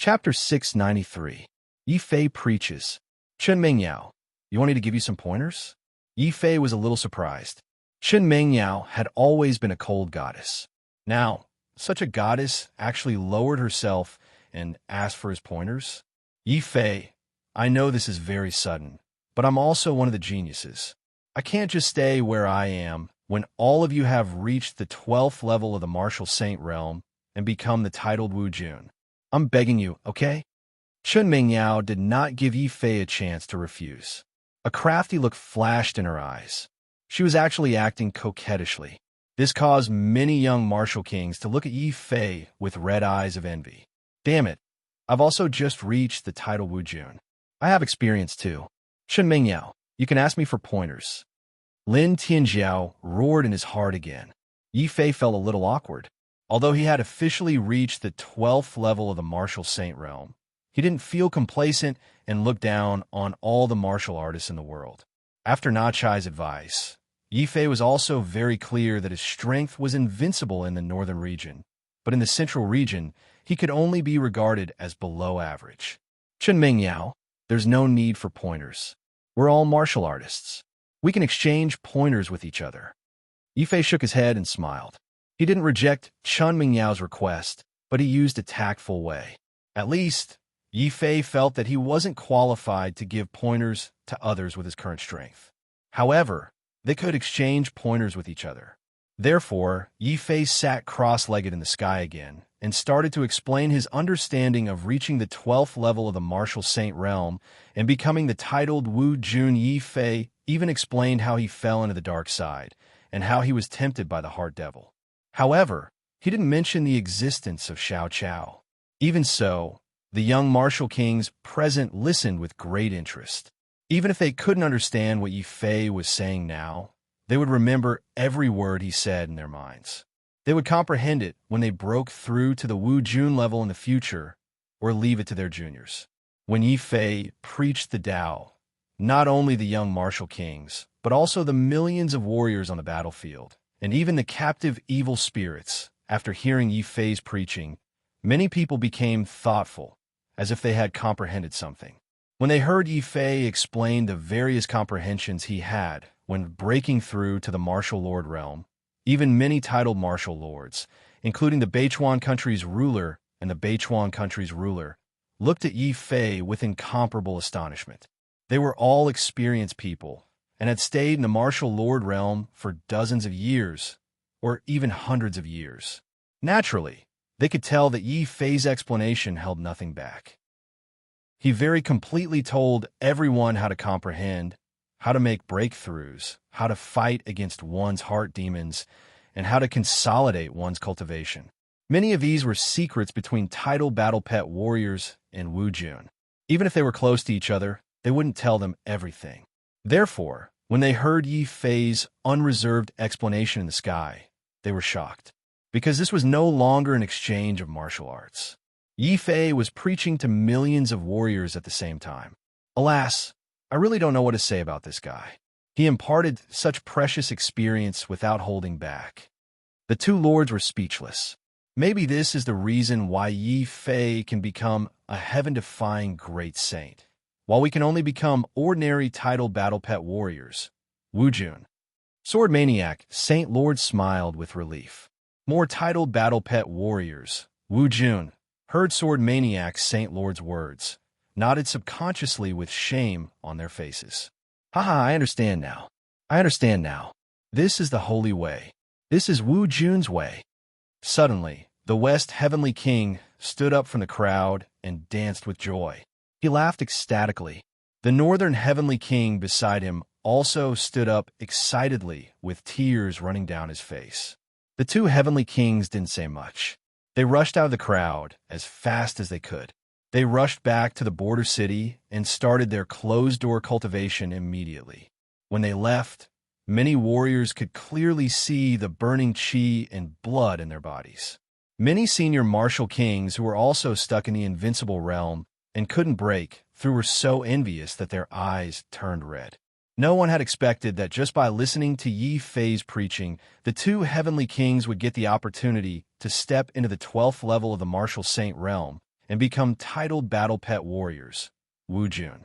Chapter 693. Yi Fei preaches. Chen Mingyao, you want me to give you some pointers? Yi Fei was a little surprised. Chen Mingyao had always been a cold goddess. Now, such a goddess actually lowered herself and asked for his pointers? Yi Fei, I know this is very sudden, but I'm also one of the geniuses. I can't just stay where I am when all of you have reached the 12th level of the martial saint realm and become the titled Wu Jun. I'm begging you, okay? Chen Mingyao did not give Yi Fei a chance to refuse. A crafty look flashed in her eyes. She was actually acting coquettishly. This caused many young martial kings to look at Yi Fei with red eyes of envy. Damn it, I've also just reached the title Wu Jun. I have experience too. Chen Mingyao, you can ask me for pointers. Lin Tianjiao roared in his heart again. Yi Fei felt a little awkward. Although he had officially reached the 12th level of the martial saint realm, he didn't feel complacent and look down on all the martial artists in the world. After Na Chai's advice, Yi Fei was also very clear that his strength was invincible in the northern region, but in the central region, he could only be regarded as below average. Chen Mingyao, there's no need for pointers. We're all martial artists. We can exchange pointers with each other. Yi Fei shook his head and smiled. He didn't reject Chen Mingyao's request, but he used a tactful way. At least, Yi Fei felt that he wasn't qualified to give pointers to others with his current strength. However, they could exchange pointers with each other. Therefore, Yi Fei sat cross-legged in the sky again and started to explain his understanding of reaching the 12th level of the martial saint realm and becoming the titled Wu Jun. Yi Fei even explained how he fell into the dark side and how he was tempted by the heart devil. However, he didn't mention the existence of Xiao Chao. Even so, the young martial kings present listened with great interest. Even if they couldn't understand what Yi Fei was saying now, they would remember every word he said in their minds. They would comprehend it when they broke through to the Wu Jun level in the future, or leave it to their juniors. When Yi Fei preached the Tao, not only the young martial kings, but also the millions of warriors on the battlefield, and even the captive evil spirits, after hearing Yi Fei's preaching, many people became thoughtful, as if they had comprehended something. When they heard Yi Fei explain the various comprehensions he had when breaking through to the martial lord realm, even many titled martial lords, including the Beichuan country's ruler and the Beichuan country's ruler, looked at Yi Fei with incomparable astonishment. They were all experienced people, and had stayed in the martial lord realm for dozens of years, or even hundreds of years. Naturally, they could tell that Yi Fei's explanation held nothing back. He very completely told everyone how to comprehend, how to make breakthroughs, how to fight against one's heart demons, and how to consolidate one's cultivation. Many of these were secrets between titled battle pet warriors and Wu Jun. Even if they were close to each other, they wouldn't tell them everything. Therefore, when they heard Yi Fei's unreserved explanation in the sky, they were shocked, because this was no longer an exchange of martial arts. Yi Fei was preaching to millions of warriors at the same time. Alas, I really don't know what to say about this guy. He imparted such precious experience without holding back. The two lords were speechless. Maybe this is the reason why Yi Fei can become a heaven-defying great saint, while we can only become ordinary titled battle pet warriors. Wu Jun. Sword Maniac, Saint Lord smiled with relief. More titled battle pet warriors. Wu Jun heard Sword Maniac Saint Lord's words, nodded subconsciously with shame on their faces. Haha, I understand now. I understand now. This is the holy way. This is Wu Jun's way. Suddenly, the West Heavenly King stood up from the crowd and danced with joy. He laughed ecstatically. The Northern Heavenly King beside him also stood up excitedly with tears running down his face. The two Heavenly Kings didn't say much. They rushed out of the crowd as fast as they could. They rushed back to the border city and started their closed-door cultivation immediately. When they left, many warriors could clearly see the burning chi and blood in their bodies. Many senior martial kings who were also stuck in the invincible realm and couldn't break through were so envious that their eyes turned red. No one had expected that just by listening to Yi Fei's preaching, the two heavenly kings would get the opportunity to step into the 12th level of the martial saint realm and become titled battle pet warriors, Wujun.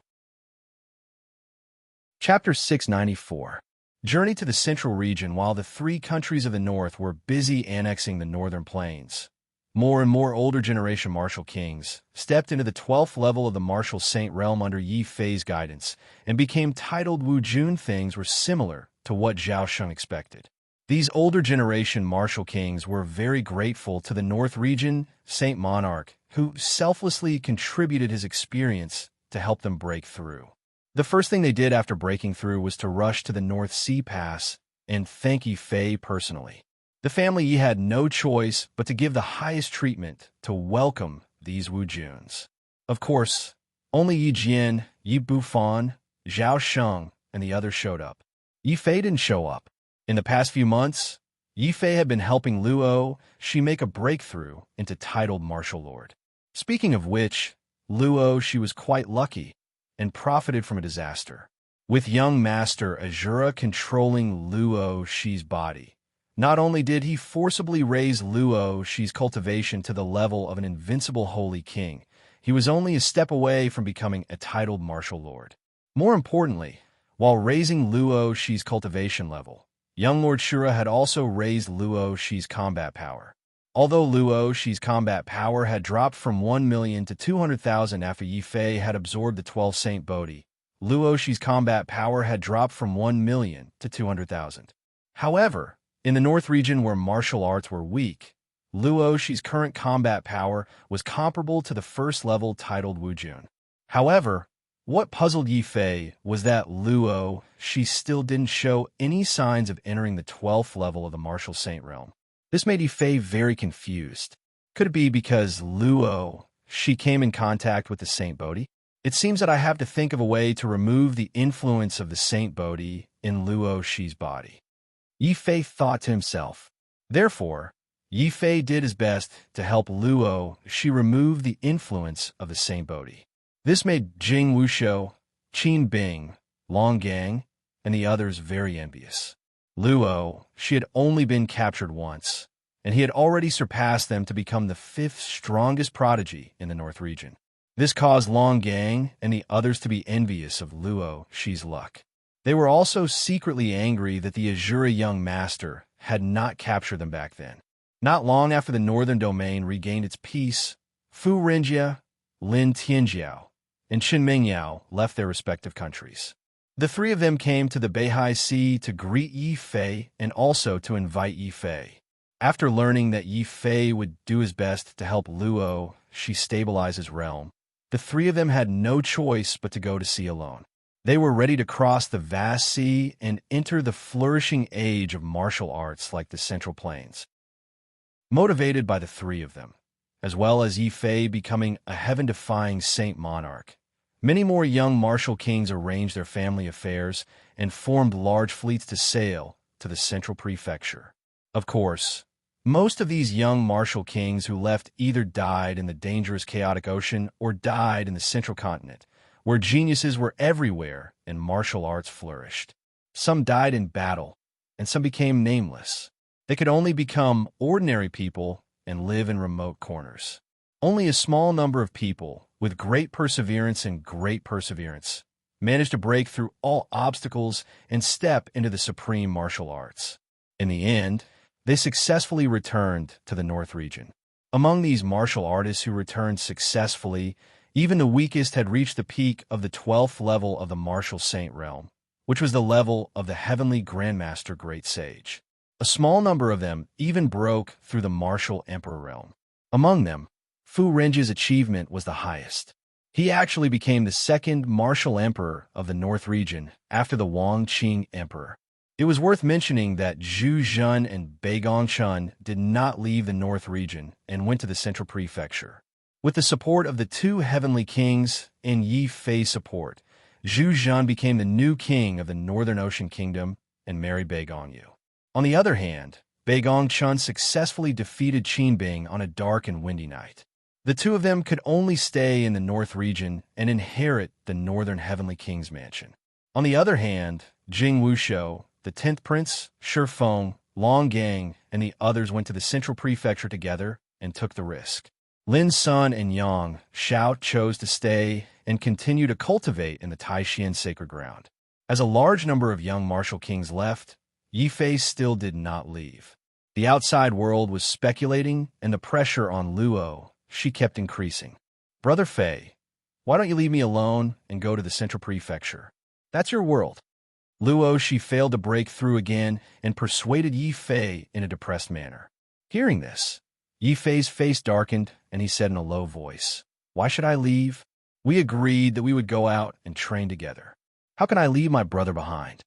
Chapter 694. Journey to the Central Region. While the three countries of the north were busy annexing the northern plains, more and more older generation martial kings stepped into the 12th level of the martial saint realm under Yi Fei's guidance and became titled Wujun. Things were similar to what Zhao Sheng expected. These older generation martial kings were very grateful to the North Region Saint Monarch, who selflessly contributed his experience to help them break through. The first thing they did after breaking through was to rush to the North Sea Pass and thank Yi Fei personally. The family Yi had no choice but to give the highest treatment to welcome these Wujuns. Of course, only Yi Jian, Yi Bufan, Zhao Sheng, and the others showed up. Yi Fei didn't show up. In the past few months, Yi Fei had been helping Luo she make a breakthrough into titled martial lord. Speaking of which, Luo she was quite lucky and profited from a disaster. With young master Azura controlling Luo Shi's body, not only did he forcibly raise Luo Shi's cultivation to the level of an invincible holy king, he was only a step away from becoming a titled martial lord. More importantly, while raising Luo Shi's cultivation level, young Lord Shura had also raised Luo Shi's combat power. Although Luo Shi's combat power had dropped from 1 million to 200,000 after Yi Fei had absorbed the 12 Saint Bodhi, Luo Shi's combat power had dropped from 1 million to 200,000. However, in the North region where martial arts were weak, Luo Shi's current combat power was comparable to the first level titled Wujun. However, what puzzled Yi Fei was that Luo Shi still didn't show any signs of entering the 12th level of the martial saint realm. This made Yi Fei very confused. Could it be because Luo Shi came in contact with the Saint Bodhi? It seems that I have to think of a way to remove the influence of the Saint Bodhi in Luo Shi's body. Yi Fei thought to himself. Therefore, Yi Fei did his best to help Luo Shi remove the influence of the Saint Bodhi. This made Jing Wushou, Qin Bing, Long Gang, and the others very envious. Luo Shi had only been captured once, and he had already surpassed them to become the 5th strongest prodigy in the North region. This caused Long Gang and the others to be envious of Luo Shi's luck. They were also secretly angry that the Azura young master had not captured them back then. Not long after the northern domain regained its peace, Fu Renjia, Lin Tianjiao, and Qin Mingyao left their respective countries. The three of them came to the Beihai Sea to greet Yi Fei and also to invite Yi Fei. After learning that Yi Fei would do his best to help Luo Shi stabilize his realm, the three of them had no choice but to go to sea alone. They were ready to cross the vast sea and enter the flourishing age of martial arts like the Central Plains. Motivated by the three of them, as well as Yi Fei becoming a heaven-defying saint monarch, many more young martial kings arranged their family affairs and formed large fleets to sail to the central prefecture. Of course, most of these young martial kings who left either died in the dangerous chaotic ocean or died in the central continent, where geniuses were everywhere and martial arts flourished. Some died in battle, and some became nameless. They could only become ordinary people and live in remote corners. Only a small number of people, with great perseverance managed to break through all obstacles and step into the supreme martial arts. In the end, they successfully returned to the North region. Among these martial artists who returned successfully, even the weakest had reached the peak of the 12th level of the martial saint realm, which was the level of the heavenly grandmaster great sage. A small number of them even broke through the martial emperor realm. Among them, Fu Renji's achievement was the highest. He actually became the second martial emperor of the North region after the Wang Qing emperor. It was worth mentioning that Zhu Zhen and Bai Gongchun did not leave the North region and went to the central prefecture. With the support of the two heavenly kings and Yi Fei's support, Zhu Zhen became the new king of the Northern Ocean Kingdom and married Bai Gongyu. On the other hand, Bai Gongchun successfully defeated Qin Bing on a dark and windy night. The two of them could only stay in the North region and inherit the Northern Heavenly King's mansion. On the other hand, Jing Wushou, the 10th prince, Shifeng, Long Gang, and the others went to the central prefecture together and took the risk. Lin's son and Yang, Xiao, chose to stay and continue to cultivate in the Taishan sacred ground. As a large number of young martial kings left, Yifei still did not leave. The outside world was speculating, and the pressure on Luo, she kept increasing. Brother Fei, why don't you leave me alone and go to the central prefecture? That's your world. Luo, she failed to break through again and persuaded Yifei in a depressed manner. Hearing this, Yifei's face darkened, and he said in a low voice, "Why should I leave? We agreed that we would go out and train together. How can I leave my brother behind?"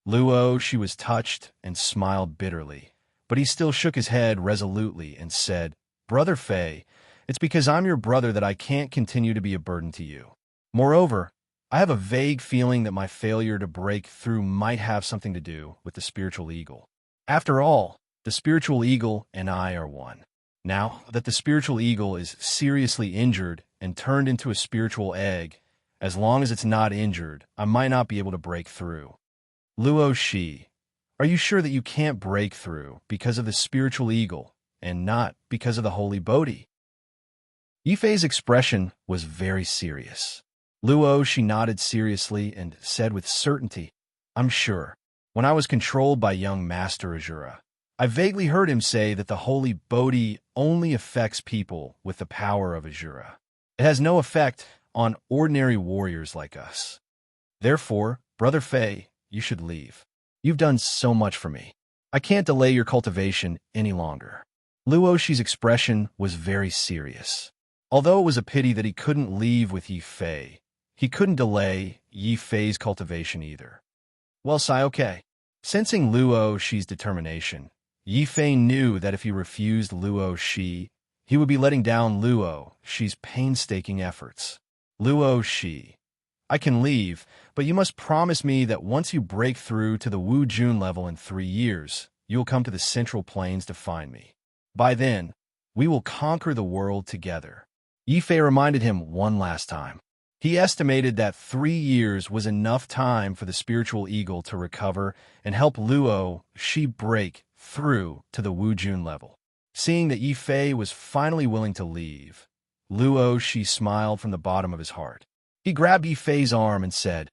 Luo, she was touched and smiled bitterly, but he still shook his head resolutely and said, "Brother Fei, it's because I'm your brother that I can't continue to be a burden to you. Moreover, I have a vague feeling that my failure to break through might have something to do with the spiritual eagle. After all, the spiritual eagle and I are one. Now that the spiritual eagle is seriously injured and turned into a spiritual egg, as long as it's not injured, I might not be able to break through. Luo Shi, are you sure that you can't break through because of the spiritual eagle and not because of the holy Bodhi?" Yifei's expression was very serious. Luo, she nodded seriously and said with certainty, "I'm sure. When I was controlled by young Master Azura, I vaguely heard him say that the holy Bodhi only affects people with the power of Azura. It has no effect on ordinary warriors like us. Therefore, Brother Fei, you should leave. You've done so much for me. I can't delay your cultivation any longer." Luo Shi's expression was very serious. Although it was a pity that he couldn't leave with Yifei, he couldn't delay Yifei's cultivation either. "Well, Sai, okay." Sensing Luo Shi's determination, Yifei knew that if he refused Luo Shi, he would be letting down Luo Shi's painstaking efforts. "Luo Shi, I can leave, but you must promise me that once you break through to the Wu Jun level in 3 years, you will come to the Central Plains to find me. By then, we will conquer the world together." Yifei reminded him one last time. He estimated that 3 years was enough time for the spiritual eagle to recover and help Luo Shi break through to the Wu Jun level. Seeing that Yifei was finally willing to leave, Luo Shi smiled from the bottom of his heart. He grabbed Yifei's arm and said,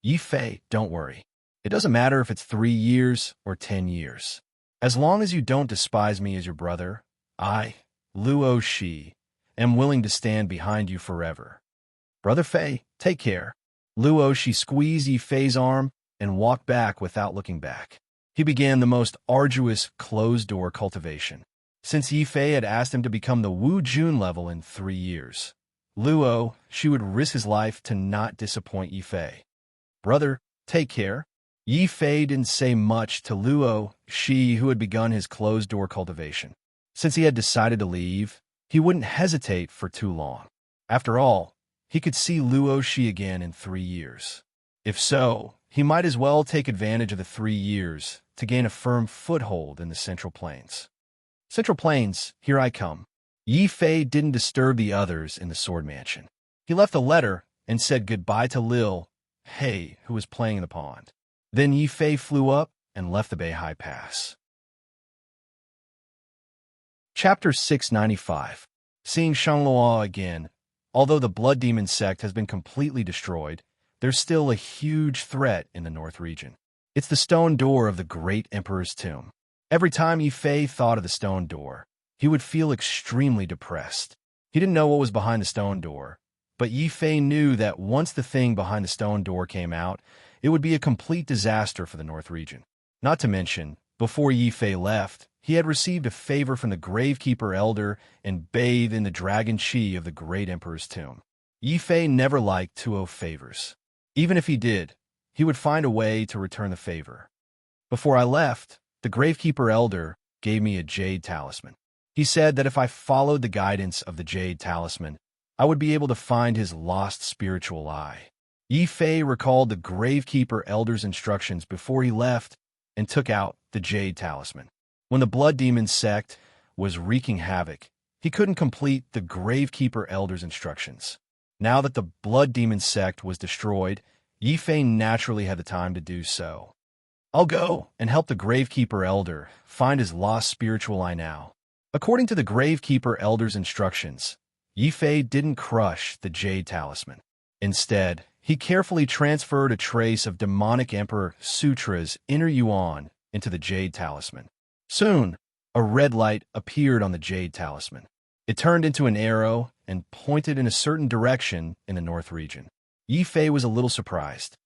"Yifei, don't worry. It doesn't matter if it's 3 years or 10 years. As long as you don't despise me as your brother, I, Luo Shi, am willing to stand behind you forever. Brother Fei, take care." Luo Shi squeezed Yifei's arm and walked back without looking back. He began the most arduous closed-door cultivation. Since Yifei had asked him to become the Wu Jun level in 3 years, Luo Shi would risk his life to not disappoint Yifei. "Brother, take care." Yifei didn't say much to Luo Shi, who had begun his closed-door cultivation. Since he had decided to leave, he wouldn't hesitate for too long. After all, he could see Luo Shi again in 3 years. If so, he might as well take advantage of the 3 years to gain a firm foothold in the Central Plains. "Central Plains, here I come." Yifei didn't disturb the others in the Sword Mansion. He left a letter and said goodbye to Lil He, who was playing in the pond. Then Yifei flew up and left the Beihai Pass. Chapter 695. Seeing Shanglua again. Although the Blood Demon sect has been completely destroyed, there's still a huge threat in the North region. It's the stone door of the Great Emperor's tomb. Every time Yifei thought of the stone door, he would feel extremely depressed. He didn't know what was behind the stone door, but Yifei knew that once the thing behind the stone door came out, it would be a complete disaster for the North region. Not to mention, before Yifei left, he had received a favor from the Gravekeeper Elder and bathed in the dragon chi of the Great Emperor's tomb. Yifei never liked to owe favors. Even if he did, he would find a way to return the favor. "Before I left, the Gravekeeper Elder gave me a jade talisman. He said that if I followed the guidance of the jade talisman, I would be able to find his lost spiritual eye." Yifei recalled the Gravekeeper Elder's instructions before he left and took out the jade talisman. When the Blood Demon sect was wreaking havoc, he couldn't complete the Gravekeeper Elder's instructions. Now that the Blood Demon sect was destroyed, Yifei naturally had the time to do so. "I'll go and help the Gravekeeper Elder find his lost spiritual eye now." According to the Gravekeeper Elder's instructions, Yifei didn't crush the Jade Talisman. Instead, he carefully transferred a trace of demonic Emperor Sutra's inner yuan into the Jade Talisman. Soon, a red light appeared on the Jade Talisman. It turned into an arrow and pointed in a certain direction in the north region. Yifei was a little surprised.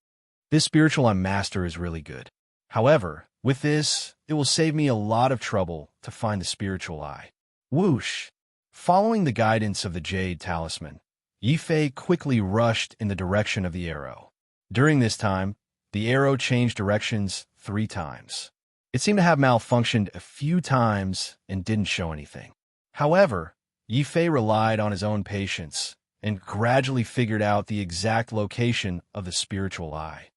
This spiritual eye master is really good. However, with this, it will save me a lot of trouble to find the spiritual eye. Whoosh! Following the guidance of the Jade Talisman, Yifei quickly rushed in the direction of the arrow. During this time, the arrow changed directions 3 times. It seemed to have malfunctioned a few times and didn't show anything. However, Yifei relied on his own patience and gradually figured out the exact location of the spiritual eye.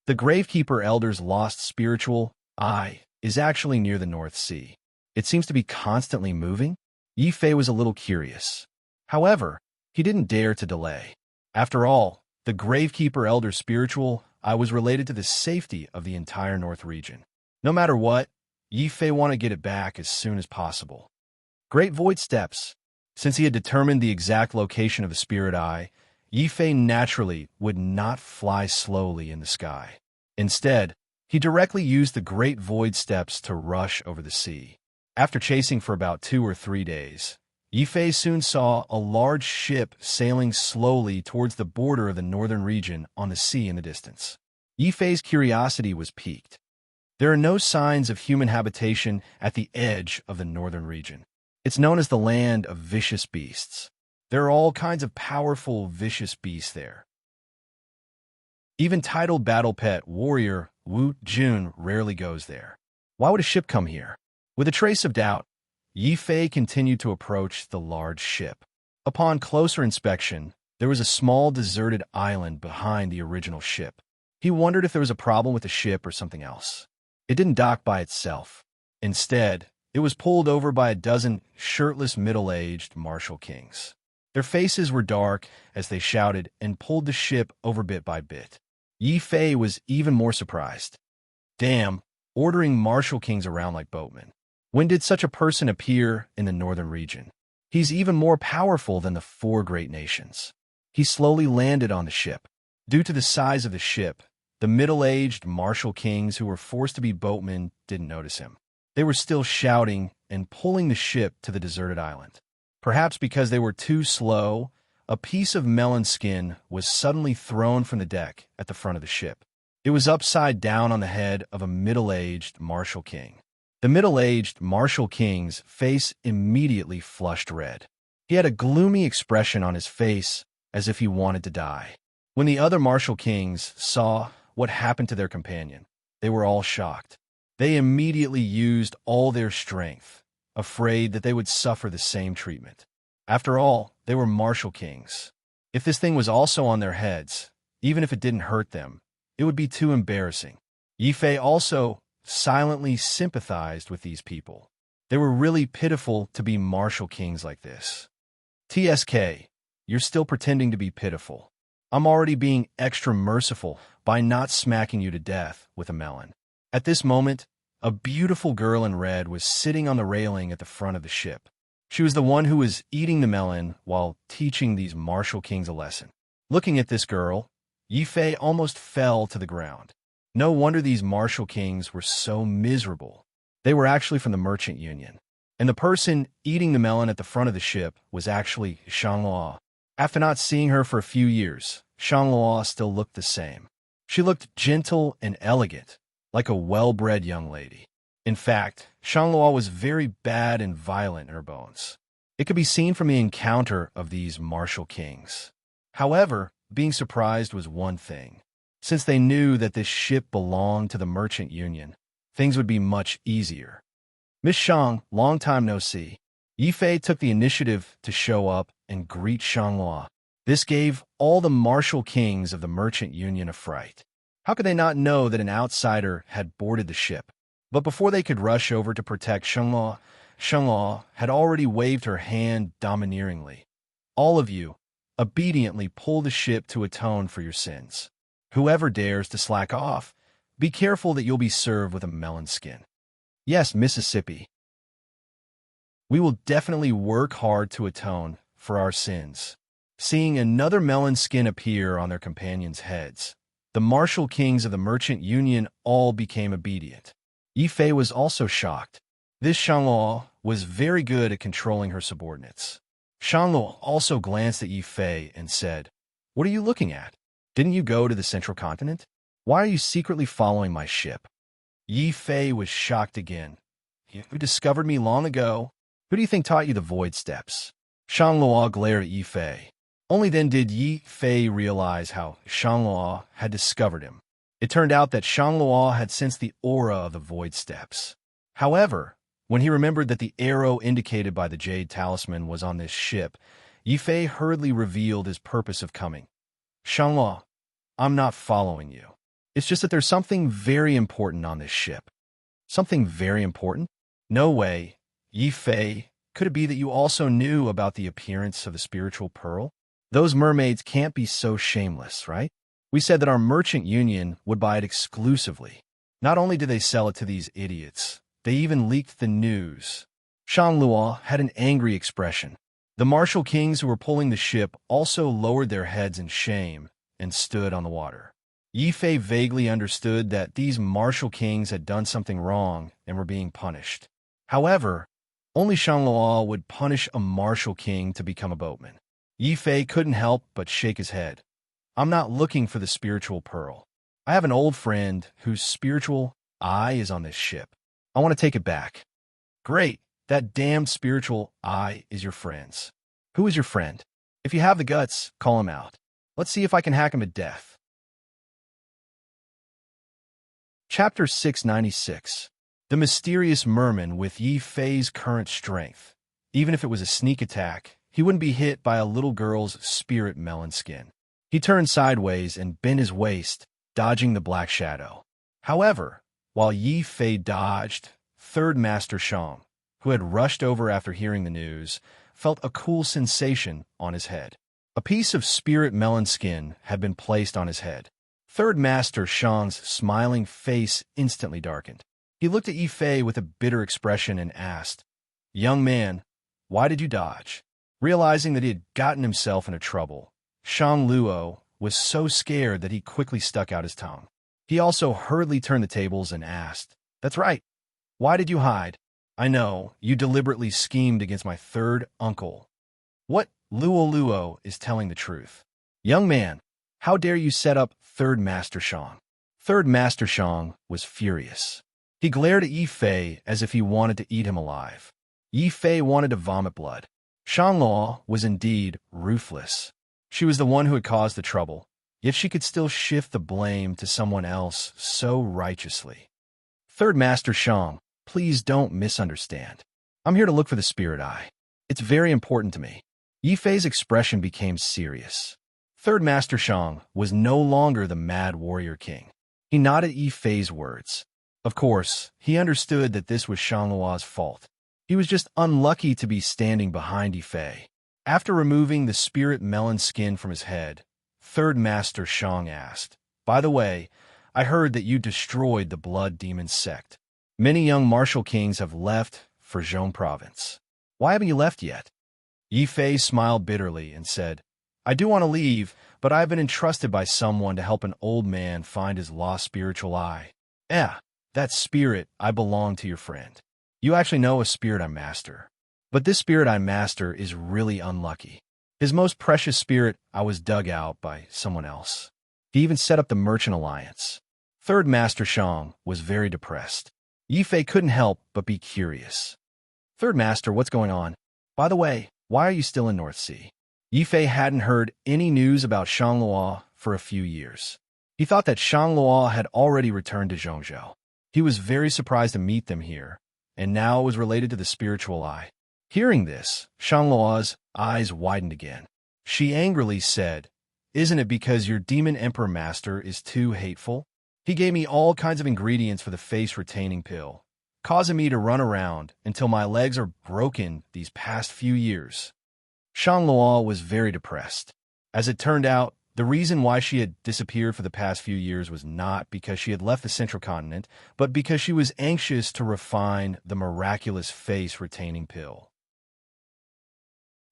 The Gravekeeper Elder's lost spiritual eye is actually near the North Sea. It seems to be constantly moving. Yifei was a little curious. However, he didn't dare to delay. After all, the Gravekeeper Elder's spiritual eye was related to the safety of the entire North region. No matter what, Yifei wanted to get it back as soon as possible. Great Void Steps. Since he had determined the exact location of the spirit eye, Yifei naturally would not fly slowly in the sky. Instead, he directly used the Great Void Steps to rush over the sea. After chasing for about 2 or 3 days, Yifei soon saw a large ship sailing slowly towards the border of the northern region on the sea in the distance. Yifei's curiosity was piqued. There are no signs of human habitation at the edge of the northern region. It's known as the land of vicious beasts. There are all kinds of powerful, vicious beasts there. Even titled battle pet warrior Wu Jun rarely goes there. Why would a ship come here? With a trace of doubt, Yifei continued to approach the large ship. Upon closer inspection, there was a small deserted island behind the original ship. He wondered if there was a problem with the ship or something else. It didn't dock by itself. Instead, it was pulled over by a dozen shirtless middle-aged martial kings. Their faces were dark as they shouted and pulled the ship over bit by bit. Yifei was even more surprised. Damn, ordering martial kings around like boatmen. When did such a person appear in the northern region? He's even more powerful than the 4 great nations. He slowly landed on the ship. Due to the size of the ship, the middle-aged martial kings who were forced to be boatmen didn't notice him. They were still shouting and pulling the ship to the deserted island. Perhaps because they were too slow, a piece of melon skin was suddenly thrown from the deck at the front of the ship. It was upside down on the head of a middle-aged martial king. The middle-aged martial king's face immediately flushed red. He had a gloomy expression on his face as if he wanted to die. When the other martial kings saw what happened to their companion, they were all shocked. They immediately used all their strength, afraid that they would suffer the same treatment. After all, they were martial kings. If this thing was also on their heads, even if it didn't hurt them, it would be too embarrassing. Yifei also silently sympathized with these people. They were really pitiful to be martial kings like this. TSK, you're still pretending to be pitiful. I'm already being extra merciful by not smacking you to death with a melon. At this moment, a beautiful girl in red was sitting on the railing at the front of the ship. She was the one who was eating the melon while teaching these martial kings a lesson. Looking at this girl, Yifei almost fell to the ground. No wonder these martial kings were so miserable. They were actually from the merchant union. And the person eating the melon at the front of the ship was actually Shangluo. After not seeing her for a few years, Shangluo still looked the same. She looked gentle and elegant, like a well-bred young lady. In fact, Shangluo was very bad and violent in her bones. It could be seen from the encounter of these martial kings. However, being surprised was one thing. Since they knew that this ship belonged to the merchant union, things would be much easier. Miss Shang, long time no see. Yifei took the initiative to show up and greet Shangluo. This gave all the martial kings of the merchant union a fright. How could they not know that an outsider had boarded the ship? But before they could rush over to protect Shangluo, Shangluo had already waved her hand domineeringly. All of you, obediently pull the ship to atone for your sins. Whoever dares to slack off, be careful that you'll be served with a melon skin. Yes, Mississippi. We will definitely work hard to atone for our sins. Seeing another melon skin appear on their companions' heads, the martial kings of the merchant union all became obedient. Yi Fei was also shocked. This Shanluo was very good at controlling her subordinates. Shanluo also glanced at Yi Fei and said, "What are you looking at? Didn't you go to the central continent? Why are you secretly following my ship?" Yi Fei was shocked again. "You discovered me long ago. Who do you think taught you the void steps?" Shanluo glared at Yi Fei. Only then did Yi Fei realize how Shanluo had discovered him. It turned out that Shanluo had sensed the aura of the void steps. However, when he remembered that the arrow indicated by the jade talisman was on this ship, Yi Fei hurriedly revealed his purpose of coming. "Shanluo, I'm not following you. It's just that there's something very important on this ship." "Something very important? No way. Yi Fei, could it be that you also knew about the appearance of the spiritual pearl? Those mermaids can't be so shameless, right? We said that our merchant union would buy it exclusively. Not only did they sell it to these idiots, they even leaked the news." Shanluo had an angry expression. The martial kings who were pulling the ship also lowered their heads in shame and stood on the water. Yi Fei vaguely understood that these martial kings had done something wrong and were being punished. However, only Shanluo would punish a martial king to become a boatman. Yi Fei couldn't help but shake his head. "I'm not looking for the spiritual pearl. I have an old friend whose spiritual eye is on this ship. I want to take it back." "Great, that damned spiritual eye is your friend's. Who is your friend? If you have the guts, call him out. Let's see if I can hack him to death." Chapter 696. The mysterious merman with Yi Fei's current strength. Even if it was a sneak attack, he wouldn't be hit by a little girl's spirit melon skin. He turned sideways and bent his waist, dodging the black shadow. However, while Yi Fei dodged, Third Master Shang, who had rushed over after hearing the news, felt a cool sensation on his head. A piece of spirit melon skin had been placed on his head. Third Master Shang's smiling face instantly darkened. He looked at Yi Fei with a bitter expression and asked, "Young man, why did you dodge?" Realizing that he had gotten himself into trouble, Shang Luo was so scared that he quickly stuck out his tongue. He also hurriedly turned the tables and asked, "That's right. Why did you hide? I know, you deliberately schemed against my third uncle." "What? Luo is telling the truth." "Young man, how dare you set up Third Master Shang?" Third Master Shang was furious. He glared at Yi Fei as if he wanted to eat him alive. Yi Fei wanted to vomit blood. Shanluo was indeed ruthless. She was the one who had caused the trouble, yet she could still shift the blame to someone else so righteously. "Third Master Shang, please don't misunderstand. I'm here to look for the spirit eye. It's very important to me." Yi Fei's expression became serious. Third Master Shang was no longer the mad warrior king. He nodded at Yi Fei's words. Of course, he understood that this was Shanluo's fault. He was just unlucky to be standing behind Yi Fei. After removing the spirit melon skin from his head, Third Master Shang asked, "By the way, I heard that you destroyed the Blood Demon sect. Many young martial kings have left for Zhong province. Why haven't you left yet?" Yi Fei smiled bitterly and said, "I do want to leave, but I have been entrusted by someone to help an old man find his lost spiritual eye. That spirit I belong to your friend. You actually know a spirit I master. But this spirit I master is really unlucky. His most precious spirit I was dug out by someone else. He even set up the Merchant Alliance." Third Master Shang was very depressed. Yi Fei couldn't help but be curious. "Third Master, what's going on? By the way, why are you still in North Sea?" Yi Fei hadn't heard any news about Shanluo for a few years. He thought that Shanluo had already returned to Zhongzhou. He was very surprised to meet them here, and now it was related to the spiritual eye. Hearing this, Shanluo's eyes widened again. She angrily said, "Isn't it because your demon emperor master is too hateful? He gave me all kinds of ingredients for the face-retaining pill, causing me to run around until my legs are broken these past few years." Shanluo was very depressed. As it turned out, the reason why she had disappeared for the past few years was not because she had left the central continent, but because she was anxious to refine the miraculous face-retaining pill.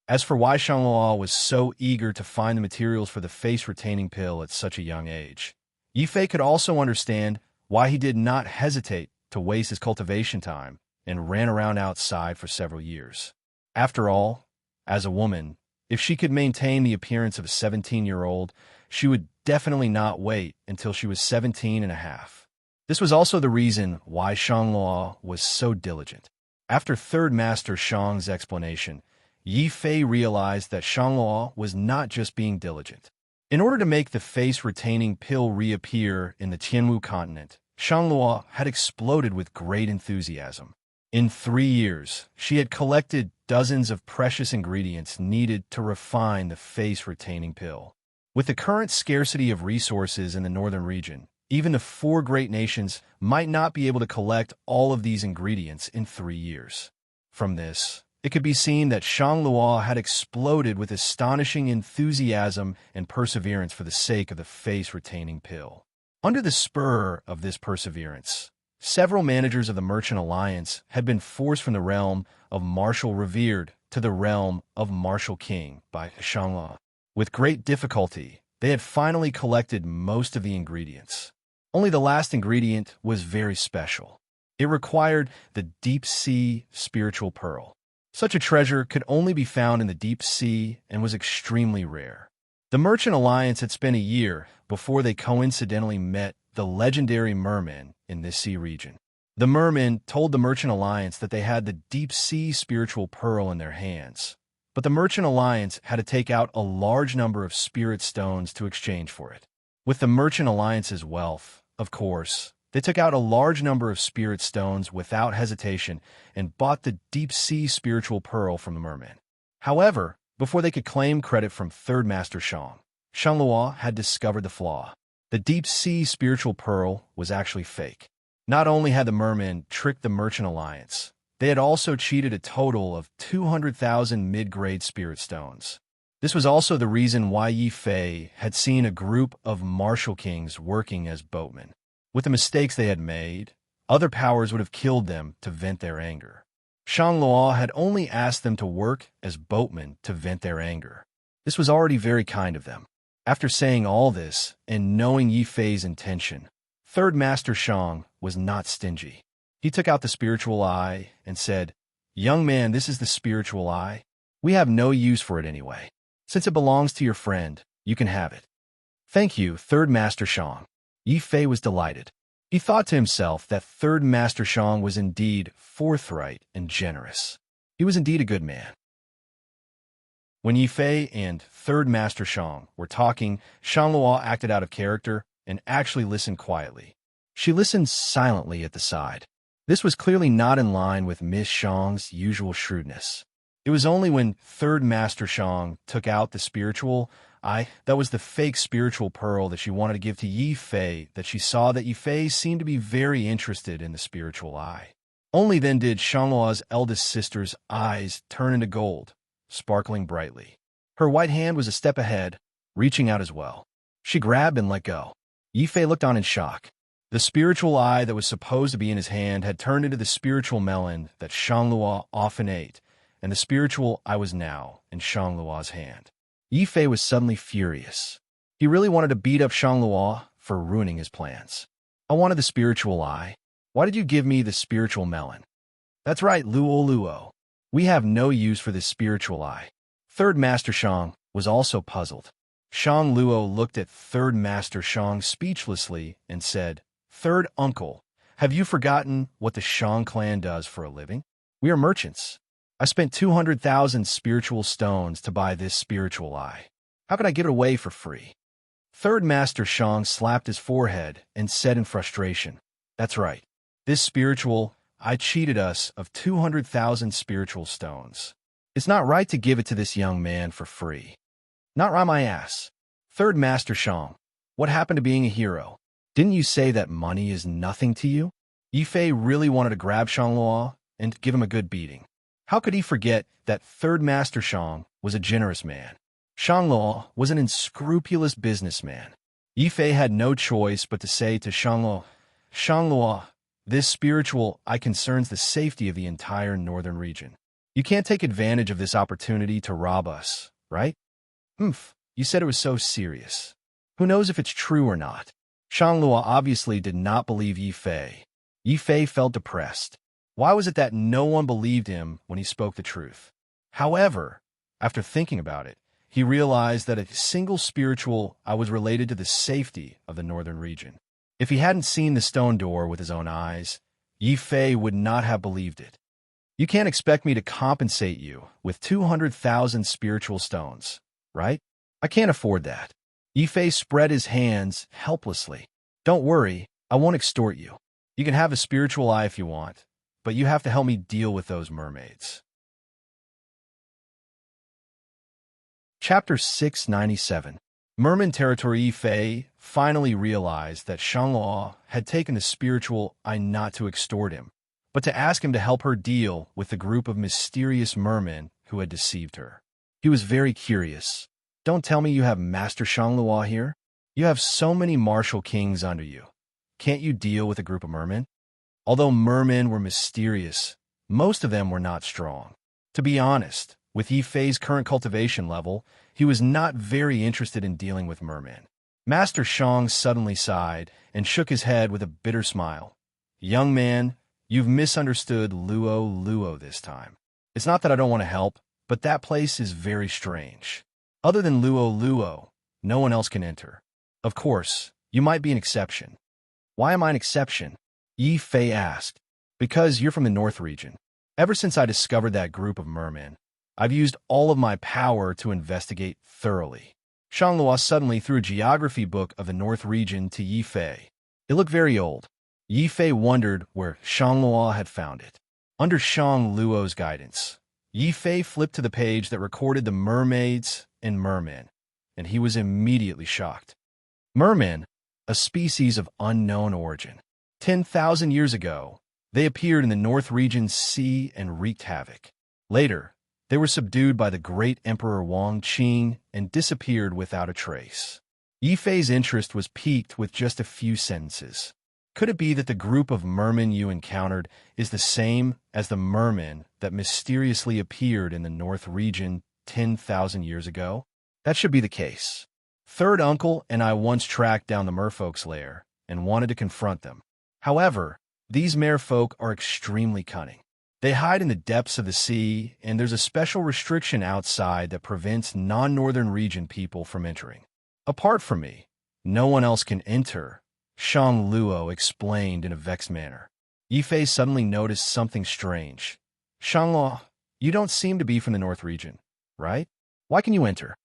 As for why Shangluo was so eager to find the materials for the face-retaining pill at such a young age, Yifei could also understand why he did not hesitate to waste his cultivation time and ran around outside for several years. After all, as a woman, if she could maintain the appearance of a 17-year-old, she would definitely not wait until she was 17 and a half. This was also the reason why Shangluo was so diligent. After Third Master Shang's explanation, Yifei realized that Shangluo was not just being diligent. In order to make the face-retaining pill reappear in the Tianwu continent, Shangluo had exploded with great enthusiasm. In 3 years, she had collected dozens of precious ingredients needed to refine the face-retaining pill. With the current scarcity of resources in the northern region, even the 4 great nations might not be able to collect all of these ingredients in 3 years. From this, it could be seen that Shangluo had exploded with astonishing enthusiasm and perseverance for the sake of the face-retaining pill. Under the spur of this perseverance, several managers of the Merchant Alliance had been forced from the realm of Martial Revered to the realm of Martial King by Shangluo. With great difficulty, they had finally collected most of the ingredients. Only the last ingredient was very special. It required the deep-sea spiritual pearl. Such a treasure could only be found in the deep sea and was extremely rare. The Merchant Alliance had spent a year before they coincidentally met the legendary merman in this sea region. The merman told the Merchant Alliance that they had the deep-sea spiritual pearl in their hands, but the Merchant Alliance had to take out a large number of spirit stones to exchange for it. With the Merchant Alliance's wealth, of course, they took out a large number of spirit stones without hesitation and bought the deep-sea spiritual pearl from the merman. However, before they could claim credit from Third Master Shang, Shangluo had discovered the flaw. The deep-sea spiritual pearl was actually fake. Not only had the merman tricked the Merchant Alliance, they had also cheated a total of 200,000 mid-grade spirit stones. This was also the reason why Yifei had seen a group of martial kings working as boatmen. With the mistakes they had made, other powers would have killed them to vent their anger. Shangluo had only asked them to work as boatmen to vent their anger. This was already very kind of them. After saying all this and knowing Yifei's intention, Third Master Shang was not stingy. He took out the spiritual eye and said, "Young man, this is the spiritual eye. We have no use for it anyway. Since it belongs to your friend, you can have it." "Thank you, Third Master Shang." Yifei was delighted. He thought to himself that Third Master Shang was indeed forthright and generous. He was indeed a good man. When Yifei and Third Master Shang were talking, Shangluo acted out of character and actually listened quietly. She listened silently at the side. This was clearly not in line with Miss Shang's usual shrewdness. It was only when Third Master Shang took out the spiritual eye, that was the fake spiritual pearl that she wanted to give to Yifei, that she saw that Yifei seemed to be very interested in the spiritual eye. Only then did Shangluo's eldest sister's eyes turn into gold, sparkling brightly. Her white hand was a step ahead, reaching out as well. She grabbed and let go. Yifei looked on in shock. The spiritual eye that was supposed to be in his hand had turned into the spiritual melon that Shangluo often ate, and the spiritual eye was now in Shangluo's hand. Yifei was suddenly furious. He really wanted to beat up Shangluo for ruining his plans. "I wanted the spiritual eye. Why did you give me the spiritual melon?" "That's right, Luo. We have no use for this spiritual eye." Third Master Shang was also puzzled. Shang Luo looked at Third Master Shang speechlessly and said, "Third uncle, have you forgotten what the Shang clan does for a living? We are merchants. I spent 200,000 spiritual stones to buy this spiritual eye. How could I give it away for free?" Third Master Shang slapped his forehead and said in frustration, "That's right. This spiritual eye cheated us of 200,000 spiritual stones. It's not right to give it to this young man for free. Not right my ass. Third Master Shang, what happened to being a hero? Didn't you say that money is nothing to you?" Yifei really wanted to grab Shangluo and give him a good beating. How could he forget that Third Master Shang was a generous man? Shangluo was an unscrupulous businessman. Yifei had no choice but to say to Shangluo, "This spiritual eye concerns the safety of the entire northern region. You can't take advantage of this opportunity to rob us, right? Humph, you said it was so serious. Who knows if it's true or not? Shanglua obviously did not believe Yi Fei. Yi Fei felt depressed. Why was it that no one believed him when he spoke the truth? However, after thinking about it, he realized that a single spiritual eye was related to the safety of the northern region. If he hadn't seen the stone door with his own eyes, Yi Fei would not have believed it. You can't expect me to compensate you with 200,000 spiritual stones, right? I can't afford that. Yi Fei spread his hands helplessly. Don't worry, I won't extort you. You can have a spiritual eye if you want, but you have to help me deal with those mermaids. Chapter 697. Merman territory. Yi Fei finally realized that Shanglua had taken the spiritual eye not to extort him, but to ask him to help her deal with the group of mysterious mermen who had deceived her. He was very curious. Don't tell me you have Master Shanglua here? You have so many martial kings under you. Can't you deal with a group of mermen? Although mermen were mysterious, most of them were not strong. To be honest, with Yi Fei's current cultivation level, he was not very interested in dealing with mermen. Master Shang suddenly sighed and shook his head with a bitter smile. Young man, you've misunderstood Luo this time. It's not that I don't want to help, but that place is very strange. Other than Luo, no one else can enter. Of course, you might be an exception. Why am I an exception? Yi Fei asked. Because you're from the North region. Ever since I discovered that group of mermen, I've used all of my power to investigate thoroughly. Shanglua suddenly threw a geography book of the North region to Yi Fei. It looked very old. Yi Fei wondered where Shanglua had found it. Under Shang Luo's guidance, Yi Fei flipped to the page that recorded the mermaids and mermen, and he was immediately shocked. Mermen, a species of unknown origin. 10,000 years ago, they appeared in the North region's sea and wreaked havoc. Later, they were subdued by the great Emperor Wang Qing and disappeared without a trace. Yi Fei's interest was piqued with just a few sentences. Could it be that the group of mermen you encountered is the same as the mermen that mysteriously appeared in the North region 10,000 years ago? That should be the case. Third uncle and I once tracked down the merfolk's lair and wanted to confront them. However, these merfolk are extremely cunning. They hide in the depths of the sea, and there's a special restriction outside that prevents non-northern region people from entering. Apart from me, no one else can enter, Shang Luo explained in a vexed manner. Yi Fei suddenly noticed something strange. Shanglua, you don't seem to be from the North region, right? Why can you enter?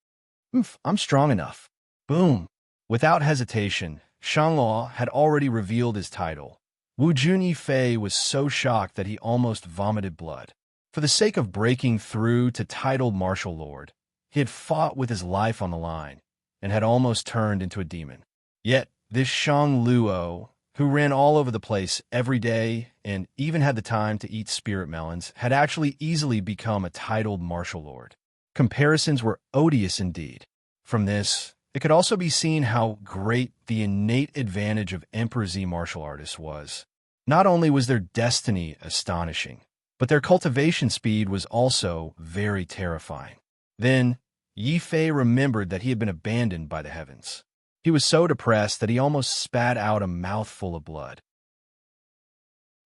I'm strong enough. Boom. Without hesitation, Shanglua had already revealed his title. Wu Jun. Yi Fei was so shocked that he almost vomited blood. For the sake of breaking through to titled martial lord, he had fought with his life on the line and had almost turned into a demon. Yet, this Shang Luo, who ran all over the place every day and even had the time to eat spirit melons, had actually easily become a titled martial lord. Comparisons were odious indeed. From this, it could also be seen how great the innate advantage of Emperor Z martial artists was. Not only was their destiny astonishing, but their cultivation speed was also very terrifying. Then, Yi Fei remembered that he had been abandoned by the heavens. He was so depressed that he almost spat out a mouthful of blood.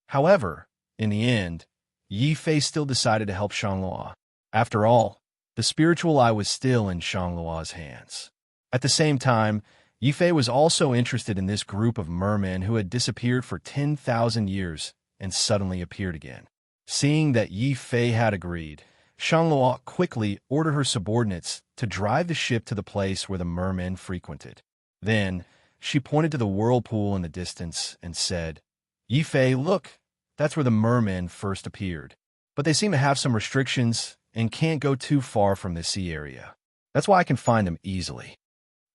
However, in the end, Yi Fei still decided to help Shanglua. After all, the spiritual eye was still in Shanglua's hands. At the same time, Yi Fei was also interested in this group of mermen who had disappeared for 10,000 years and suddenly appeared again. Seeing that Yi Fei had agreed, Shanglua quickly ordered her subordinates to drive the ship to the place where the mermen frequented. Then, she pointed to the whirlpool in the distance and said, Yi Fei, look, that's where the mermen first appeared. But they seem to have some restrictions and can't go too far from the sea area. That's why I can find them easily.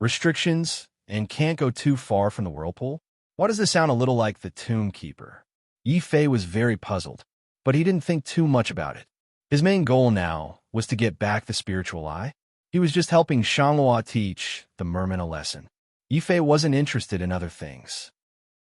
Restrictions and can't go too far from the whirlpool? Why does this sound a little like the Tomb Keeper? Yi Fei was very puzzled, but he didn't think too much about it. His main goal now was to get back the spiritual eye. He was just helping Shanglua teach the merman a lesson. Yi Fei wasn't interested in other things.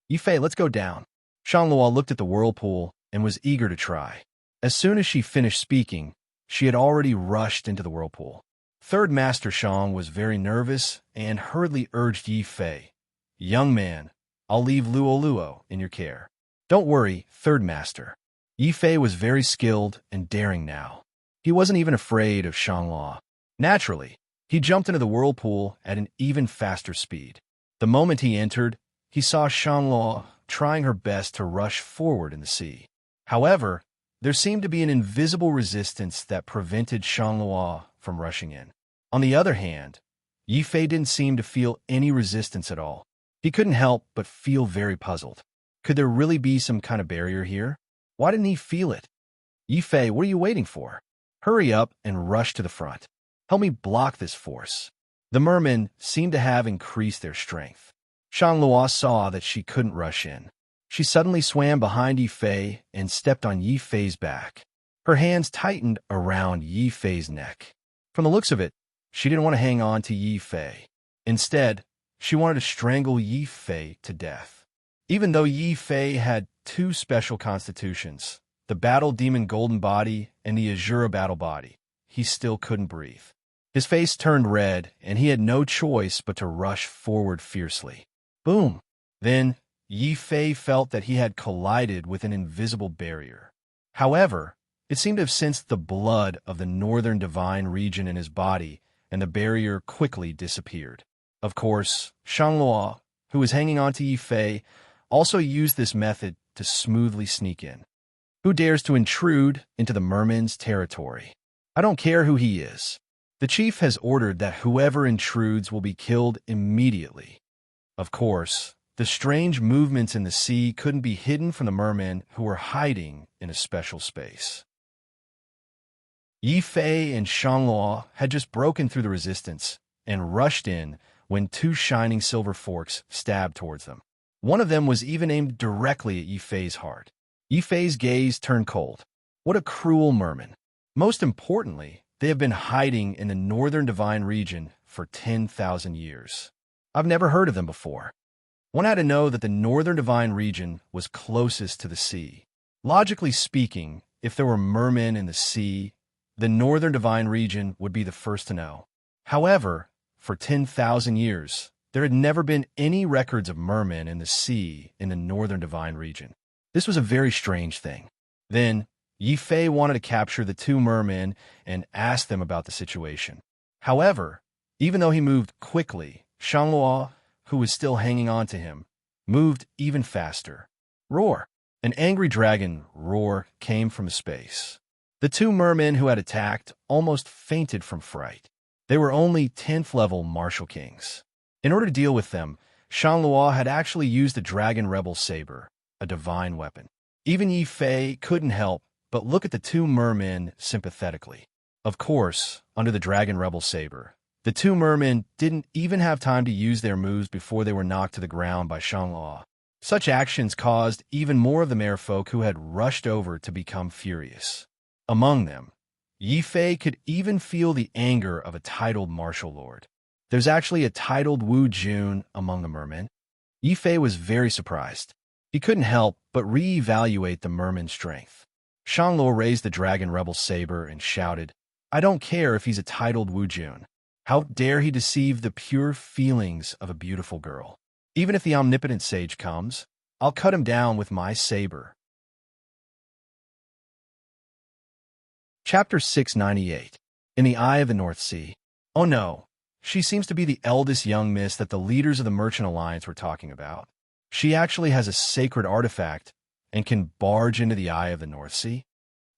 Yi Fei, let's go down. Shanglua looked at the whirlpool and was eager to try. As soon as she finished speaking, she had already rushed into the whirlpool. Third Master Shang was very nervous and hurriedly urged Yi Fei, "Young man, I'll leave Luo Luo in your care." "Don't worry, Third Master." Yi Fei was very skilled and daring now. He wasn't even afraid of Shangluo. Naturally, he jumped into the whirlpool at an even faster speed. The moment he entered, he saw Shangluo trying her best to rush forward in the sea. However, there seemed to be an invisible resistance that prevented Shangluo from rushing in. On the other hand, Yi Fei didn't seem to feel any resistance at all. He couldn't help but feel very puzzled. Could there really be some kind of barrier here? Why didn't he feel it? "Yi Fei, what are you waiting for? Hurry up and rush to the front. Help me block this force." The mermen seemed to have increased their strength. Shangluo saw that she couldn't rush in. She suddenly swam behind Yi Fei and stepped on Yi Fei's back. Her hands tightened around Yi Fei's neck. From the looks of it, she didn't want to hang on to Yi Fei. Instead, she wanted to strangle Yi Fei to death. Even though Yi Fei had two special constitutions, the Battle Demon Golden Body and the Azura Battle Body, he still couldn't breathe. His face turned red, and he had no choice but to rush forward fiercely. Boom! Then, Yi Fei felt that he had collided with an invisible barrier. However, it seemed to have sensed the blood of the northern divine region in his body, and the barrier quickly disappeared. Of course, Shangluo, who was hanging on to Yi Fei, also used this method to smoothly sneak in. Who dares to intrude into the merman's territory? I don't care who he is. The chief has ordered that whoever intrudes will be killed immediately. Of course, the strange movements in the sea couldn't be hidden from the mermen who were hiding in a special space. Yi Fei and Shangluo had just broken through the resistance and rushed in when two shining silver forks stabbed towards them. One of them was even aimed directly at Yi Fei's heart. Yi Fei's gaze turned cold. What a cruel merman. Most importantly, they have been hiding in the northern divine region for 10,000 years. I've never heard of them before. One had to know that the northern divine region was closest to the sea. Logically speaking, if there were mermen in the sea, the northern divine region would be the first to know. However, for 10,000 years, there had never been any records of mermen in the sea in the northern divine region. This was a very strange thing. Then, Yi Fei wanted to capture the two mermen and ask them about the situation. However, even though he moved quickly, Shangluo, who was still hanging on to him, moved even faster. Roar! An angry dragon roar came from space. The two mermen who had attacked almost fainted from fright. They were only 10th level martial kings. In order to deal with them, Shangluo had actually used the dragon rebel saber, a divine weapon. Even Yi Fei couldn't help but look at the two mermen sympathetically. Of course, under the dragon rebel saber, the two mermen didn't even have time to use their moves before they were knocked to the ground by Shangluo. Such actions caused even more of the merfolk who had rushed over to become furious. Among them, Yi Fei could even feel the anger of a titled martial lord. There's actually a titled Wu Jun among the mermen. Yi Fei was very surprised. He couldn't help but re-evaluate the merman's strength. Shangluo raised the dragon rebel saber and shouted, "I don't care if he's a titled Wu Jun. How dare he deceive the pure feelings of a beautiful girl? Even if the omnipotent sage comes, I'll cut him down with my saber." Chapter 698. In the Eye of the North Sea. Oh no, she seems to be the eldest young miss that the leaders of the Merchant Alliance were talking about. She actually has a sacred artifact and can barge into the Eye of the North Sea.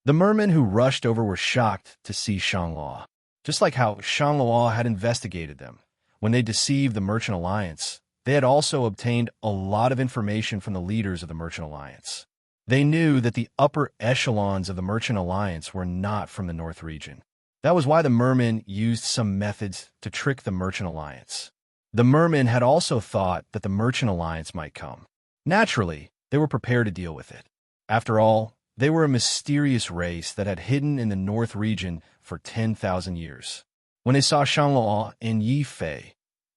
The mermen who rushed over were shocked to see Shangluo. Just like how Shangluo had investigated them. When they deceived the Merchant Alliance, they had also obtained a lot of information from the leaders of the Merchant Alliance. They knew that the upper echelons of the Merchant Alliance were not from the North region. That was why the mermen used some methods to trick the Merchant Alliance. The mermen had also thought that the Merchant Alliance might come. Naturally, they were prepared to deal with it. After all, they were a mysterious race that had hidden in the North region for 10,000 years. When they saw Shangluo and Yi Fei,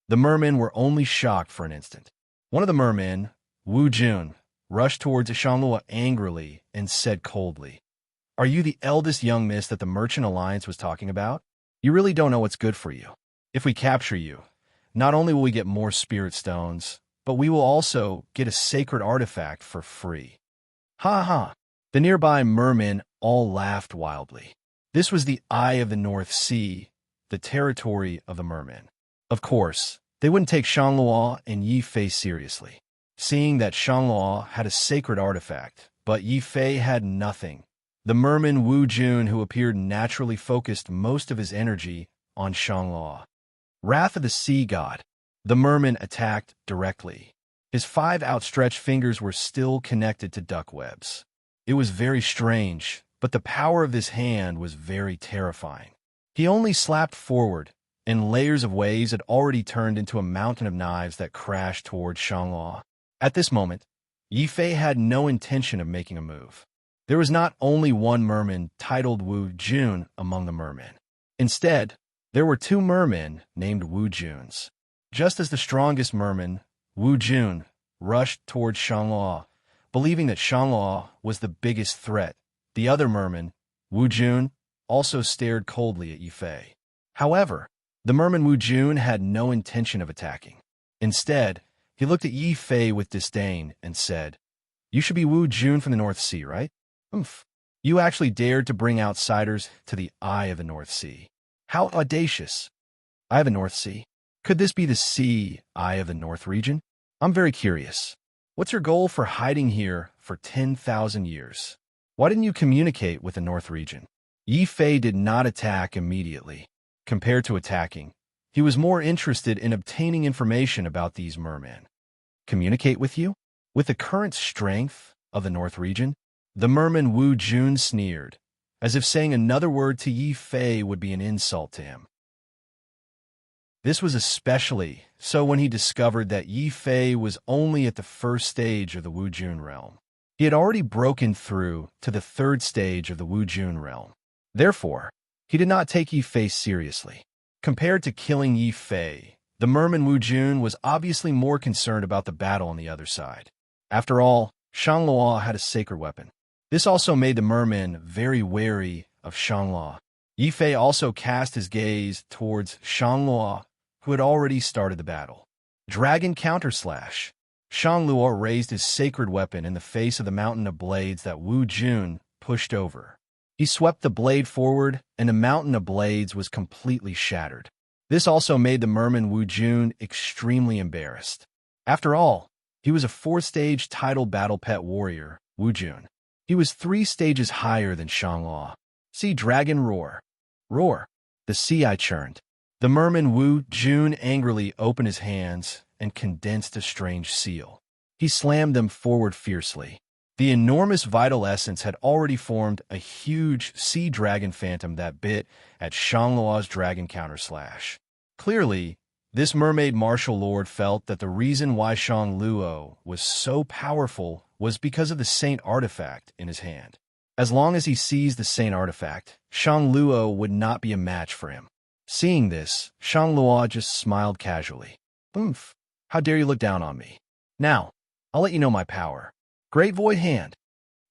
the mermen were only shocked for an instant. One of the mermen, Wu Jun, rushed towards Shangluo angrily and said coldly, Are you the eldest young miss that the Merchant Alliance was talking about? You really don't know what's good for you. If we capture you, not only will we get more spirit stones, but we will also get a sacred artifact for free. Ha ha! The nearby mermen all laughed wildly. This was the Eye of the North Sea, the territory of the mermen. Of course, they wouldn't take Shangluo and Yi Fei seriously, seeing that Shangluo had a sacred artifact, but Yi Fei had nothing. The merman Wu Jun, who appeared naturally, focused most of his energy on Shangluo. Wrath of the Sea God. The merman attacked directly. His 5 outstretched fingers were still connected to duck webs. It was very strange, but the power of this hand was very terrifying. He only slapped forward, and layers of waves had already turned into a mountain of knives that crashed toward Shangluo. At this moment, Yi Fei had no intention of making a move. There was not only one merman titled Wu Jun among the mermen. Instead, there were 2 mermen named Wu Juns. Just as the strongest merman, Wu Jun, rushed toward Shangluo, believing that Shangluo was the biggest threat, the other merman, Wu Jun, also stared coldly at Yi Fei. However, the merman Wu Jun had no intention of attacking. Instead, he looked at Yi Fei with disdain and said, "You should be Wu Jun from the North Sea, right? Oomph. You actually dared to bring outsiders to the Eye of the North Sea. How audacious. Eye of the North Sea? Could this be the Sea Eye of the North region? I'm very curious. What's your goal for hiding here for 10,000 years? Why didn't you communicate with the North region?" Yi Fei did not attack immediately. Compared to attacking, he was more interested in obtaining information about these mermen. Communicate with you? With the current strength of the North region? The merman Wu Jun sneered, as if saying another word to Yi Fei would be an insult to him. This was especially so when he discovered that Yi Fei was only at the first stage of the Wu Jun realm. He had already broken through to the 3rd stage of the Wu Jun realm. Therefore, he did not take Yi Fei seriously. Compared to killing Yi Fei, the merman Wu Jun was obviously more concerned about the battle on the other side. After all, Shangluo had a sacred weapon. This also made the merman very wary of Shangluo. Yi Fei also cast his gaze towards Shangluo, who had already started the battle. Dragon counterslash. Shangluo raised his sacred weapon in the face of the mountain of blades that Wu Jun pushed over. He swept the blade forward, and the mountain of blades was completely shattered. This also made the merman Wu Jun extremely embarrassed. After all, he was a 4th-stage title battle pet warrior, Wu Jun. He was 3 stages higher than Shangluo. See Dragon Roar. Roar. The sea eye churned. The merman Wu Jun angrily opened his hands and condensed a strange seal. He slammed them forward fiercely. The enormous vital essence had already formed a huge sea dragon phantom that bit at Shangluo's dragon counterslash. Clearly, this mermaid martial lord felt that the reason why Shangluo was so powerful was because of the saint artifact in his hand. As long as he seized the saint artifact, Shangluo would not be a match for him. Seeing this, Shangluo just smiled casually. "Oomph, how dare you look down on me? Now, I'll let you know my power. Great Void Hand."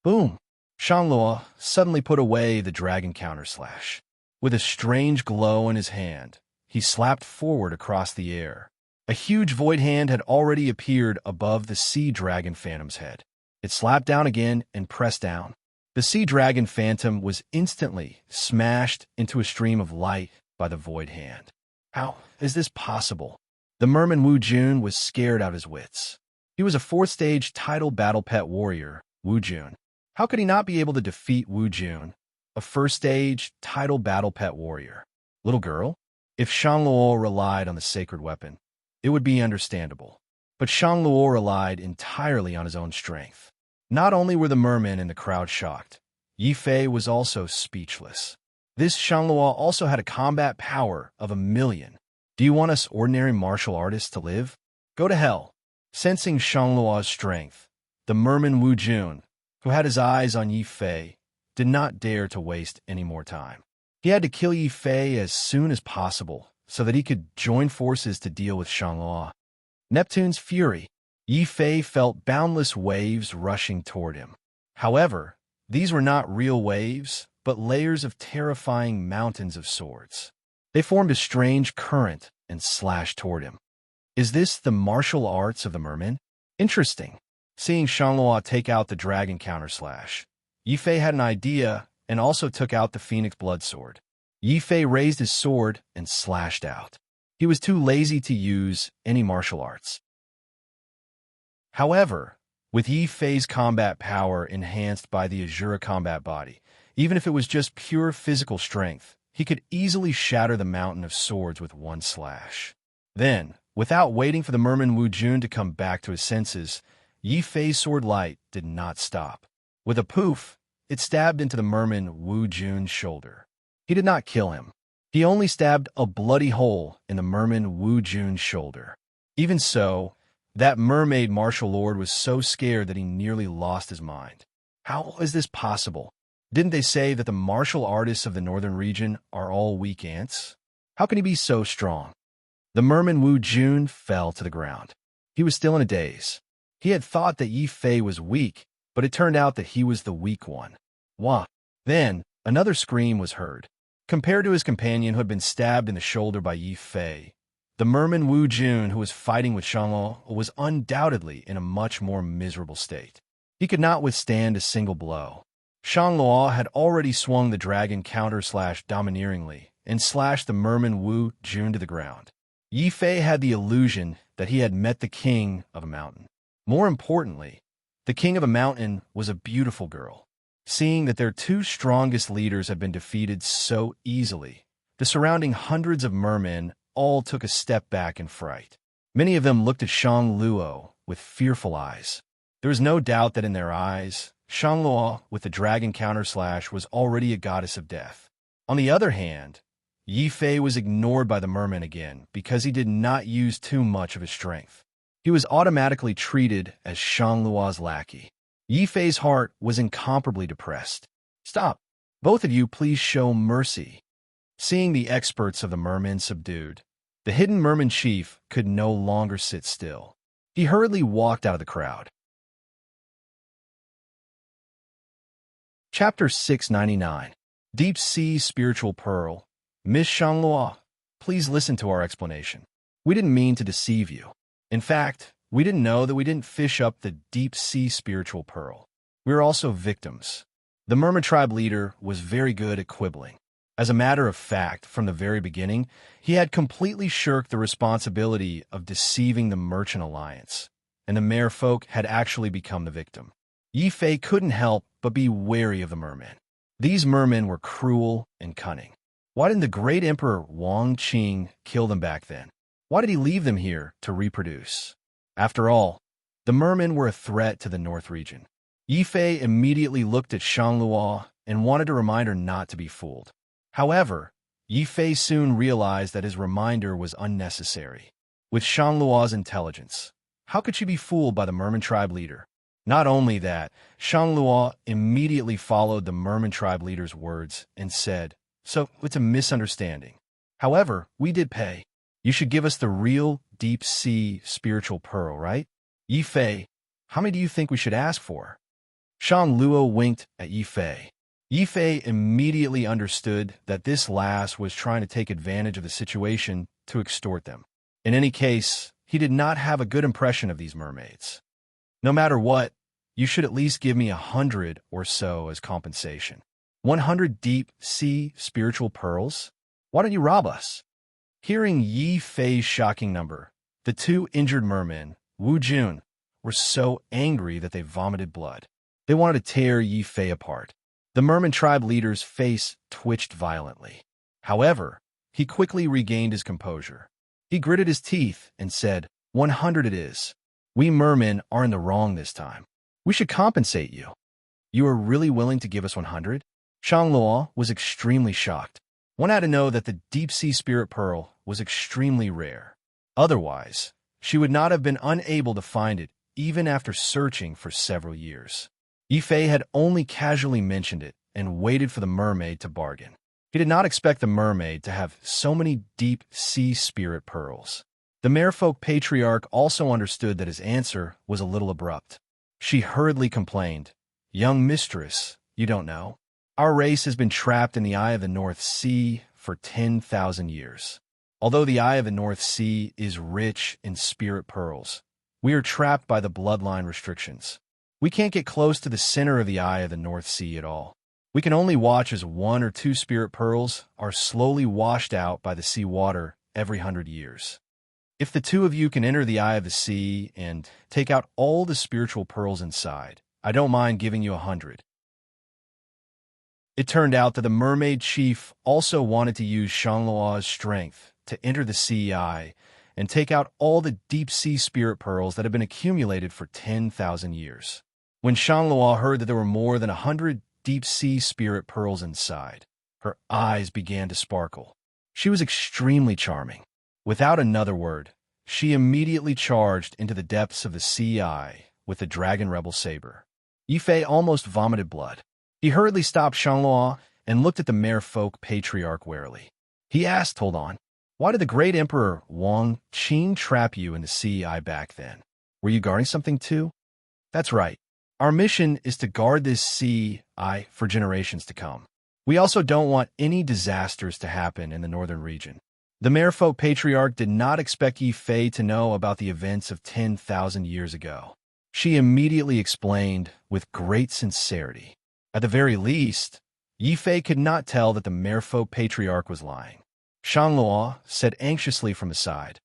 Boom! Shangluo suddenly put away the dragon counterslash. With a strange glow in his hand, he slapped forward across the air. A huge void hand had already appeared above the sea dragon phantom's head. It slapped down again and pressed down. The sea dragon phantom was instantly smashed into a stream of light by the void hand. How is this possible? The merman Wu Jun was scared out of his wits. He was a 4th-stage title battle pet warrior, Wu Jun. How could he not be able to defeat Wu Jun, a 1st-stage title battle pet warrior? Little girl? If Shangluo relied on the sacred weapon, it would be understandable. But Shangluo relied entirely on his own strength. Not only were the mermen in the crowd shocked, Yi Fei was also speechless. This Shangluo also had a combat power of 1,000,000. Do you want us ordinary martial artists to live? Go to hell. Sensing Shangluo's strength, the merman Wu Jun, who had his eyes on Yi Fei, did not dare to waste any more time. He had to kill Yi Fei as soon as possible so that he could join forces to deal with Shangluo. Neptune's fury. Yi Fei felt boundless waves rushing toward him. However, These were not real waves, but layers of terrifying mountains of swords. They formed a strange current and slashed toward him. Is this the martial arts of the merman? Interesting. Seeing Shanghua take out the dragon counterslash, Yifei had an idea and also took out the phoenix blood sword. Yifei raised his sword and slashed out. He was too lazy to use any martial arts. However, with Yifei's combat power enhanced by the Azura combat body, even if it was just pure physical strength, he could easily shatter the mountain of swords with one slash. Then, without waiting for the merman Wu Jun to come back to his senses, Yifei's sword light did not stop. With a poof, it stabbed into the merman Wu Jun's shoulder. He did not kill him. He only stabbed a bloody hole in the merman Wu Jun's shoulder. Even so, that mermaid martial lord was so scared that he nearly lost his mind. How is this possible? Didn't they say that the martial artists of the northern region are all weak ants? How can he be so strong? The merman Wu Jun fell to the ground. He was still in a daze. He had thought that Yifei was weak, but it turned out that he was the weak one. Wah! Then, another scream was heard. Compared to his companion who had been stabbed in the shoulder by Yifei, the merman Wu Jun who was fighting with Shanghua was undoubtedly in a much more miserable state. He could not withstand a single blow. Shanghua had already swung the dragon counter-slash domineeringly and slashed the merman Wu Jun to the ground. Yifei had the illusion that he had met the king of a mountain. More importantly, the king of a mountain was a beautiful girl. Seeing that their two strongest leaders had been defeated so easily, the surrounding hundreds of mermen all took a step back in fright. Many of them looked at Shang Luo with fearful eyes. There was no doubt that in their eyes, Shang Luo with the dragon counterslash was already a goddess of death. On the other hand, Yifei was ignored by the merman again because he did not use too much of his strength. He was automatically treated as Shang Luo's lackey. Yifei's heart was incomparably depressed. Stop! Both of you please show mercy. Seeing the experts of the mermen subdued, the hidden merman chief could no longer sit still. He hurriedly walked out of the crowd. Chapter 699. Deep Sea Spiritual Pearl. Miss Shanghua, please listen to our explanation. We didn't mean to deceive you. In fact, we didn't know that we didn't fish up the deep sea spiritual pearl. We were also victims. The merman tribe leader was very good at quibbling. As a matter of fact, from the very beginning, he had completely shirked the responsibility of deceiving the merchant alliance, and the merfolk had actually become the victim. Yifei couldn't help but be wary of the mermen. These mermen were cruel and cunning. Why didn't the great emperor Wang Qing kill them back then? Why did he leave them here to reproduce? After all, the mermen were a threat to the North region. Yifei immediately looked at Shanghua and wanted to remind her not to be fooled. However, Yifei soon realized that his reminder was unnecessary. With Shanglua's intelligence, how could she be fooled by the merman tribe leader? Not only that, Shanghua immediately followed the merman tribe leader's words and said, "So it's a misunderstanding. However, we did pay. You should give us the real deep sea spiritual pearl, right? Yifei, how many do you think we should ask for?" Shang Luo winked at Yifei. Yifei immediately understood that this lass was trying to take advantage of the situation to extort them. In any case, he did not have a good impression of these mermaids. No matter what, you should at least give me 100 or so as compensation. 100 deep sea spiritual pearls? Why don't you rob us? Hearing Yifei's shocking number, the two injured mermen, Wu Jun, were so angry that they vomited blood. They wanted to tear Yifei apart. The merman tribe leader's face twitched violently. However, he quickly regained his composure. He gritted his teeth and said, 100 it is. We mermen are in the wrong this time. We should compensate you. You are really willing to give us 100? Shangluo was extremely shocked. One had to know that the deep-sea spirit pearl was extremely rare. Otherwise, she would not have been unable to find it even after searching for several years. Yifei had only casually mentioned it and waited for the mermaid to bargain. He did not expect the mermaid to have so many deep-sea spirit pearls. The merfolk patriarch also understood that his answer was a little abrupt. She hurriedly complained, "Young mistress, You don't know? Our race has been trapped in the eye of the North Sea for 10,000 years. Although the eye of the North Sea is rich in spirit pearls, we are trapped by the bloodline restrictions. We can't get close to the center of the eye of the North Sea at all. We can only watch as 1 or 2 spirit pearls are slowly washed out by the sea water every 100 years. If the two of you can enter the eye of the sea and take out all the spiritual pearls inside, I don't mind giving you 100. It turned out that the mermaid chief also wanted to use Shanglua's strength to enter the sea eye and take out all the deep-sea spirit pearls that had been accumulated for 10,000 years. When Shanglua heard that there were more than 100 deep-sea spirit pearls inside, her eyes began to sparkle. She was extremely charming. Without another word, she immediately charged into the depths of the sea eye with the dragon rebel saber. Yifei almost vomited blood. He hurriedly stopped Shanglua and looked at the merfolk patriarch warily. He asked, "Hold on. Why did the great emperor Wang Qing trap you in the sea eye back then? Were you guarding something too?" "That's right. Our mission is to guard this sea eye for generations to come. We also don't want any disasters to happen in the northern region." The merfolk patriarch did not expect Yifei to know about the events of 10,000 years ago. She immediately explained with great sincerity. At the very least, Yifei could not tell that the merfolk patriarch was lying. Shanglua said anxiously from aside,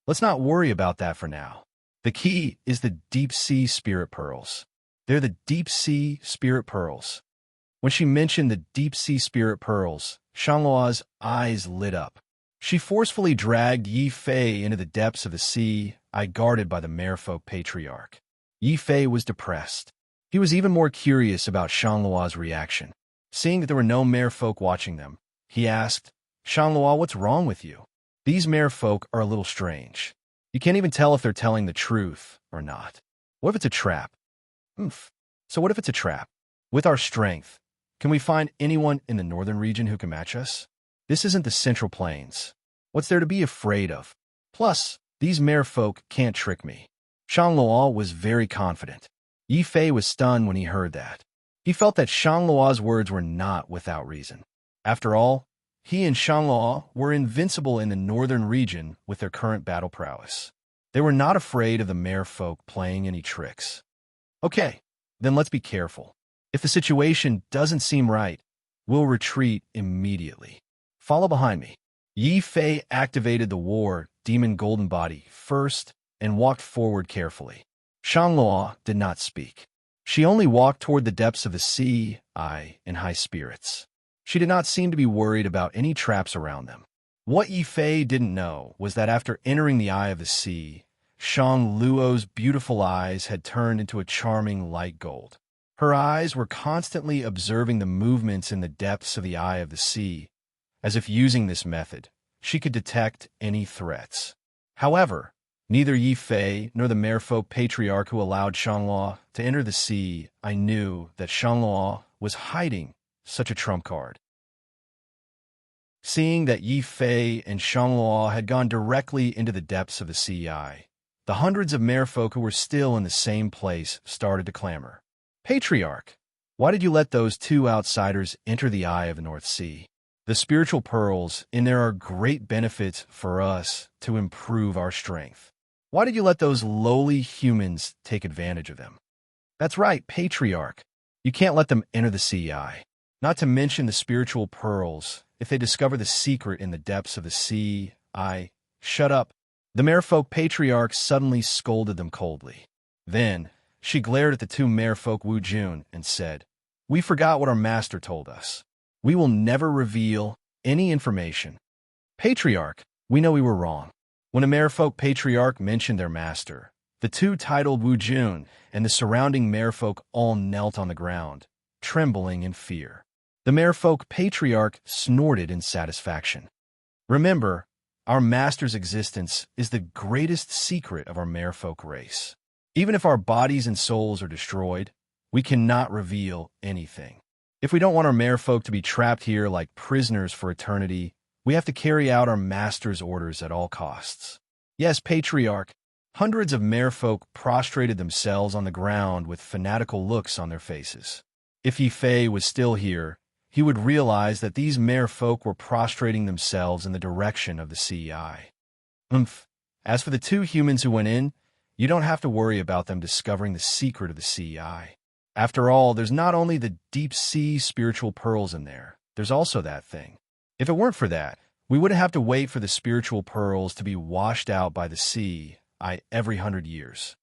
"Let's not worry about that for now. The key is the deep-sea spirit pearls. They're the deep-sea spirit pearls." When she mentioned the deep-sea spirit pearls, Shanglua's eyes lit up. She forcefully dragged Yifei into the depths of the sea, guarded by the merfolk patriarch. Yifei was depressed. He was even more curious about Shanglua's reaction. Seeing that there were no merfolk watching them, he asked, "Shanglua, what's wrong with you? These merfolk are a little strange. You can't even tell if they're telling the truth or not. What if it's a trap?" "Oomph. So what if it's a trap? With our strength, can we find anyone in the northern region who can match us? This isn't the Central Plains. What's there to be afraid of? Plus, these merfolk can't trick me." Shanglua was very confident. Yifei was stunned when he heard that. He felt that Shanglua's words were not without reason. After all, he and Shanglua were invincible in the northern region with their current battle prowess. They were not afraid of the merfolk playing any tricks. "Okay, then let's be careful. If the situation doesn't seem right, we'll retreat immediately. Follow behind me." Yifei activated the war demon golden body first and walked forward carefully. Shanglua did not speak. She only walked toward the depths of the sea eye in high spirits. She did not seem to be worried about any traps around them. What Yifei didn't know was that after entering the eye of the sea, Shangluo's beautiful eyes had turned into a charming light gold. Her eyes were constantly observing the movements in the depths of the eye of the sea, as if using this method, she could detect any threats. However, neither Yifei nor the merfolk patriarch who allowed Shanglua to enter the sea knew that Shanglua was hiding such a trump card. Seeing that Yifei and Shanglua had gone directly into the depths of the sea eye, the hundreds of merfolk who were still in the same place started to clamor. "Patriarch, why did you let those 2 outsiders enter the eye of the North Sea? The spiritual pearls in there are great benefits for us to improve our strength. Why did you let those lowly humans take advantage of them?" "That's right, Patriarch. You can't let them enter the sea eye. Not to mention the spiritual pearls. If they discover the secret in the depths of the sea eye..." "Shut up." The merfolk patriarch suddenly scolded them coldly. Then, she glared at the 2 merfolk Wu Jun and said, "We forgot what our master told us. We will never reveal any information." "Patriarch, we know we were wrong." When a merfolk patriarch mentioned their master, the 2 titled Wu Jun and the surrounding merfolk all knelt on the ground, trembling in fear. The merfolk patriarch snorted in satisfaction. "Remember, our master's existence is the greatest secret of our merfolk race. Even if our bodies and souls are destroyed, we cannot reveal anything. If we don't want our merfolk to be trapped here like prisoners for eternity, we have to carry out our master's orders at all costs." "Yes, Patriarch." Hundreds of merfolk prostrated themselves on the ground with fanatical looks on their faces. If Yi Fei was still here, he would realize that these mere folk were prostrating themselves in the direction of the CEI. As for the two humans who went in, you don't have to worry about them discovering the secret of the CEI. After all, there's not only the deep-sea spiritual pearls in there, there's also that thing. If it weren't for that, we wouldn't have to wait for the spiritual pearls to be washed out by the sea every 100 years.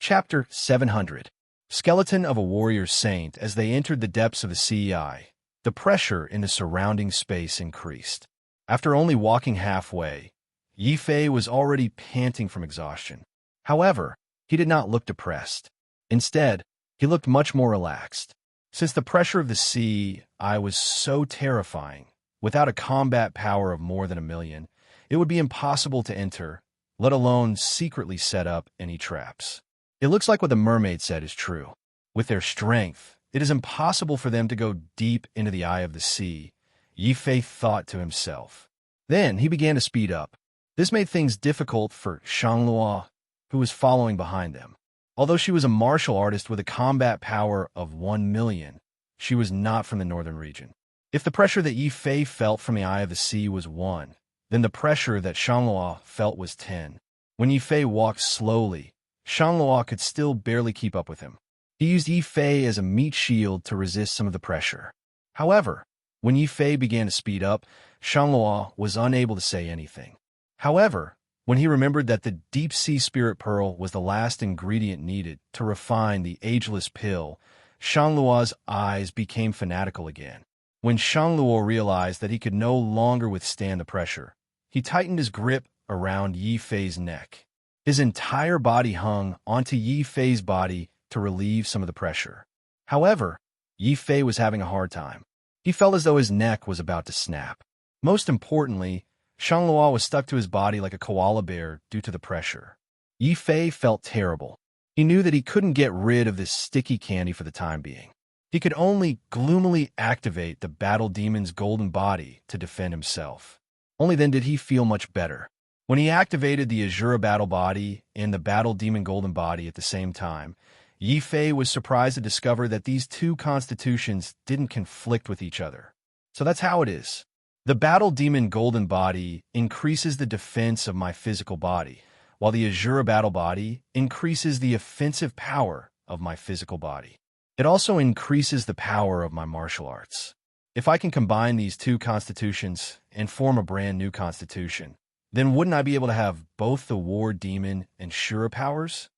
Chapter 700. Skeleton of a Warrior Saint. As they entered the depths of the CEI, the pressure in the surrounding space increased. After only walking halfway, Yi Fei was already panting from exhaustion. However, he did not look depressed. Instead, he looked much more relaxed. Since the pressure of the sea was so terrifying, without a combat power of more than 1,000,000, it would be impossible to enter, let alone secretly set up any traps. It looks like what the mermaid said is true. With their strength, it is impossible for them to go deep into the eye of the sea, Yi Fei thought to himself. Then he began to speed up. This made things difficult for Shangluo, who was following behind them. Although she was a martial artist with a combat power of 1,000,000, she was not from the northern region. If the pressure that Yi Fei felt from the eye of the sea was 1, then the pressure that Shangluo felt was 10. When Yi Fei walked slowly, Shangluo could still barely keep up with him. He used Yi Fei as a meat shield to resist some of the pressure. However, when Yi Fei began to speed up, Shangluo was unable to say anything. However, when he remembered that the deep-sea spirit pearl was the last ingredient needed to refine the ageless pill, Shangluo's eyes became fanatical again. When Shangluo realized that he could no longer withstand the pressure, he tightened his grip around Yi Fei's neck. His entire body hung onto Yi Fei's body to relieve some of the pressure. However, Yi Fei was having a hard time. He felt as though his neck was about to snap. Most importantly, Shangluo was stuck to his body like a koala bear due to the pressure. Yi Fei felt terrible. He knew that he couldn't get rid of this sticky candy for the time being. He could only gloomily activate the battle demon's golden body to defend himself. Only then did he feel much better. When he activated the Azura battle body and the battle demon golden body at the same time, Yi Fei was surprised to discover that these two constitutions didn't conflict with each other. So that's how it is. The battle demon golden body increases the defense of my physical body, while the Azura battle body increases the offensive power of my physical body. It also increases the power of my martial arts. If I can combine these two constitutions and form a brand new constitution, then wouldn't I be able to have both the war demon and Shura powers?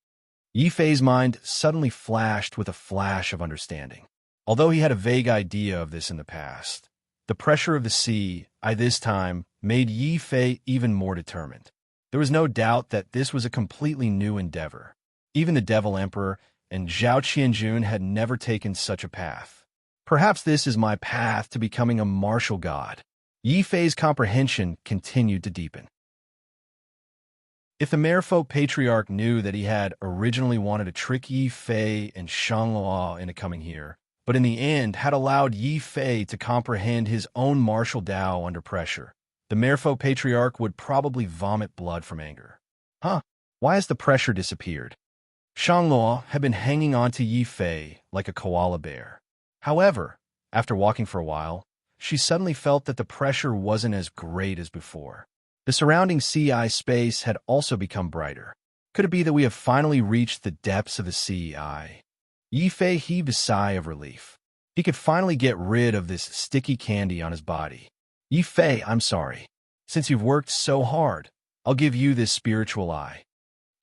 Yi Fei's mind suddenly flashed with a flash of understanding. Although he had a vague idea of this in the past, the pressure of the sea, this time, made Yi Fei even more determined. There was no doubt that this was a completely new endeavor. Even the Devil Emperor and Zhao Qianjun had never taken such a path. Perhaps this is my path to becoming a martial god. Yi Fei's comprehension continued to deepen. If the Merfolk Patriarch knew that he had originally wanted to trick Yi Fei and Shangluo into coming here, but in the end had allowed Yi Fei to comprehend his own martial Tao under pressure, the Merfolk Patriarch would probably vomit blood from anger. Why has the pressure disappeared? Shangluo had been hanging on to Yi Fei like a koala bear. However, after walking for a while, she suddenly felt that the pressure wasn't as great as before. The surrounding CEI space had also become brighter. Could it be that we have finally reached the depths of the CEI? Yi Fei heaved a sigh of relief. He could finally get rid of this sticky candy on his body. Yi Fei, I'm sorry. Since you've worked so hard, I'll give you this spiritual eye.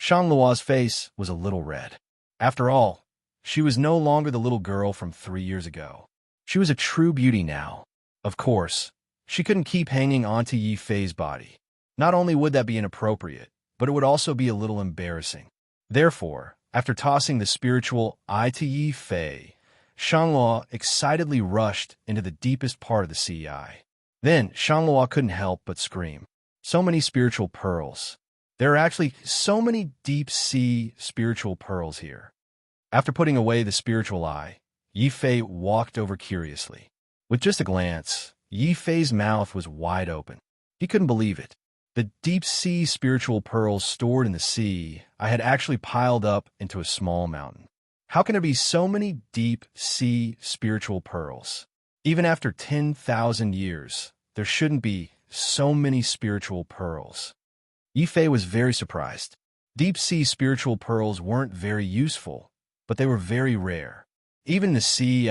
Shangluo's face was a little red. After all, she was no longer the little girl from 3 years ago. She was a true beauty now. Of course, she couldn't keep hanging onto Yi Fei's body. Not only would that be inappropriate, but it would also be a little embarrassing. Therefore, after tossing the spiritual eye to Yi Fei, Shangluo excitedly rushed into the deepest part of the CEI. Then, Shangluo couldn't help but scream. So many spiritual pearls. There are actually so many deep-sea spiritual pearls here. After putting away the spiritual eye, Yi Fei walked over curiously. With just a glance, Yi Fei's mouth was wide open. He couldn't believe it. The deep-sea spiritual pearls stored in the sea I had actually piled up into a small mountain. How can there be so many deep-sea spiritual pearls? Even after 10,000 years, there shouldn't be so many spiritual pearls. Yifei was very surprised. Deep-sea spiritual pearls weren't very useful, but they were very rare. Even in the sea,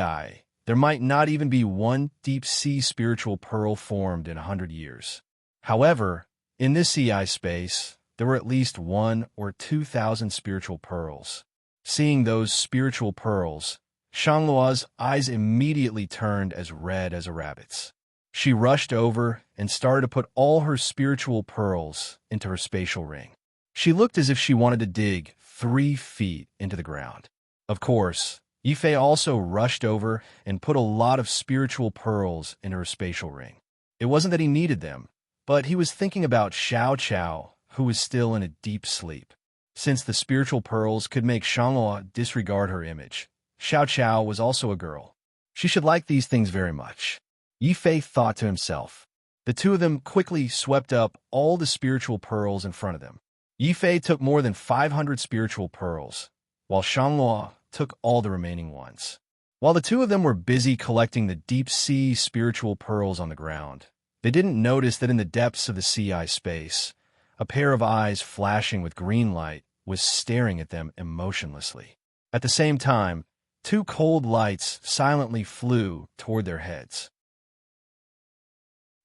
there might not even be one deep-sea spiritual pearl formed in 100 years. However, in this CI space, there were at least 1,000 or 2,000 spiritual pearls. Seeing those spiritual pearls, Shanglua's eyes immediately turned as red as a rabbit's. She rushed over and started to put all her spiritual pearls into her spatial ring. She looked as if she wanted to dig 3 feet into the ground. Of course, Yifei also rushed over and put a lot of spiritual pearls in her spatial ring. It wasn't that he needed them, but he was thinking about Xiao Qiao, who was still in a deep sleep. Since the spiritual pearls could make Shanglua disregard her image, Xiao Qiao was also a girl. She should like these things very much. Yifei thought to himself. The two of them quickly swept up all the spiritual pearls in front of them. Yifei took more than 500 spiritual pearls, while Shanglua took all the remaining ones. While the two of them were busy collecting the deep-sea spiritual pearls on the ground, they didn't notice that in the depths of the CI space, a pair of eyes flashing with green light was staring at them emotionlessly. At the same time, 2 cold lights silently flew toward their heads.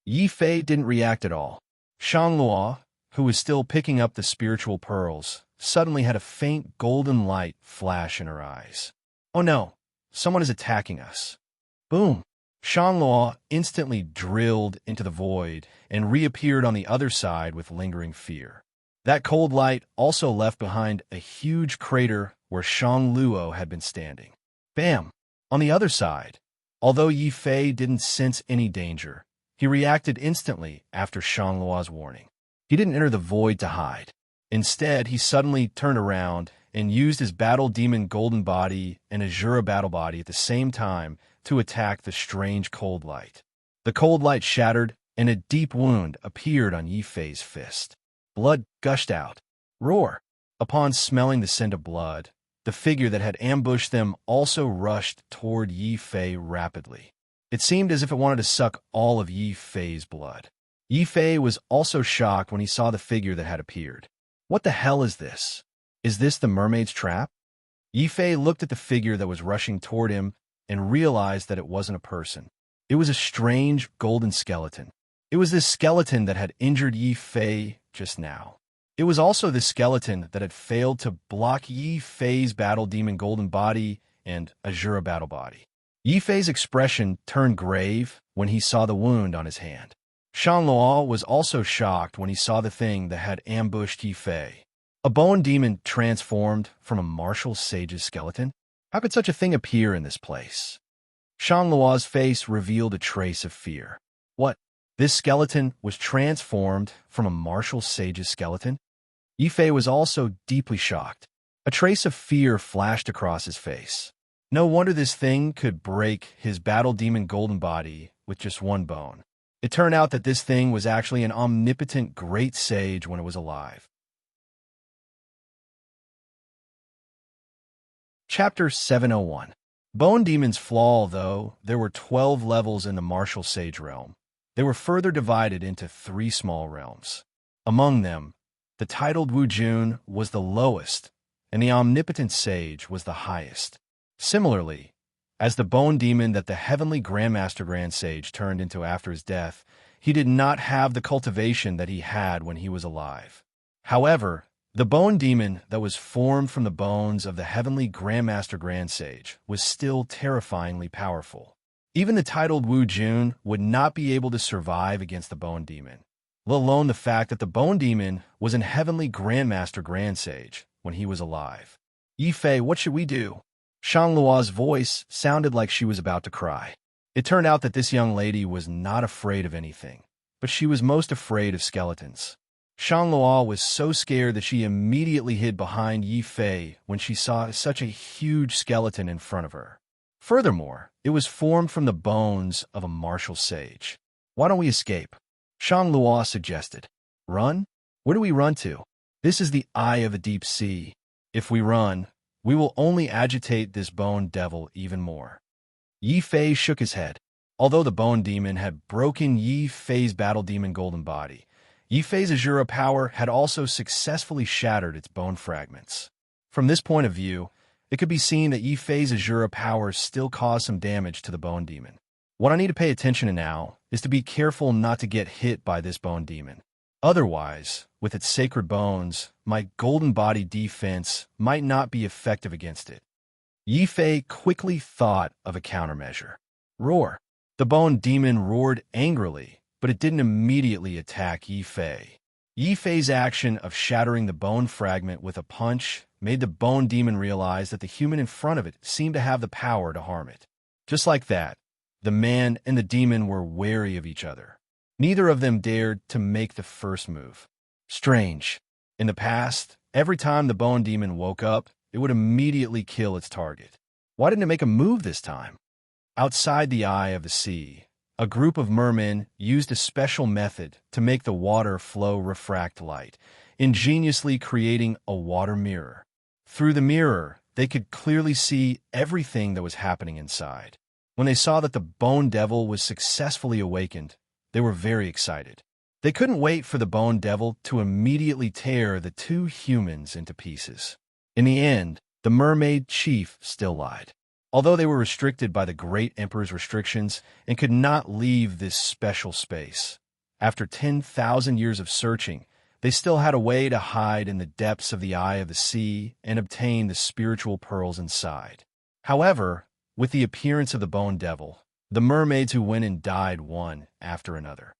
Yifei didn't react at all. Shanglua, who was still picking up the spiritual pearls, suddenly had a faint golden light flash in her eyes. Oh no, someone is attacking us. Boom! Shanglua instantly drilled into the void and reappeared on the other side with lingering fear. That cold light also left behind a huge crater where Shangluo had been standing. Bam! On the other side, although Yifei didn't sense any danger, he reacted instantly after Shanglua's warning. He didn't enter the void to hide. Instead, he suddenly turned around and used his battle demon golden body and Azura battle body at the same time to attack the strange cold light. The cold light shattered, and a deep wound appeared on Yifei's fist. Blood gushed out. Roar! Upon smelling the scent of blood, the figure that had ambushed them also rushed toward Yifei rapidly. It seemed as if it wanted to suck all of Yifei's blood. Yifei was also shocked when he saw the figure that had appeared. What the hell is this? Is this the mermaid's trap? Yifei looked at the figure that was rushing toward him and realized that it wasn't a person. It was a strange golden skeleton. It was this skeleton that had injured Yifei just now. It was also the skeleton that had failed to block Yifei's battle demon golden body and Azura battle body. Yifei's expression turned grave when he saw the wound on his hand. Shanglua was also shocked when he saw the thing that had ambushed Yifei. A bone demon transformed from a martial sage's skeleton? How could such a thing appear in this place? Shanglua's face revealed a trace of fear. What? This skeleton was transformed from a martial sage's skeleton? Yifei was also deeply shocked. A trace of fear flashed across his face. No wonder this thing could break his battle demon golden body with just one bone. It turned out that this thing was actually an omnipotent great sage when it was alive. Chapter 701. Bone Demon's flaw, though there were 12 levels in the martial sage realm, they were further divided into 3 small realms. Among them, the titled Wu Jun was the lowest, and the omnipotent sage was the highest. Similarly, as the bone demon that the heavenly Grandmaster Grand Sage turned into after his death, he did not have the cultivation that he had when he was alive. However, the bone demon that was formed from the bones of the heavenly Grandmaster Grand Sage was still terrifyingly powerful. Even the titled Wu Jun would not be able to survive against the bone demon, let alone the fact that the bone demon was an heavenly Grandmaster Grand Sage when he was alive. Yifei, what should we do? Shanglua's voice sounded like she was about to cry. It turned out that this young lady was not afraid of anything, but she was most afraid of skeletons. Shanglua was so scared that she immediately hid behind Yifei when she saw such a huge skeleton in front of her. Furthermore, it was formed from the bones of a martial sage. Why don't we escape? Shanglua suggested. Run? Where do we run to? This is the eye of the deep sea. If we run, we will only agitate this bone devil even more. Yi Fei shook his head. Although the bone demon had broken Yi Fei's battle demon golden body, Yi Fei's Azura power had also successfully shattered its bone fragments. From this point of view, it could be seen that Yi Fei's Azura power still caused some damage to the bone demon. What I need to pay attention to now is to be careful not to get hit by this bone demon. Otherwise, with its sacred bones, my golden body defense might not be effective against it. Yi Fei quickly thought of a countermeasure. Roar. The bone demon roared angrily, but it didn't immediately attack Yi Fei. Yi Fei's action of shattering the bone fragment with a punch made the bone demon realize that the human in front of it seemed to have the power to harm it. Just like that, the man and the demon were wary of each other. Neither of them dared to make the first move. Strange. In the past, every time the bone demon woke up, it would immediately kill its target. Why didn't it make a move this time? Outside the eye of the sea, a group of mermen used a special method to make the water flow refract light, ingeniously creating a water mirror. Through the mirror, they could clearly see everything that was happening inside. When they saw that the bone devil was successfully awakened, they were very excited. They couldn't wait for the bone devil to immediately tear the two humans into pieces. In the end, the mermaid chief still lied. Although they were restricted by the Great Emperor's restrictions and could not leave this special space, after 10,000 years of searching, they still had a way to hide in the depths of the eye of the sea and obtain the spiritual pearls inside. However, with the appearance of the bone devil, the mermaids who went and died one after another.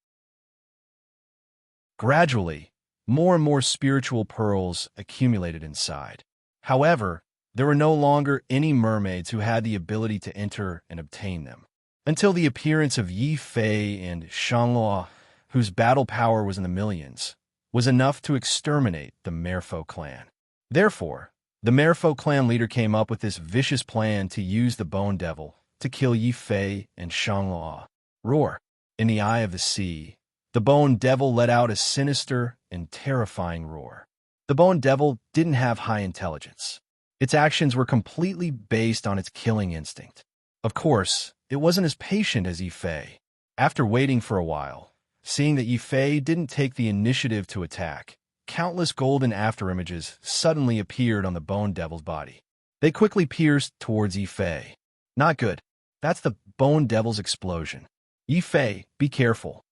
Gradually, more and more spiritual pearls accumulated inside. However, there were no longer any mermaids who had the ability to enter and obtain them, until the appearance of Yi Fei and Shanluo, whose battle power was in the millions, was enough to exterminate the Merfo clan. Therefore, the Merfo clan leader came up with this vicious plan to use the bone devil to kill Yi Fei and Shanluo. Roar. In the eye of the sea, the bone devil let out a sinister and terrifying roar. The bone devil didn't have high intelligence. Its actions were completely based on its killing instinct. Of course, it wasn't as patient as Yi Fei. After waiting for a while, seeing that Yi Fei didn't take the initiative to attack, countless golden afterimages suddenly appeared on the bone devil's body. They quickly pierced towards Yi Fei. Not good. That's the bone devil's explosion. Yi Fei, be careful.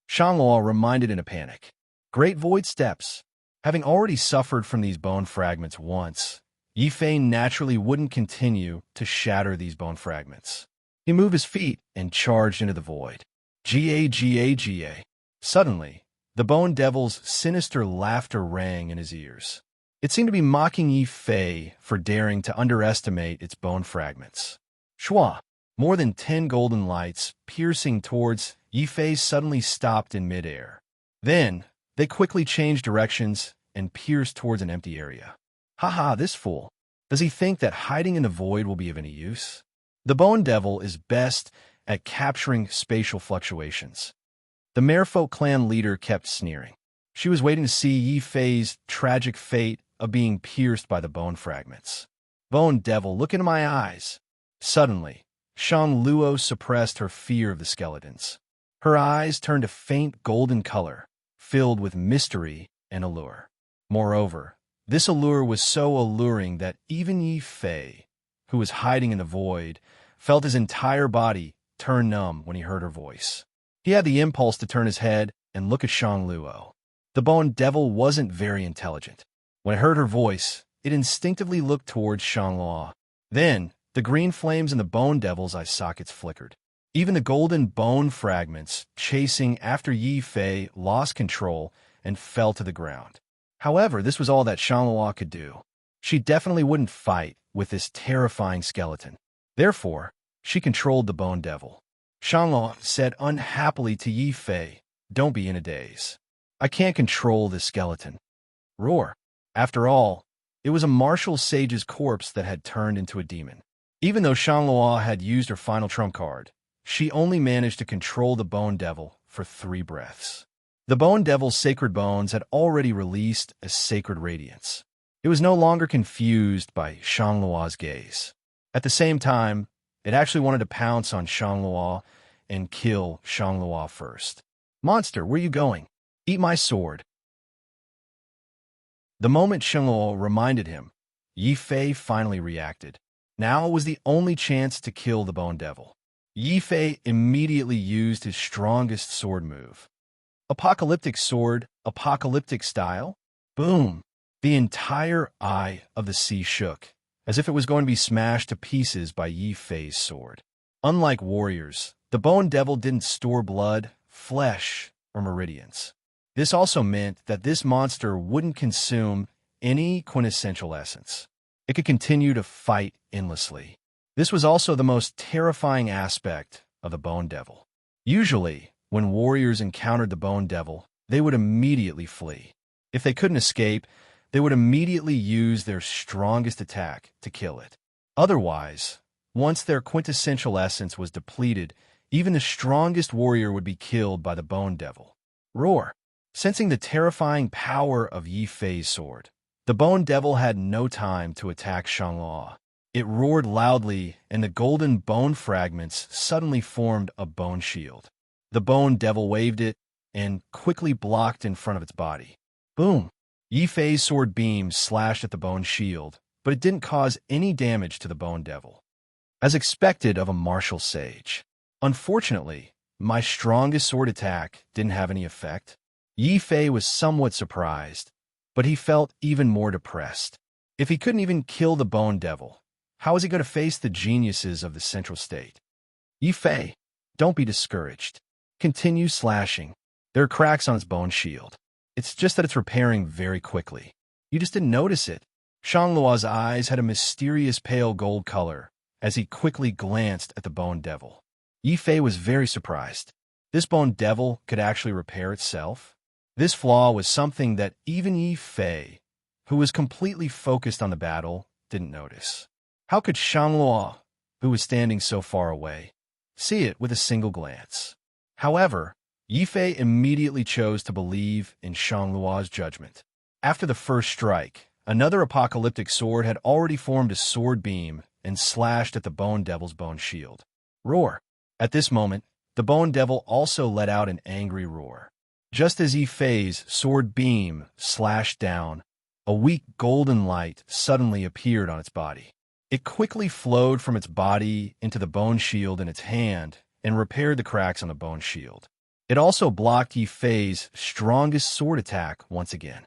Shanluo reminded in a panic. Great void steps. Having already suffered from these bone fragments once, Yi Fei naturally wouldn't continue to shatter these bone fragments. He moved his feet and charged into the void. Ga. Suddenly, the bone devil's sinister laughter rang in his ears. It seemed to be mocking Yi Fei for daring to underestimate its bone fragments. Shua! More than 10 golden lights piercing towards Yi Fei suddenly stopped in midair. Then, they quickly changed directions and pierced towards an empty area. Haha, this fool. Does he think that hiding in the void will be of any use? The bone devil is best at capturing spatial fluctuations. The Merfolk clan leader kept sneering. She was waiting to see Yi Fei's tragic fate of being pierced by the bone fragments. Bone devil, look into my eyes. Suddenly, Shanluo suppressed her fear of the skeletons. Her eyes turned a faint golden color, filled with mystery and allure. Moreover, this allure was so alluring that even Yi Fei, who was hiding in the void, felt his entire body turn numb when he heard her voice. He had the impulse to turn his head and look at Shanluo. The bone devil wasn't very intelligent. When it heard her voice, it instinctively looked towards Shanluo. Then, the green flames in the bone devil's eye sockets flickered. Even the golden bone fragments, chasing after Yi Fei, lost control and fell to the ground. However, this was all that Shanluo could do. She definitely wouldn't fight with this terrifying skeleton. Therefore, she controlled the bone devil. Shanluo said unhappily to Yi Fei, "Don't be in a daze. I can't control this skeleton." Roar. After all, it was a martial sage's corpse that had turned into a demon. Even though Shanluo had used her final trump card, she only managed to control the bone devil for 3 breaths. The Bone Devil's sacred bones had already released a sacred radiance. It was no longer confused by Shangluo's gaze. At the same time, it actually wanted to pounce on Shangluo and kill Shangluo first. "Monster, where are you going? Eat my sword." The moment Shangluo reminded him, Yi Fei finally reacted. Now was the only chance to kill the Bone Devil. Yi Fei immediately used his strongest sword move. Apocalyptic sword, apocalyptic style? Boom! The entire eye of the sea shook, as if it was going to be smashed to pieces by Yi Fei's sword. Unlike warriors, the Bone Devil didn't store blood, flesh, or meridians. This also meant that this monster wouldn't consume any quintessential essence. It could continue to fight endlessly. This was also the most terrifying aspect of the Bone Devil. Usually, when warriors encountered the Bone Devil, they would immediately flee. If they couldn't escape, they would immediately use their strongest attack to kill it. Otherwise, once their quintessential essence was depleted, even the strongest warrior would be killed by the Bone Devil. Roar! Sensing the terrifying power of Yi Fei's sword, the Bone Devil had no time to attack Shangluo. It roared loudly, and the golden bone fragments suddenly formed a bone shield. The Bone Devil waved it and quickly blocked in front of its body. Boom! Yi Fei's sword beam slashed at the bone shield, but it didn't cause any damage to the Bone Devil. As expected of a martial sage. Unfortunately, my strongest sword attack didn't have any effect. Yi Fei was somewhat surprised, but he felt even more depressed. If he couldn't even kill the Bone Devil, how was he going to face the geniuses of the Central State? Yi Fei, don't be discouraged. Continue slashing. There are cracks on its bone shield. It's just that it's repairing very quickly. You just didn't notice it. Shangluo's eyes had a mysterious pale gold color as he quickly glanced at the Bone Devil. Yi Fei was very surprised. This Bone Devil could actually repair itself? This flaw was something that even Yi Fei, who was completely focused on the battle, didn't notice. How could Shangluo, who was standing so far away, see it with a single glance? However, Yi Fei immediately chose to believe in Shangluo's judgment. After the first strike, another apocalyptic sword had already formed a sword beam and slashed at the Bone Devil's bone shield. Roar! At this moment, the Bone Devil also let out an angry roar. Just as Yi Fei's sword beam slashed down, a weak golden light suddenly appeared on its body. It quickly flowed from its body into the bone shield in its hand and repaired the cracks on the bone shield. It also blocked Yi Fei's strongest sword attack once again.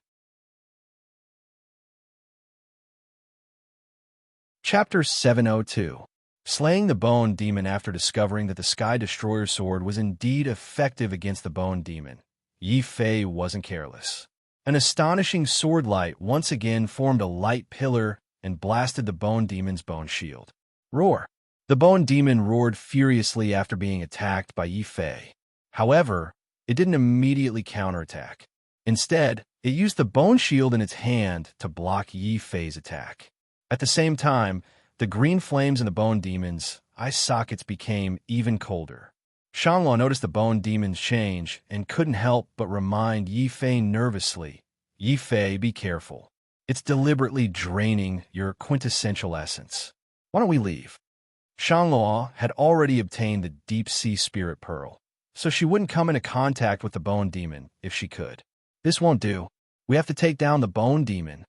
Chapter 702. Slaying the Bone Demon. After discovering that the Sky Destroyer's sword was indeed effective against the Bone Demon, Yi Fei wasn't careless. An astonishing sword light once again formed a light pillar and blasted the Bone Demon's bone shield. Roar! The Bone Demon roared furiously after being attacked by Yi Fei. However, it didn't immediately counterattack. Instead, it used the bone shield in its hand to block Yi Fei's attack. At the same time, the green flames in the Bone Demon's eye sockets became even colder. Shangluo noticed the Bone Demon's change and couldn't help but remind Yi Fei nervously, "Yi Fei, be careful. It's deliberately draining your quintessential essence. Why don't we leave?" Shangluo had already obtained the Deep Sea Spirit Pearl, so she wouldn't come into contact with the Bone Demon if she could. "This won't do. We have to take down the Bone Demon."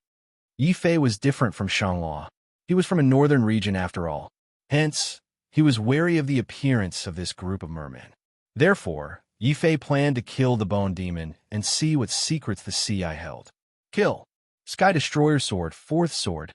Yi Fei was different from Shangluo. He was from a northern region after all. Hence, he was wary of the appearance of this group of mermen. Therefore, Yi Fei planned to kill the Bone Demon and see what secrets the Sea Eye held. Kill. Sky Destroyer Sword, fourth sword.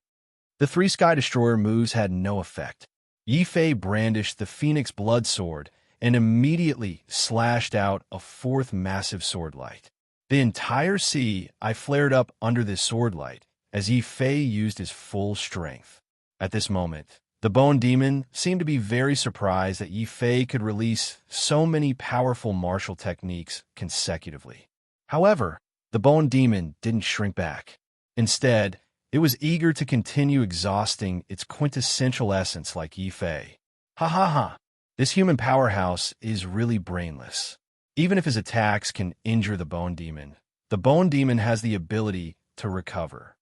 The 3 Sky Destroyer moves had no effect. Yi Fei brandished the Phoenix Blood Sword and immediately slashed out a 4th massive sword light. The entire Sea Eye flared up under this sword light as Yi Fei used his full strength. At this moment, the Bone Demon seemed to be very surprised that Yi Fei could release so many powerful martial techniques consecutively. However, the Bone Demon didn't shrink back. Instead, it was eager to continue exhausting its quintessential essence like Yi Fei. Ha ha ha! This human powerhouse is really brainless. Even if his attacks can injure the Bone Demon has the ability to recover.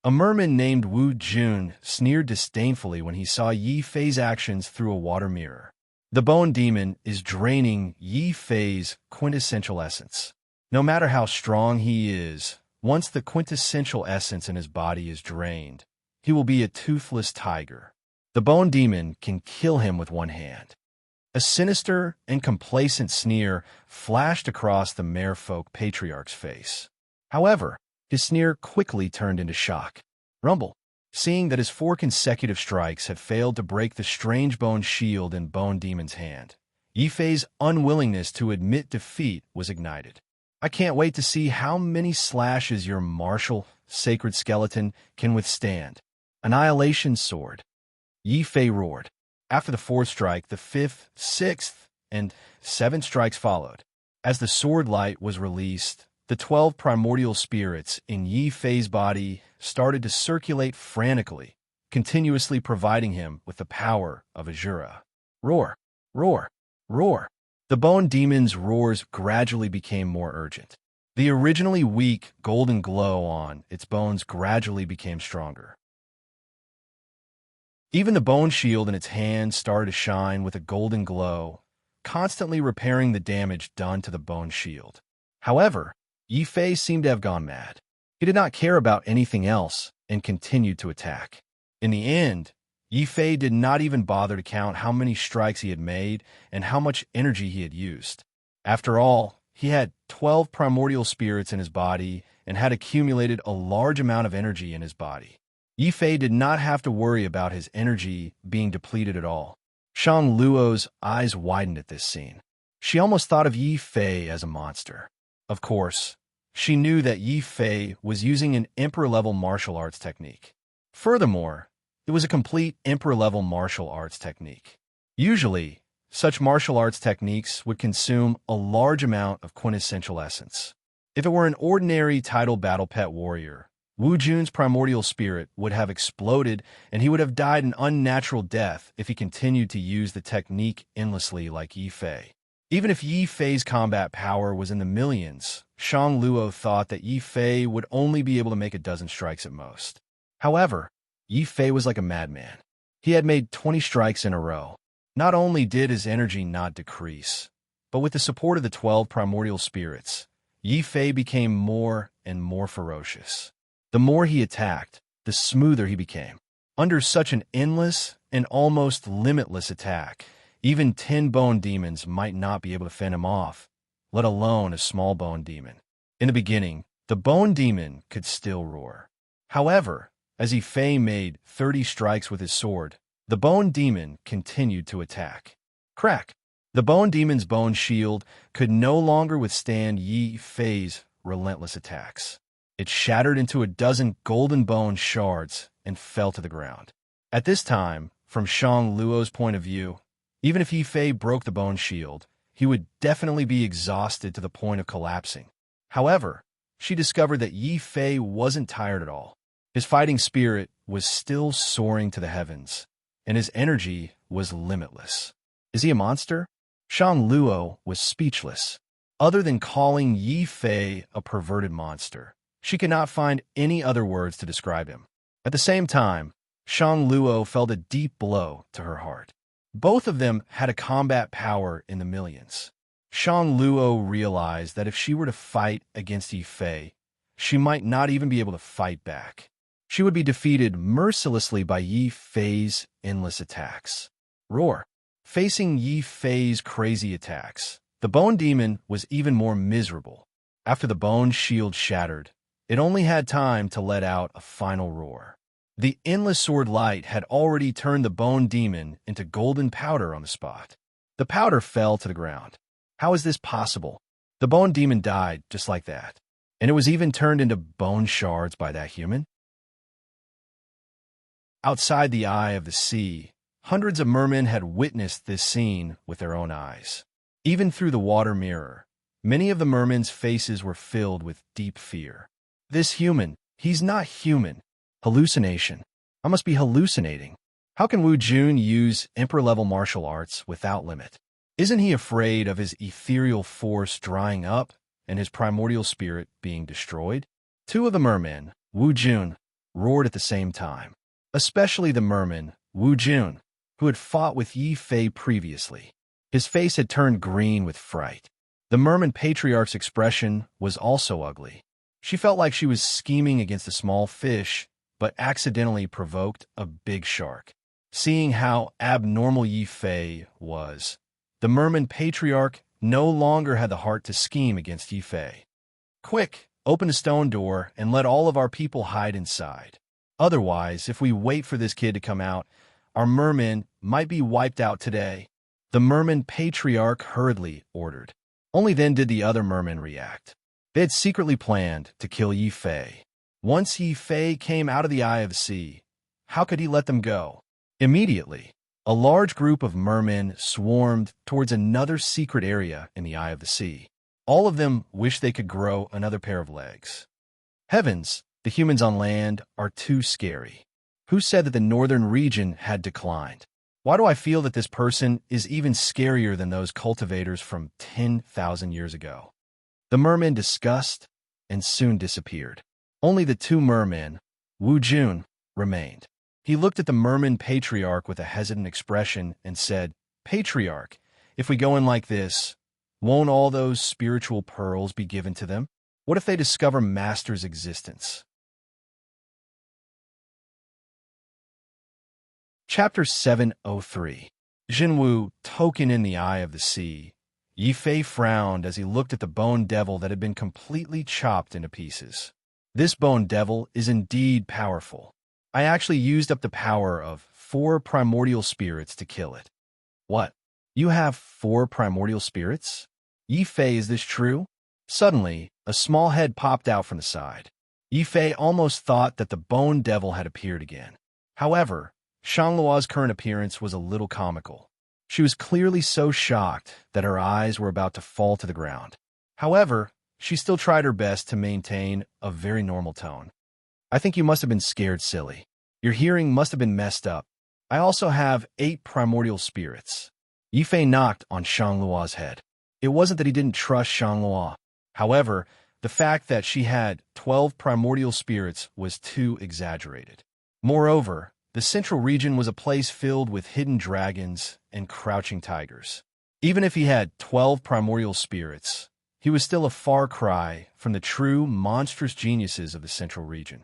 A merman named Wu Jun sneered disdainfully when he saw Yi Fei's actions through a water mirror. The Bone Demon is draining Yi Fei's quintessential essence. No matter how strong he is, once the quintessential essence in his body is drained, he will be a toothless tiger. The Bone Demon can kill him with one hand. A sinister and complacent sneer flashed across the merfolk patriarch's face. However, his sneer quickly turned into shock. Rumble, seeing that his 4 consecutive strikes had failed to break the strange bone shield in Bone Demon's hand, Yi Fei's unwillingness to admit defeat was ignited. I can't wait to see how many slashes your martial, sacred skeleton can withstand. Annihilation Sword. Yi Fei roared. After the 4th strike, the 5th, 6th, and 7th strikes followed. As the sword light was released, the 12 primordial spirits in Yi Fei's body started to circulate frantically, continuously providing him with the power of Azura. Roar, roar, roar. The Bone Demon's roars gradually became more urgent. The originally weak golden glow on its bones gradually became stronger. Even the bone shield in its hand started to shine with a golden glow, constantly repairing the damage done to the bone shield. However, Yi Fei seemed to have gone mad. He did not care about anything else and continued to attack. In the end, Yi Fei did not even bother to count how many strikes he had made and how much energy he had used. After all, he had 12 primordial spirits in his body and had accumulated a large amount of energy in his body. Yi Fei did not have to worry about his energy being depleted at all. Shang Luo's eyes widened at this scene. She almost thought of Yi Fei as a monster. Of course, she knew that Yi Fei was using an emperor-level martial arts technique. Furthermore, it was a complete emperor-level martial arts technique. Usually, such martial arts techniques would consume a large amount of quintessential essence. If it were an ordinary title battle pet warrior, Wu Jun's primordial spirit would have exploded and he would have died an unnatural death if he continued to use the technique endlessly like Yi Fei. Even if Yi Fei's combat power was in the millions, Shang Luo thought that Yi Fei would only be able to make a dozen strikes at most. However, Yi Fei was like a madman. He had made 20 strikes in a row. Not only did his energy not decrease, but with the support of the 12 primordial spirits, Yi Fei became more and more ferocious. The more he attacked, the smoother he became. Under such an endless and almost limitless attack, even 10 bone demons might not be able to fend him off, let alone a small bone demon. In the beginning, the bone demon could still roar. However, as Yi Fei made 30 strikes with his sword, the bone demon continued to attack. Crack! The bone demon's bone shield could no longer withstand Yi Fei's relentless attacks. It shattered into a dozen golden bone shards and fell to the ground. At this time, from Shang Luo's point of view, even if Yi Fei broke the bone shield, he would definitely be exhausted to the point of collapsing. However, she discovered that Yi Fei wasn't tired at all. His fighting spirit was still soaring to the heavens, and his energy was limitless. Is he a monster? Shang Luo was speechless. Other than calling Yi Fei a perverted monster, she could not find any other words to describe him. At the same time, Shang Luo felt a deep blow to her heart. Both of them had a combat power in the millions. Shang Luo realized that if she were to fight against Yi Fei, she might not even be able to fight back. She would be defeated mercilessly by Yi Fei's endless attacks. Roar! Facing Yi Fei's crazy attacks, the bone demon was even more miserable. After the bone shield shattered, it only had time to let out a final roar. The endless sword light had already turned the bone demon into golden powder on the spot. The powder fell to the ground. How is this possible? The bone demon died just like that. And it was even turned into bone shards by that human? Outside the eye of the sea, hundreds of mermen had witnessed this scene with their own eyes. Even through the water mirror, many of the mermen's faces were filled with deep fear. This human, he's not human. Hallucination. I must be hallucinating. How can Wu Jun use emperor-level martial arts without limit? Isn't he afraid of his ethereal force drying up and his primordial spirit being destroyed? Two of the mermen, Wu Jun, roared at the same time, especially the merman, Wu Jun, who had fought with Yi Fei previously. His face had turned green with fright. The merman patriarch's expression was also ugly. She felt like she was scheming against a small fish, but accidentally provoked a big shark. Seeing how abnormal Yi Fei was, the merman patriarch no longer had the heart to scheme against Yi Fei. Quick, open a stone door and let all of our people hide inside. Otherwise, if we wait for this kid to come out, our mermen might be wiped out today. The merman patriarch hurriedly ordered. Only then did the other mermen react. They had secretly planned to kill Yi Fei. Once Yi Fei came out of the eye of the sea, how could he let them go? Immediately, a large group of mermen swarmed towards another secret area in the eye of the sea. All of them wished they could grow another pair of legs. Heavens, the humans on land are too scary. Who said that the northern region had declined? Why do I feel that this person is even scarier than those cultivators from 10,000 years ago? The mermen discussed and soon disappeared. Only the two mermen, Wu Jun, remained. He looked at the merman patriarch with a hesitant expression and said, "Patriarch, if we go in like this, won't all those spiritual pearls be given to them? What if they discover Master's existence?" Chapter 703. Jinwu, token in the eye of the sea. Yi Fei frowned as he looked at the bone devil that had been completely chopped into pieces. This bone devil is indeed powerful. I actually used up the power of 4 primordial spirits to kill it. What? You have 4 primordial spirits? Yi Fei, is this true? Suddenly, a small head popped out from the side. Yi Fei almost thought that the bone devil had appeared again. However, Shangluo's current appearance was a little comical. She was clearly so shocked that her eyes were about to fall to the ground. However, she still tried her best to maintain a very normal tone. I think you must have been scared silly. Your hearing must have been messed up. I also have 8 primordial spirits. Yi Fei knocked on Shangluo's head. It wasn't that he didn't trust Shangluo. However, the fact that she had 12 primordial spirits was too exaggerated. Moreover, the central region was a place filled with hidden dragons and crouching tigers. Even if he had 12 primordial spirits, he was still a far cry from the true monstrous geniuses of the central region.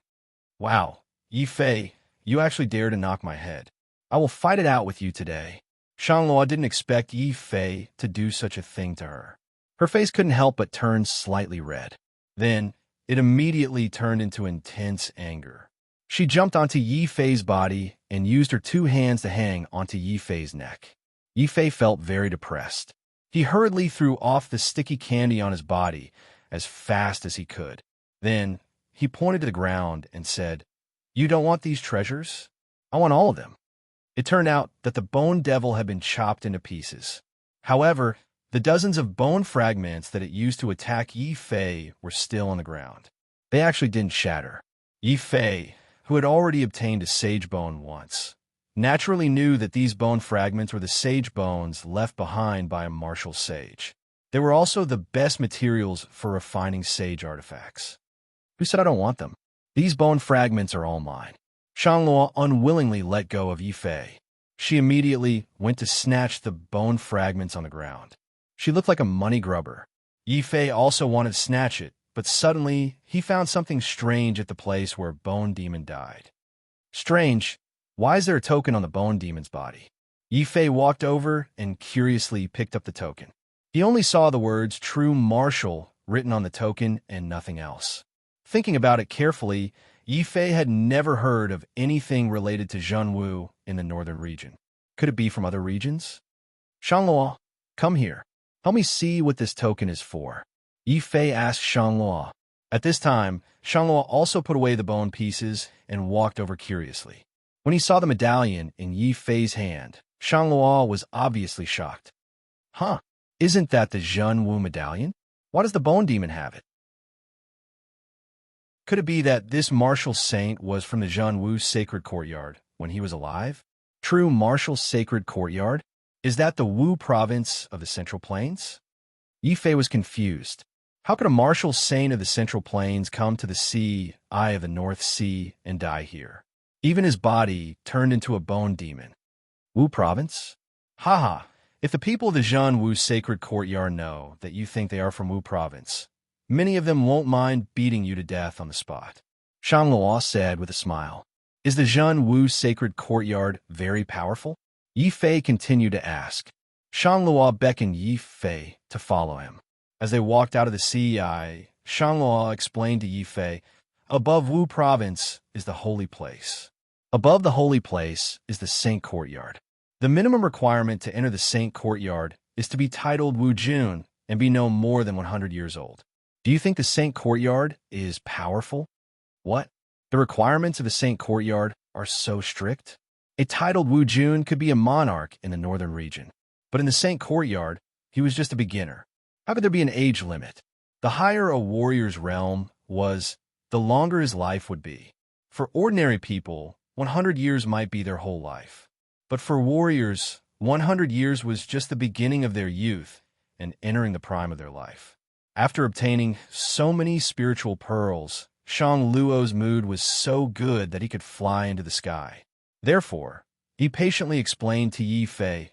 Wow, Yi Fei, you actually dare to knock my head. I will fight it out with you today. Shangluo didn't expect Yi Fei to do such a thing to her. Her face couldn't help but turn slightly red. Then, it immediately turned into intense anger. She jumped onto Yi Fei's body and used her 2 hands to hang onto Yi Fei's neck. Yi Fei felt very depressed. He hurriedly threw off the sticky candy on his body as fast as he could. Then, he pointed to the ground and said, "You don't want these treasures? I want all of them." It turned out that the bone devil had been chopped into pieces. However, the dozens of bone fragments that it used to attack Yi Fei were still on the ground. They actually didn't shatter. Yi Fei, who had already obtained a sage bone once, naturally knew that these bone fragments were the sage bones left behind by a martial sage. They were also the best materials for refining sage artifacts. Who said I don't want them? These bone fragments are all mine. Shangluo unwillingly let go of Yi Fei. She immediately went to snatch the bone fragments on the ground. She looked like a money grubber. Yi Fei also wanted to snatch it, but suddenly he found something strange at the place where Bone Demon died. Strange? Why is there a token on the Bone Demon's body? Yi Fei walked over and curiously picked up the token. He only saw the words "True Martial" written on the token and nothing else. Thinking about it carefully, Yi Fei had never heard of anything related to Zhenwu in the northern region. Could it be from other regions? Shangluo, come here. Help me see what this token is for. Yi Fei asked Shangluo. At this time, Shangluo also put away the bone pieces and walked over curiously. When he saw the medallion in Yi Fei's hand, Shangluo was obviously shocked. Huh, isn't that the Zhenwu medallion? Why does the Bone Demon have it? Could it be that this martial saint was from the Zhenwu sacred courtyard when he was alive? True martial sacred courtyard? Is that the Wu province of the Central Plains? Yi Fei was confused. How could a martial saint of the Central Plains come to the sea, eye of the North Sea, and die here? Even his body turned into a bone demon. Wu province? Haha, if the people of the Zhan Wu sacred courtyard know that you think they are from Wu province, many of them won't mind beating you to death on the spot. Shang Luo said with a smile. Is the Zhan Wu sacred courtyard very powerful? Yi Fei continued to ask. Shang Luo beckoned Yi Fei to follow him. As they walked out of the sea eye, Shang Luo explained to Yi Fei, above Wu province is the holy place. Above the holy place is the Saint Courtyard. The minimum requirement to enter the Saint Courtyard is to be titled Wu Jun and be no more than 100 years old. Do you think the Saint Courtyard is powerful? What? The requirements of the Saint Courtyard are so strict? A titled Wu Jun could be a monarch in the northern region. But in the Saint Courtyard, he was just a beginner. How could there be an age limit? The higher a warrior's realm was, the longer his life would be. For ordinary people, 100 years might be their whole life. But for warriors, 100 years was just the beginning of their youth and entering the prime of their life. After obtaining so many spiritual pearls, Shang Luo's mood was so good that he could fly into the sky. Therefore, he patiently explained to Yi Fei,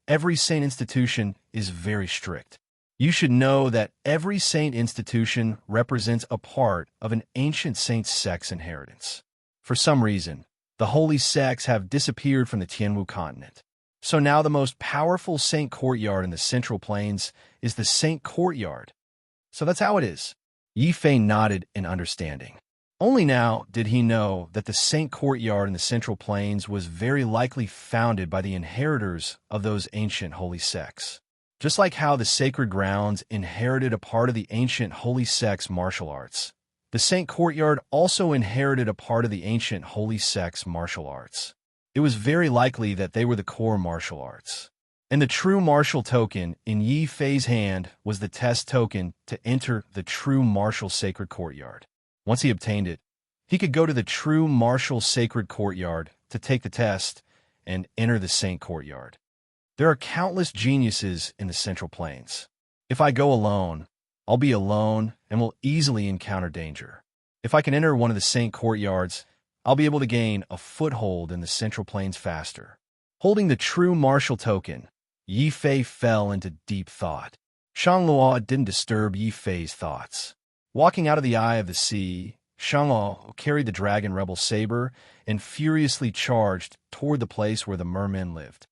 every saint institution is very strict. You should know that every saint institution represents a part of an ancient saint sect's inheritance. For some reason, the holy sects have disappeared from the Tianwu continent. So now the most powerful saint courtyard in the Central Plains is the Saint Courtyard. So that's how it is. Yi Fei nodded in understanding. Only now did he know that the Saint Courtyard in the Central Plains was very likely founded by the inheritors of those ancient holy sects. Just like how the sacred grounds inherited a part of the ancient holy sect's martial arts, the Saint Courtyard also inherited a part of the ancient holy sect's martial arts. It was very likely that they were the core martial arts. And the true martial token in Yi Fei's hand was the test token to enter the true martial sacred courtyard. Once he obtained it, he could go to the true martial sacred courtyard to take the test and enter the Saint Courtyard. There are countless geniuses in the Central Plains. If I go alone, I'll be alone and will easily encounter danger. If I can enter one of the Saint Courtyards, I'll be able to gain a foothold in the Central Plains faster. Holding the true martial token, Yi Fei fell into deep thought. Shang Luo didn't disturb Yi Fei's thoughts. Walking out of the eye of the sea, Shang Luo carried the dragon rebel saber and furiously charged toward the place where the mermen lived.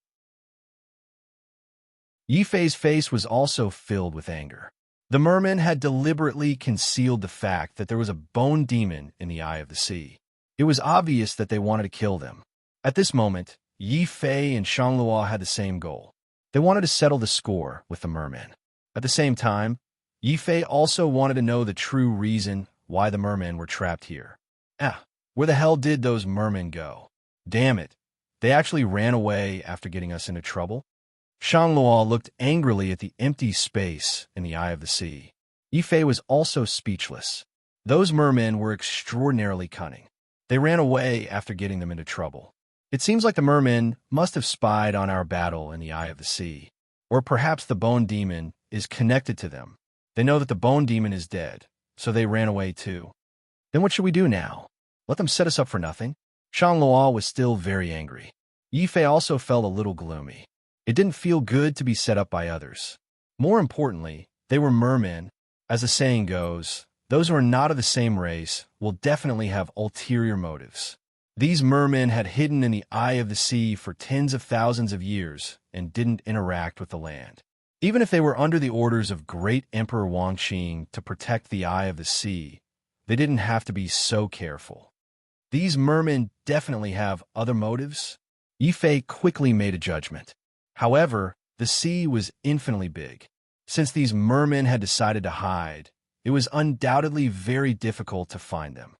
Yi Fei's face was also filled with anger. The mermen had deliberately concealed the fact that there was a bone demon in the eye of the sea. It was obvious that they wanted to kill them. At this moment, Yi Fei and Shang Luo had the same goal. They wanted to settle the score with the mermen. At the same time, Yi Fei also wanted to know the true reason why the mermen were trapped here. Where the hell did those mermen go? Damn it, they actually ran away after getting us into trouble? Shang Luo looked angrily at the empty space in the eye of the sea. Yi Fei was also speechless. Those mermen were extraordinarily cunning. They ran away after getting them into trouble. It seems like the mermen must have spied on our battle in the eye of the sea. Or perhaps the bone demon is connected to them. They know that the bone demon is dead, so they ran away too. Then what should we do now? Let them set us up for nothing? Shang Luo was still very angry. Yi Fei also felt a little gloomy. It didn't feel good to be set up by others. More importantly, they were mermen. As the saying goes, those who are not of the same race will definitely have ulterior motives. These mermen had hidden in the eye of the sea for tens of thousands of years and didn't interact with the land. Even if they were under the orders of great Emperor Wangqing to protect the eye of the sea, they didn't have to be so careful. These mermen definitely have other motives. Yi Fei quickly made a judgment. However, the sea was infinitely big. Since these mermen had decided to hide, it was undoubtedly very difficult to find them.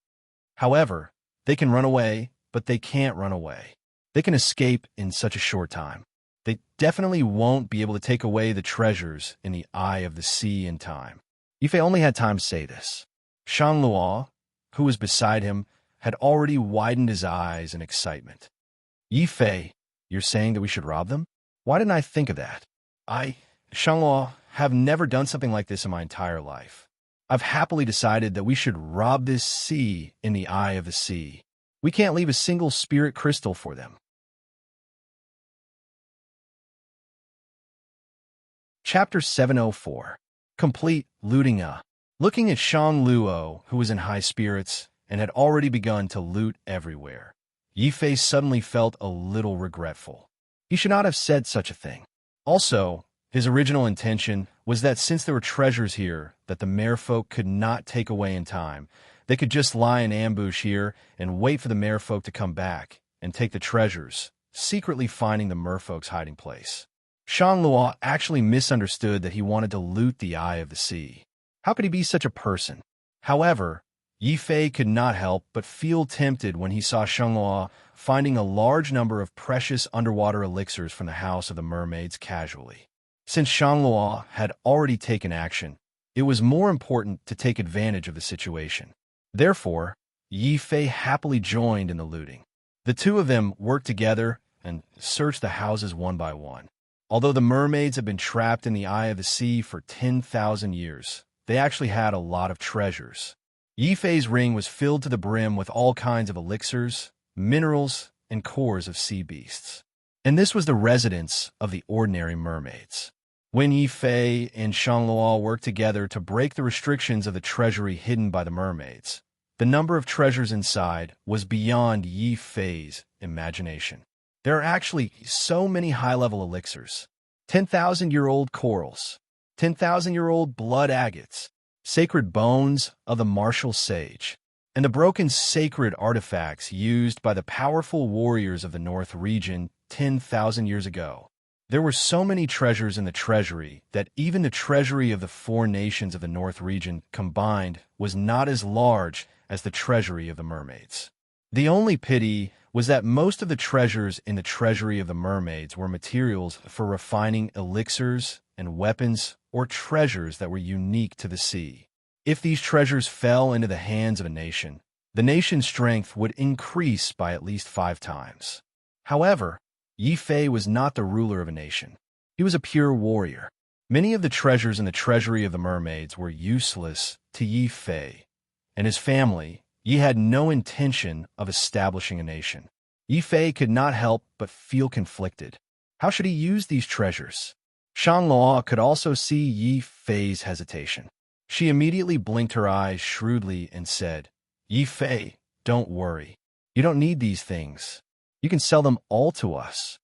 However, they can run away, but they can't run away. They can escape in such a short time. They definitely won't be able to take away the treasures in the eye of the sea in time. Yi Fei only had time to say this. Shang Luo, who was beside him, had already widened his eyes in excitement. Yi Fei, you're saying that we should rob them? Why didn't I think of that? Shangluo, have never done something like this in my entire life. I've happily decided that we should rob this sea in the eye of the sea. We can't leave a single spirit crystal for them. Chapter 704. Complete Looting. Looking at Shang Luo, who was in high spirits and had already begun to loot everywhere, Yi Fei suddenly felt a little regretful. He should not have said such a thing. Also, his original intention was that since there were treasures here that the merfolk could not take away in time, they could just lie in ambush here and wait for the merfolk to come back and take the treasures, secretly finding the merfolk's hiding place. Shang Luo actually misunderstood that he wanted to loot the eye of the sea. How could he be such a person? However, Yi Fei could not help but feel tempted when he saw Shang Luo finding a large number of precious underwater elixirs from the house of the mermaids casually. Since Shang Luo had already taken action, it was more important to take advantage of the situation. Therefore, Yi Fei happily joined in the looting. The two of them worked together and searched the houses one by one. Although the mermaids had been trapped in the eye of the sea for 10,000 years, they actually had a lot of treasures. Yi Fei's ring was filled to the brim with all kinds of elixirs, minerals, and cores of sea beasts. And this was the residence of the ordinary mermaids. When Yi Fei and Shang Luo worked together to break the restrictions of the treasury hidden by the mermaids, the number of treasures inside was beyond Yi Fei's imagination. There are actually so many high-level elixirs, 10,000-year-old corals, 10,000-year-old blood agates, sacred bones of the martial sage, and the broken sacred artifacts used by the powerful warriors of the North region 10,000 years ago. There were so many treasures in the treasury that even the treasury of the 4 nations of the North region combined was not as large as the treasury of the mermaids. The only pity was that most of the treasures in the treasury of the mermaids were materials for refining elixirs and weapons or treasures that were unique to the sea. If these treasures fell into the hands of a nation, the nation's strength would increase by at least 5 times. However, Yi Fei was not the ruler of a nation. He was a pure warrior. Many of the treasures in the treasury of the mermaids were useless to Yi Fei and his family. Yi had no intention of establishing a nation. Yi Fei could not help but feel conflicted. How should he use these treasures? Shang Luo could also see Yi Fei's hesitation. She immediately blinked her eyes shrewdly and said, "Yi Fei, don't worry. You don't need these things. You can sell them all to us."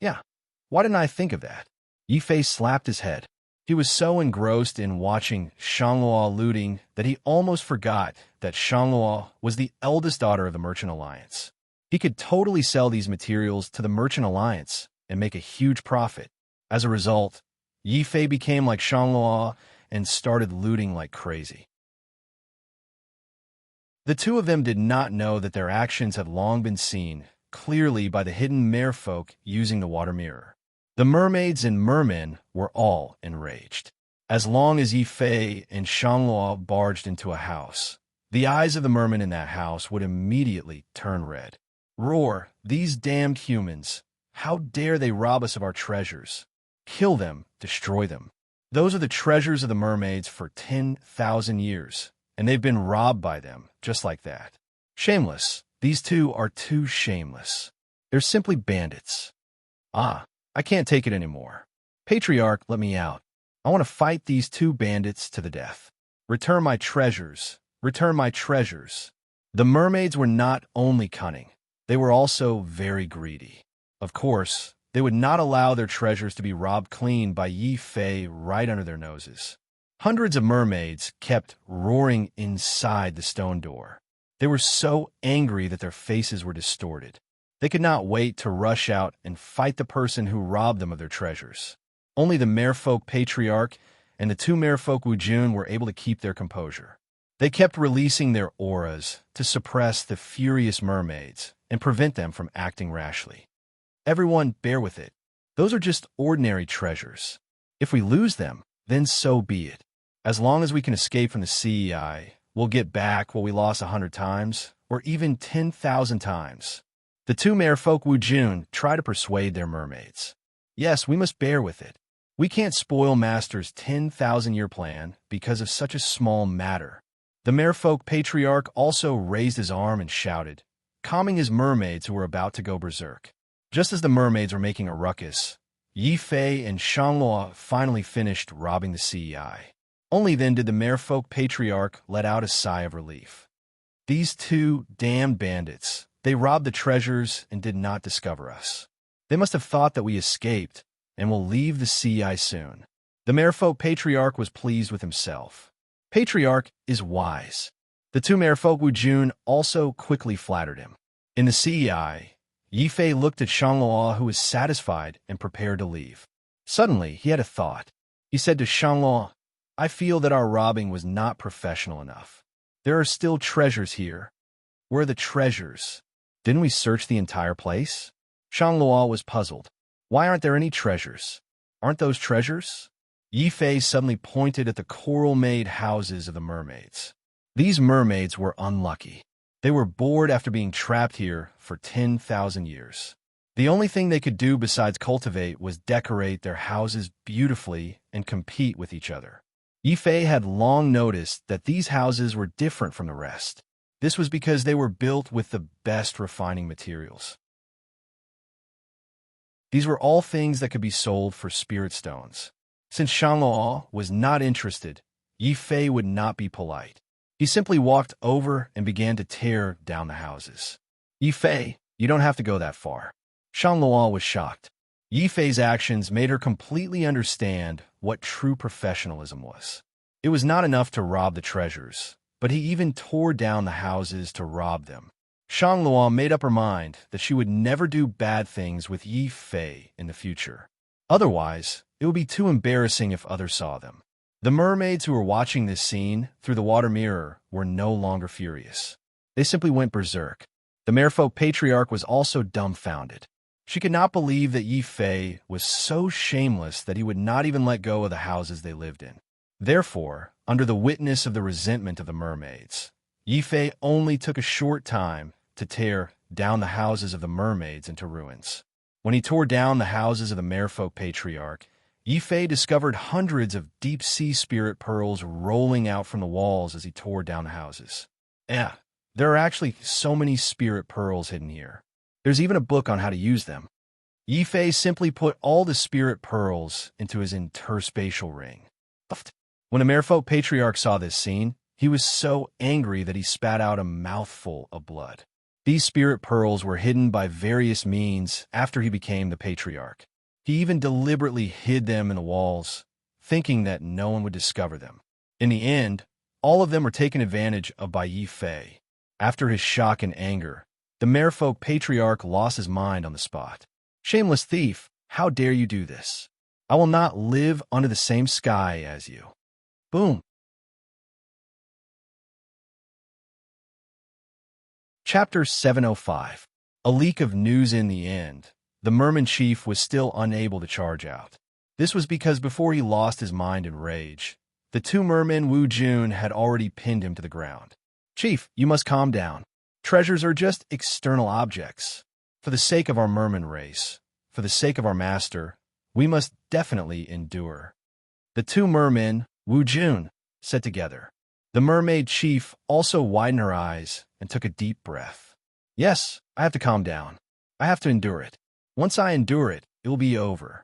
Yeah, why didn't I think of that? Yi Fei slapped his head. He was so engrossed in watching Shang Luo looting that he almost forgot that Shang Luo was the eldest daughter of the Merchant Alliance. He could totally sell these materials to the Merchant Alliance and make a huge profit. As a result, Yi Fei became like Shang Luo and started looting like crazy. The two of them did not know that their actions had long been seen clearly by the hidden merfolk using the water mirror. The mermaids and mermen were all enraged. As long as Yi Fei and Shang Luo barged into a house, the eyes of the mermen in that house would immediately turn red. Roar, "These damned humans! How dare they rob us of our treasures? Kill them, destroy them. Those are the treasures of the mermaids for 10,000 years, and they've been robbed by them, just like that. Shameless. These two are too shameless. They're simply bandits. I can't take it anymore. Patriarch, let me out. I want to fight these 2 bandits to the death. Return my treasures. Return my treasures." The mermaids were not only cunning, they were also very greedy. Of course, they would not allow their treasures to be robbed clean by Yi Fei right under their noses. Hundreds of mermaids kept roaring inside the stone door. They were so angry that their faces were distorted. They could not wait to rush out and fight the person who robbed them of their treasures. Only the merfolk Patriarch and the 2 merfolk Wujun were able to keep their composure. They kept releasing their auras to suppress the furious mermaids and prevent them from acting rashly. Everyone, bear with it. Those are just ordinary treasures. If we lose them, then so be it. As long as we can escape from the CEI, we'll get back what we lost 100 times, or even 10,000 times. The 2 merfolk Wujun try to persuade their mermaids. Yes, we must bear with it. We can't spoil Master's 10,000-year plan because of such a small matter. The merfolk patriarch also raised his arm and shouted, calming his mermaids who were about to go berserk. Just as the mermaids were making a ruckus, Yi Fei and Shangluo finally finished robbing the CEI. Only then did the merfolk patriarch let out a sigh of relief. These two damned bandits, they robbed the treasures and did not discover us. They must have thought that we escaped and will leave the CEI soon. The merfolk patriarch was pleased with himself. Patriarch is wise. The two merfolk Wu Jun also quickly flattered him. In the CEI, Yi Fei looked at Shangluo, who was satisfied and prepared to leave. Suddenly, he had a thought. He said to Shangluo, I feel that our robbing was not professional enough. There are still treasures here. Where are the treasures? Didn't we search the entire place? Shangluo was puzzled. Why aren't there any treasures? Aren't those treasures? Yi Fei suddenly pointed at the coral-made houses of the mermaids. These mermaids were unlucky. They were bored after being trapped here for 10,000 years. The only thing they could do besides cultivate was decorate their houses beautifully and compete with each other. Yi Fei had long noticed that these houses were different from the rest. This was because they were built with the best refining materials. These were all things that could be sold for spirit stones. Since Shangluo was not interested, Yi Fei would not be polite. He simply walked over and began to tear down the houses. Yi Fei, you don't have to go that far. Shangluo was shocked. Yi Fei's actions made her completely understand what true professionalism was. It was not enough to rob the treasures, but he even tore down the houses to rob them. Shangluo made up her mind that she would never do bad things with Yi Fei in the future. Otherwise, it would be too embarrassing if others saw them. The mermaids who were watching this scene through the water mirror were no longer furious. They simply went berserk. The merfolk patriarch was also dumbfounded. She could not believe that Yi Fei was so shameless that he would not even let go of the houses they lived in. Therefore, under the witness of the resentment of the mermaids, Yi Fei only took a short time to tear down the houses of the mermaids into ruins. When he tore down the houses of the merfolk patriarch, Yi Fei discovered hundreds of deep-sea spirit pearls rolling out from the walls as he tore down the houses. There are actually so many spirit pearls hidden here. There's even a book on how to use them. Yi Fei simply put all the spirit pearls into his interspatial ring. When the merfolk patriarch saw this scene, he was so angry that he spat out a mouthful of blood. These spirit pearls were hidden by various means after he became the patriarch. He even deliberately hid them in the walls, thinking that no one would discover them. In the end, all of them were taken advantage of by Yi Fei. After his shock and anger, the merfolk patriarch lost his mind on the spot. Shameless thief, how dare you do this? I will not live under the same sky as you. Boom. Chapter 705. A leak of news. In the end, the merman chief was still unable to charge out. This was because before he lost his mind in rage, the two mermen Wu Jun had already pinned him to the ground. Chief, you must calm down. Treasures are just external objects. For the sake of our merman race, for the sake of our master, we must definitely endure. The two mermen, Wu Jun, said together. The mermaid chief also widened her eyes and took a deep breath. Yes, I have to calm down. I have to endure it. Once I endure it, it will be over.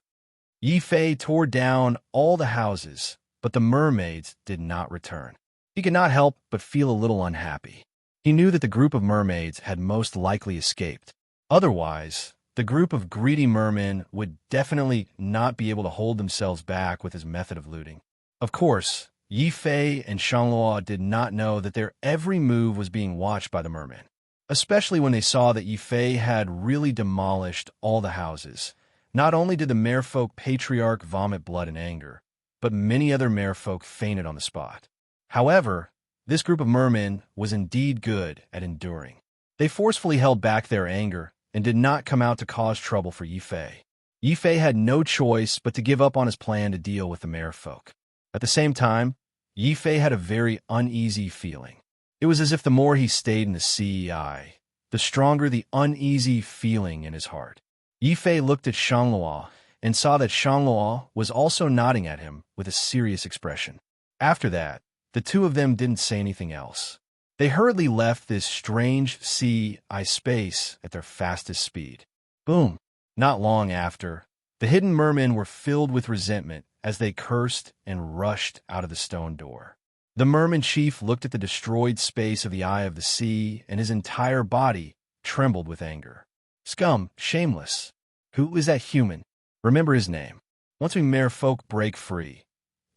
Yi Fei tore down all the houses, but the mermaids did not return. He could not help but feel a little unhappy. He knew that the group of mermaids had most likely escaped. Otherwise, the group of greedy mermen would definitely not be able to hold themselves back with his method of looting. Of course, Yi Fei and Shangluo did not know that their every move was being watched by the mermen, especially when they saw that Yi Fei had really demolished all the houses. Not only did the merfolk patriarch vomit blood in anger, but many other merfolk fainted on the spot. However, this group of mermen was indeed good at enduring. They forcefully held back their anger and did not come out to cause trouble for Yi Fei. Yi Fei had no choice but to give up on his plan to deal with the merfolk. At the same time, Yi Fei had a very uneasy feeling. It was as if the more he stayed in the CEI, the stronger the uneasy feeling in his heart. Yi Fei looked at Shangluo and saw that Shangluo was also nodding at him with a serious expression. After that, the two of them didn't say anything else. They hurriedly left this strange sea ice space at their fastest speed. Boom! Not long after, the hidden mermen were filled with resentment as they cursed and rushed out of the stone door. The merman chief looked at the destroyed space of the eye of the sea, and his entire body trembled with anger. Scum, shameless. Who is that human? Remember his name. Once we merfolk break free,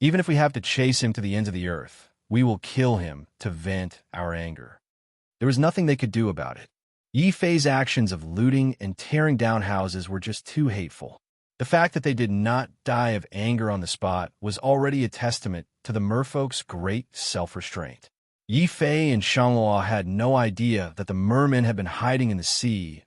even if we have to chase him to the ends of the earth, we will kill him to vent our anger. There was nothing they could do about it. Yi Fei's actions of looting and tearing down houses were just too hateful. The fact that they did not die of anger on the spot was already a testament to the merfolk's great self-restraint. Yi Fei and Shangluo had no idea that the mermen had been hiding in the sea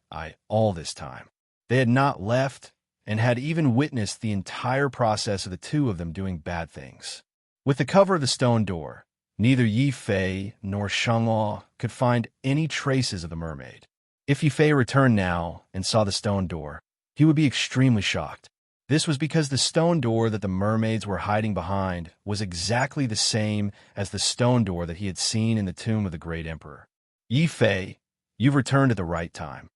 all this time. They had not left and had even witnessed the entire process of the two of them doing bad things. With the cover of the stone door, neither Yi Fei nor Shangluo could find any traces of the mermaid. If Yi Fei returned now and saw the stone door, he would be extremely shocked. This was because the stone door that the mermaids were hiding behind was exactly the same as the stone door that he had seen in the tomb of the great emperor. Yi Fei, you've returned at the right time.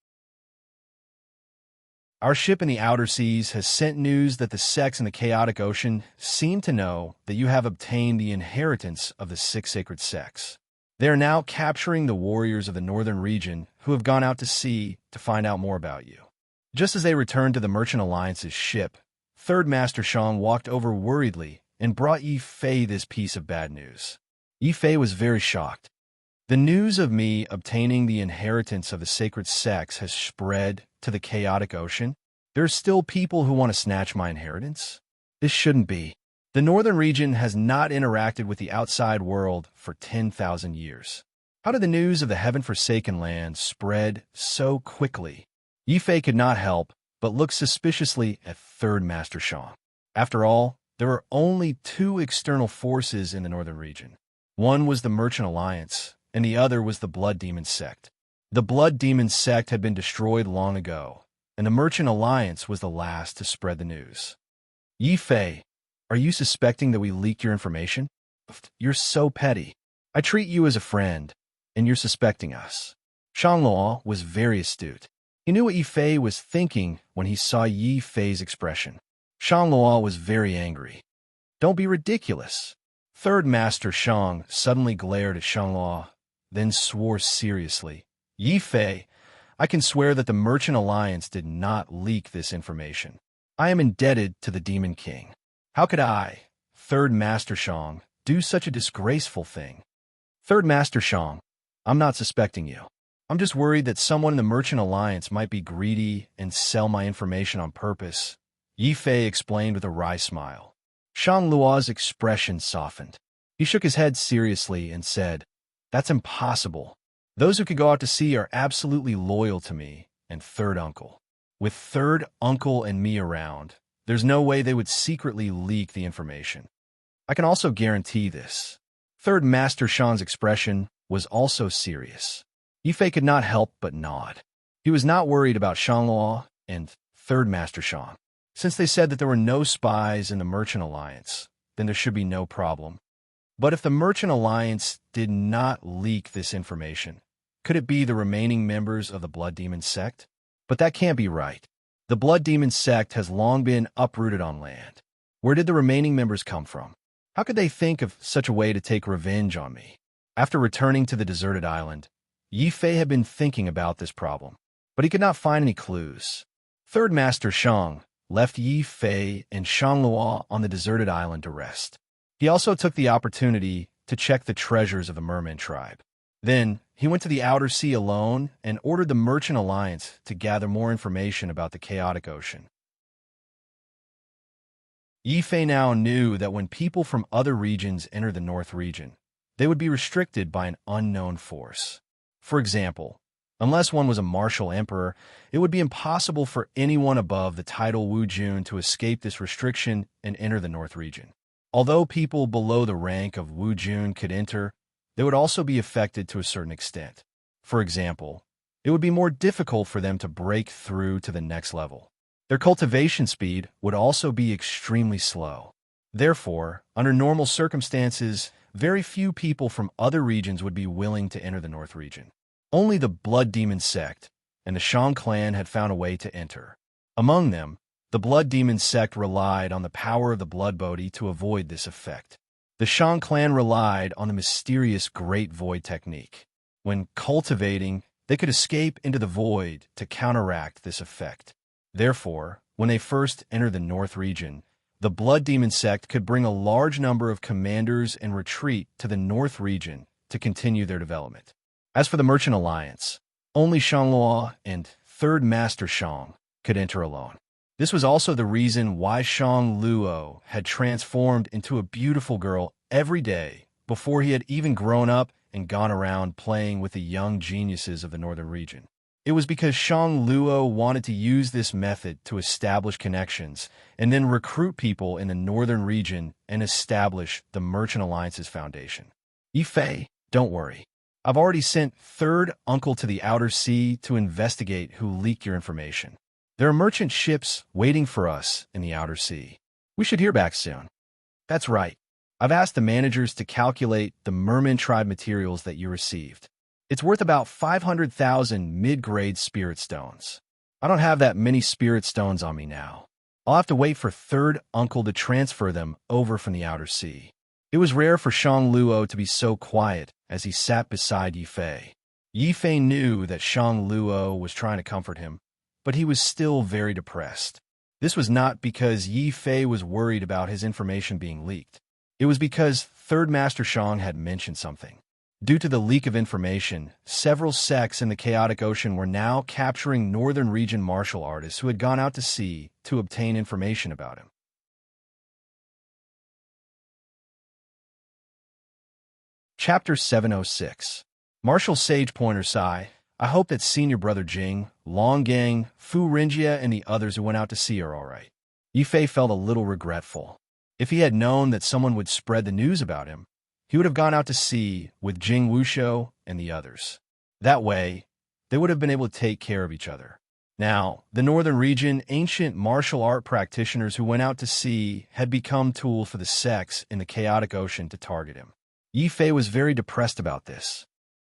Our ship in the outer seas has sent news that the sects in the chaotic ocean seem to know that you have obtained the inheritance of the 6 sacred sects. They are now capturing the warriors of the northern region who have gone out to sea to find out more about you. Just as they returned to the Merchant Alliance's ship, Third Master Shang walked over worriedly and brought Yi Fei this piece of bad news. Yi Fei was very shocked. The news of me obtaining the inheritance of the sacred sects has spread to the chaotic ocean. There are still people who want to snatch my inheritance? This shouldn't be. The northern region has not interacted with the outside world for 10,000 years. How did the news of the heaven-forsaken land spread so quickly? Yi Fei could not help but look suspiciously at Third Master Shang. After all, there were only 2 external forces in the northern region. One was the Merchant Alliance, and the other was the Blood Demon sect. The Blood Demon sect had been destroyed long ago, and the Merchant Alliance was the last to spread the news. Yi Fei, are you suspecting that we leaked your information? You're so petty. I treat you as a friend, and you're suspecting us. Shangluo was very astute. He knew what Yi Fei was thinking when he saw Yi Fei's expression. Shangluo was very angry. Don't be ridiculous. Third Master Shang suddenly glared at Shangluo, then swore seriously. Yi Fei, I can swear that the Merchant Alliance did not leak this information. I am indebted to the Demon King. How could I, Third Master Shang, do such a disgraceful thing? Third Master Shang, I'm not suspecting you. I'm just worried that someone in the Merchant Alliance might be greedy and sell my information on purpose, Yi Fei explained with a wry smile. Shangluo's expression softened. He shook his head seriously and said, That's impossible. Those who could go out to sea are absolutely loyal to me and Third Uncle. With Third Uncle and me around, there's no way they would secretly leak the information. I can also guarantee this. Third Master Shang's expression was also serious. Yi Fei could not help but nod. He was not worried about Shangluo and Third Master Shang. Since they said that there were no spies in the Merchant Alliance, then there should be no problem. But if the Merchant Alliance did not leak this information, could it be the remaining members of the Blood Demon sect? But that can't be right. The Blood Demon sect has long been uprooted on land. Where did the remaining members come from? How could they think of such a way to take revenge on me? After returning to the deserted island, Yi Fei had been thinking about this problem, but he could not find any clues. Third Master Shang left Yi Fei and Shangluo on the deserted island to rest. He also took the opportunity to check the treasures of the merman tribe. Then, he went to the outer sea alone and ordered the Merchant Alliance to gather more information about the chaotic ocean. Yi Fei now knew that when people from other regions entered the North region, they would be restricted by an unknown force. For example, unless one was a martial emperor, it would be impossible for anyone above the title Wu Jun to escape this restriction and enter the North region. Although people below the rank of Wu Jun could enter, they would also be affected to a certain extent. For example, it would be more difficult for them to break through to the next level. Their cultivation speed would also be extremely slow. Therefore, under normal circumstances, very few people from other regions would be willing to enter the North region. Only the Blood Demon sect and the Shang clan had found a way to enter. Among them, the Blood Demon sect relied on the power of the Blood Bodhi to avoid this effect. The Shang clan relied on the mysterious Great Void technique. When cultivating, they could escape into the void to counteract this effect. Therefore, when they first entered the North region, the Blood Demon sect could bring a large number of commanders and retreat to the North region to continue their development. As for the Merchant Alliance, only Shangluo and Third Master Shang could enter alone. This was also the reason why Shang Luo had transformed into a beautiful girl every day before he had even grown up and gone around playing with the young geniuses of the northern region. It was because Shang Luo wanted to use this method to establish connections and then recruit people in the northern region and establish the Merchant Alliance's foundation. Yifei, don't worry. I've already sent third uncle to the outer sea to investigate who leaked your information. There are merchant ships waiting for us in the outer sea. We should hear back soon. That's right. I've asked the managers to calculate the merman tribe materials that you received. It's worth about 500,000 mid-grade spirit stones. I don't have that many spirit stones on me now. I'll have to wait for third uncle to transfer them over from the outer sea. It was rare for Shang Luo to be so quiet as he sat beside Yifei. Yifei knew that Shang Luo was trying to comfort him, but he was still very depressed. This was not because Yifei was worried about his information being leaked. It was because Third Master Shang had mentioned something. Due to the leak of information, several sects in the Chaotic Ocean were now capturing northern region martial artists who had gone out to sea to obtain information about him. Chapter 706. Martial Sage Pointer Sai, I hope that Senior Brother Jing, Long Gang, Fu Rinjia, and the others who went out to sea are all right. Yifei felt a little regretful. If he had known that someone would spread the news about him, he would have gone out to sea with Jing Wushou and the others. That way, they would have been able to take care of each other. Now, the northern region ancient martial art practitioners who went out to sea had become tools for the sects in the Chaotic Ocean to target him. Yifei was very depressed about this.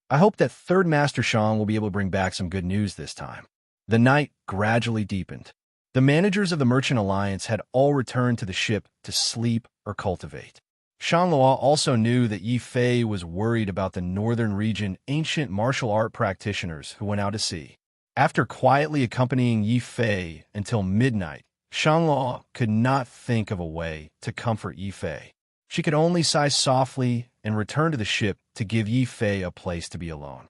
I hope that Third Master Shang will be able to bring back some good news this time. The night gradually deepened. The managers of the Merchant Alliance had all returned to the ship to sleep or cultivate. Shangluo also knew that Yifei was worried about the northern region ancient martial art practitioners who went out to sea. After quietly accompanying Yifei until midnight, Shangluo could not think of a way to comfort Yifei. She could only sigh softly and return to the ship to give Yifei a place to be alone.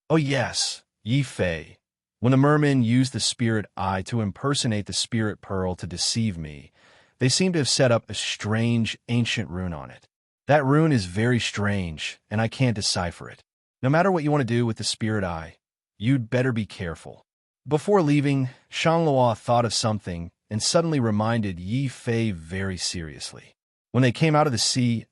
Oh yes, Yifei. When the mermen used the spirit eye to impersonate the spirit pearl to deceive me, they seem to have set up a strange ancient rune on it. That rune is very strange, and I can't decipher it. No matter what you want to do with the spirit eye, you'd better be careful. Before leaving, Shangluo thought of something and suddenly reminded Yifei very seriously. When they came out of the sea,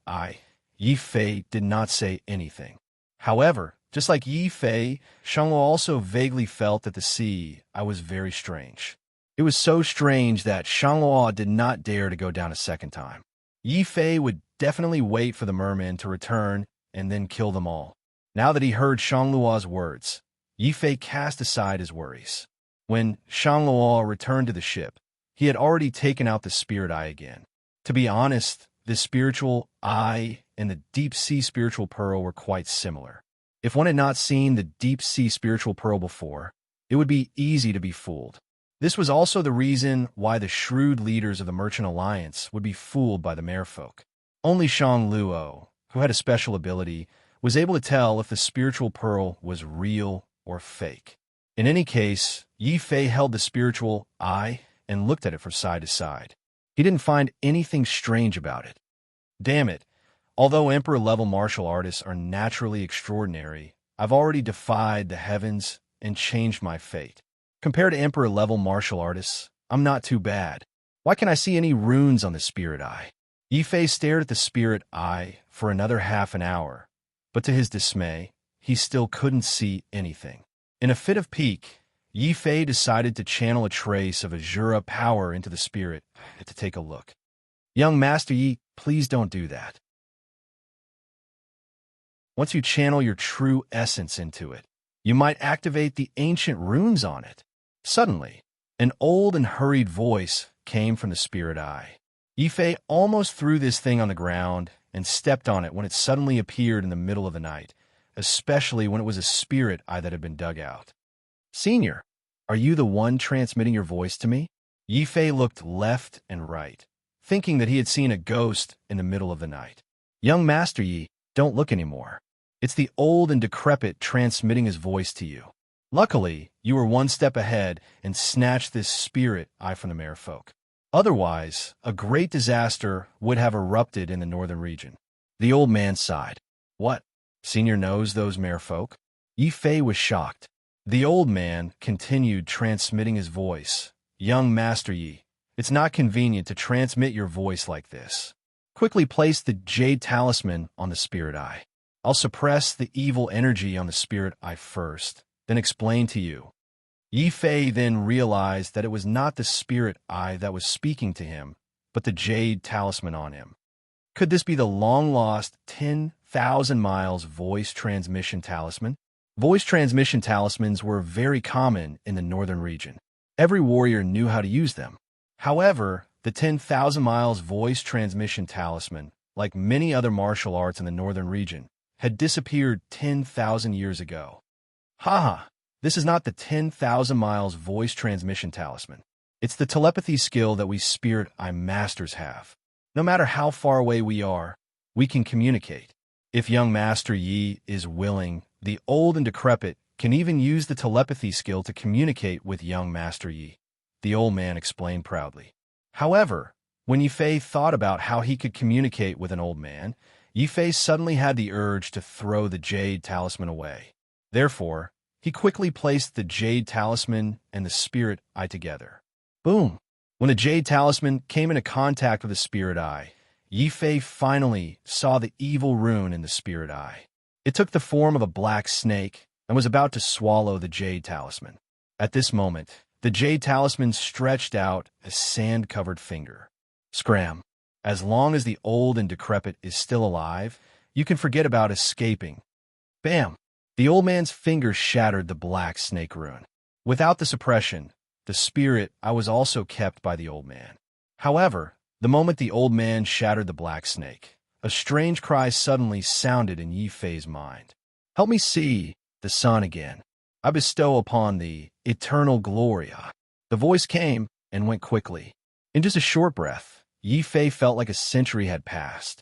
Yifei did not say anything. However, just like Yifei, Shangluo also vaguely felt that the sea was very strange. It was so strange that Shangluo did not dare to go down a second time. Yifei would definitely wait for the mermen to return and then kill them all. Now that he heard Shangluo's words, Yifei cast aside his worries. When Shangluo returned to the ship, he had already taken out the spirit eye again. To be honest, the spiritual eye and the deep-sea spiritual pearl were quite similar. If one had not seen the deep-sea spiritual pearl before, it would be easy to be fooled. This was also the reason why the shrewd leaders of the Merchant Alliance would be fooled by the merfolk. Only Shang Luo, who had a special ability, was able to tell if the spiritual pearl was real or fake. In any case, Yifei held the spiritual eye and looked at it from side to side. He didn't find anything strange about it. Damn it, although Emperor-level martial artists are naturally extraordinary, I've already defied the heavens and changed my fate. Compared to Emperor-level martial artists, I'm not too bad. Why can't I see any runes on the spirit eye? Yifei stared at the spirit eye for another half an hour, but to his dismay, he still couldn't see anything. In a fit of pique, Yi Fei decided to channel a trace of Azura power into the spirit to take a look. Young Master Yi, please don't do that. Once you channel your true essence into it, you might activate the ancient runes on it. Suddenly, an old and hurried voice came from the spirit eye. Yi Fei almost threw this thing on the ground and stepped on it when it suddenly appeared in the middle of the night, especially when it was a spirit eye that had been dug out. Senior, are you the one transmitting your voice to me? Yi Fei looked left and right, thinking that he had seen a ghost in the middle of the night. Young Master Yi, don't look anymore. It's the old and decrepit transmitting his voice to you. Luckily, you were one step ahead and snatched this spirit eye from the merfolk. Otherwise, a great disaster would have erupted in the northern region. The old man sighed. What? Senior knows those merfolk? Yi Fei was shocked. The old man continued transmitting his voice. Young Master Yi, it's not convenient to transmit your voice like this. Quickly place the jade talisman on the spirit eye. I'll suppress the evil energy on the spirit eye first, then explain to you. Yi Fei then realized that it was not the spirit eye that was speaking to him, but the jade talisman on him. Could this be the long-lost 10,000 miles voice transmission talisman? Voice transmission talismans were very common in the northern region. Every warrior knew how to use them. However, the 10,000 miles voice transmission talisman, like many other martial arts in the northern region, had disappeared 10,000 years ago. Haha, this is not the 10,000 miles voice transmission talisman. It's the telepathy skill that we spirit eye masters have. No matter how far away we are, we can communicate. If young Master Yi is willing, the old and decrepit can even use the telepathy skill to communicate with young Master Yi, the old man explained proudly. However, when Yi Fei thought about how he could communicate with an old man, Yi Fei suddenly had the urge to throw the jade talisman away. Therefore, he quickly placed the jade talisman and the spirit eye together. Boom! When the jade talisman came into contact with the spirit eye, Yi Fei finally saw the evil rune in the spirit eye. It took the form of a black snake and was about to swallow the jade talisman. At this moment, the jade talisman stretched out a sand-covered finger. Scram! As long as the old and decrepit is still alive, you can forget about escaping. Bam! The old man's finger shattered the black snake rune. Without the suppression, the spirit eye was also kept by the old man. However, the moment the old man shattered the black snake, a strange cry suddenly sounded in Yi Fei's mind. Help me see the sun again. I bestow upon thee eternal gloria. The voice came and went quickly. In just a short breath, Yi Fei felt like a century had passed.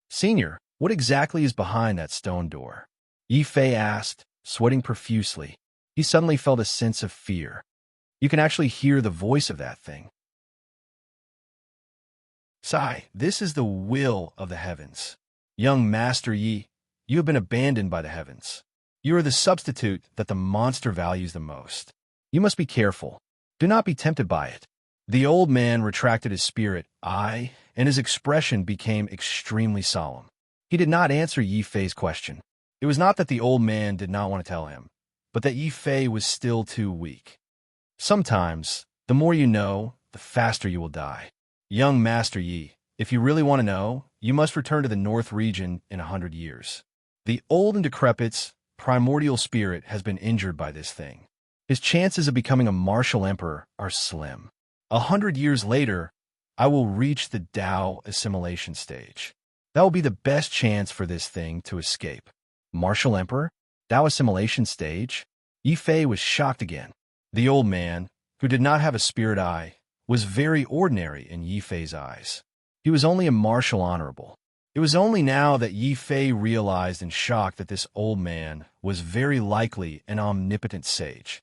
Senior, what exactly is behind that stone door? Yi Fei asked, sweating profusely. He suddenly felt a sense of fear. You can actually hear the voice of that thing. Sigh, this is the will of the heavens. Young Master Yi, you have been abandoned by the heavens. You are the substitute that the monster values the most. You must be careful. Do not be tempted by it. The old man retracted his spirit eye, and his expression became extremely solemn. He did not answer Yi Fei's question. It was not that the old man did not want to tell him, but that Yi Fei was still too weak. Sometimes, the more you know, the faster you will die. Young Master Yi, if you really want to know, you must return to the North region in 100 years. The old and decrepit's primordial spirit has been injured by this thing. His chances of becoming a martial emperor are slim. 100 years later, I will reach the Tao assimilation stage. That will be the best chance for this thing to escape. Martial emperor? Tao assimilation stage? Yi Fei was shocked again. The old man, who did not have a spirit eye, was very ordinary in Yi Fei's eyes. He was only a martial honorable. It was only now that Yi Fei realized in shock that this old man was very likely an omnipotent sage.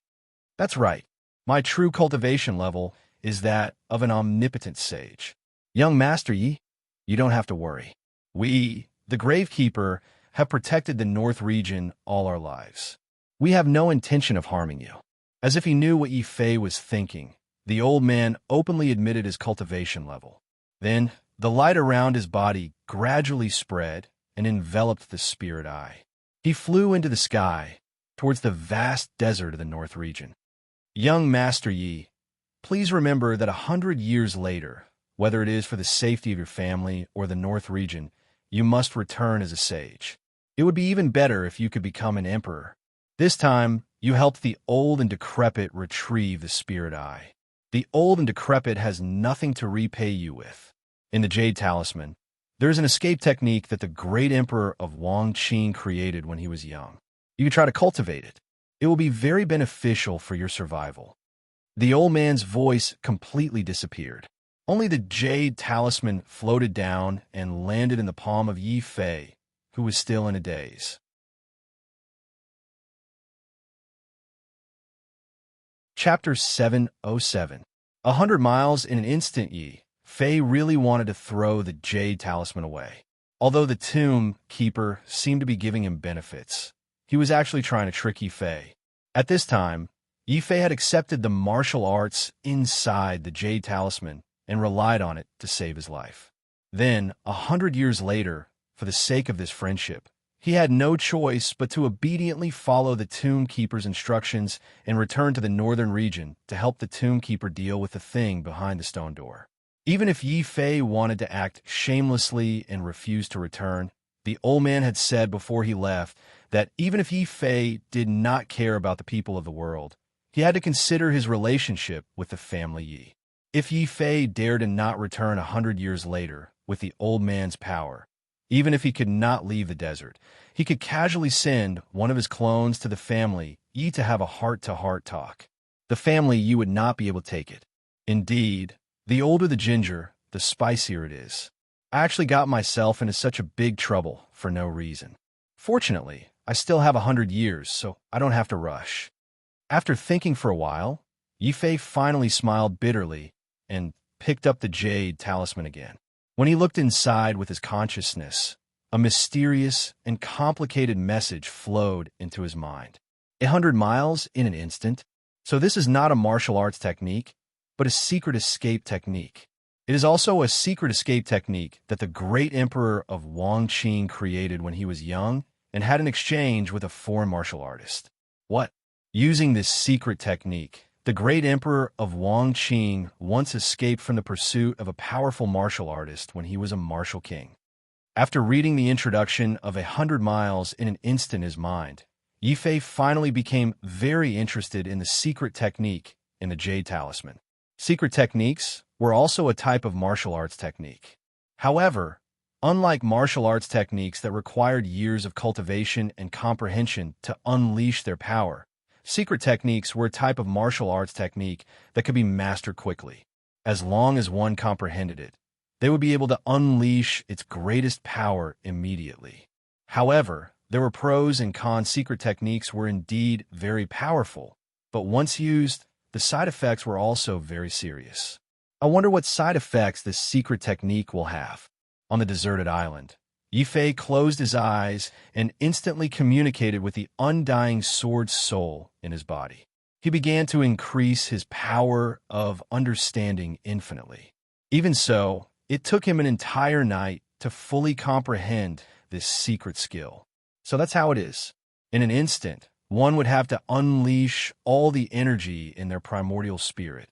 That's right. My true cultivation level is that of an omnipotent sage. Young Master Yi, you don't have to worry. We, the Gravekeeper, have protected the North region all our lives. We have no intention of harming you. As if he knew what Yi Fei was thinking, the old man openly admitted his cultivation level. Then, the light around his body gradually spread and enveloped the spirit eye. He flew into the sky, towards the vast desert of the North region. Young Master Yi, please remember that 100 years later, whether it is for the safety of your family or the North region, you must return as a sage. It would be even better if you could become an emperor. This time, you helped the old and decrepit retrieve the spirit eye. The old and decrepit has nothing to repay you with. In the Jade Talisman, there is an escape technique that the great emperor of Wangqing created when he was young. You can try to cultivate it. It will be very beneficial for your survival. The old man's voice completely disappeared. Only the Jade Talisman floated down and landed in the palm of Yi Fei, who was still in a daze. Chapter 707. 100 miles in an instant. Yi Fei really wanted to throw the Jade Talisman away. Although the tomb keeper seemed to be giving him benefits, he was actually trying to trick Yi Fei. At this time, Yi Fei had accepted the martial arts inside the Jade Talisman and relied on it to save his life. Then, 100 years later, for the sake of this friendship, he had no choice but to obediently follow the tomb keeper's instructions and return to the northern region to help the tomb keeper deal with the thing behind the stone door. Even if Yi Fei wanted to act shamelessly and refused to return, the old man had said before he left that even if Yi Fei did not care about the people of the world, he had to consider his relationship with the family Yi. If Yi Fei dared to not return 100 years later with the old man's power, even if he could not leave the desert, he could casually send one of his clones to the family Yi to have a heart-to-heart talk. The family Yi would not be able to take it. Indeed, the older the ginger, the spicier it is. I actually got myself into such a big trouble for no reason. Fortunately, I still have 100 years, so I don't have to rush. After thinking for a while, Yi Fei finally smiled bitterly and picked up the Jade Talisman again. When he looked inside with his consciousness, a mysterious and complicated message flowed into his mind. 100 miles in an instant? So this is not a martial arts technique, but a secret escape technique. It is also a secret escape technique that the great emperor of Wangqing created when he was young and had an exchange with a foreign martial artist. What? Using this secret technique, the great emperor of Wangqing once escaped from the pursuit of a powerful martial artist when he was a martial king. After reading the introduction of 100 miles in an instant in his mind, Yi Fei finally became very interested in the secret technique in the Jade Talisman. Secret techniques were also a type of martial arts technique. However, unlike martial arts techniques that required years of cultivation and comprehension to unleash their power, secret techniques were a type of martial arts technique that could be mastered quickly. As long as one comprehended it, they would be able to unleash its greatest power immediately. However, there were pros and cons. Secret techniques were indeed very powerful, but once used, the side effects were also very serious. I wonder what side effects this secret technique will have. On the deserted island, Yi Fei closed his eyes and instantly communicated with the undying sword soul in his body. He began to increase his power of understanding infinitely. Even so, it took him an entire night to fully comprehend this secret skill. So that's how it is. In an instant, one would have to unleash all the energy in their primordial spirit.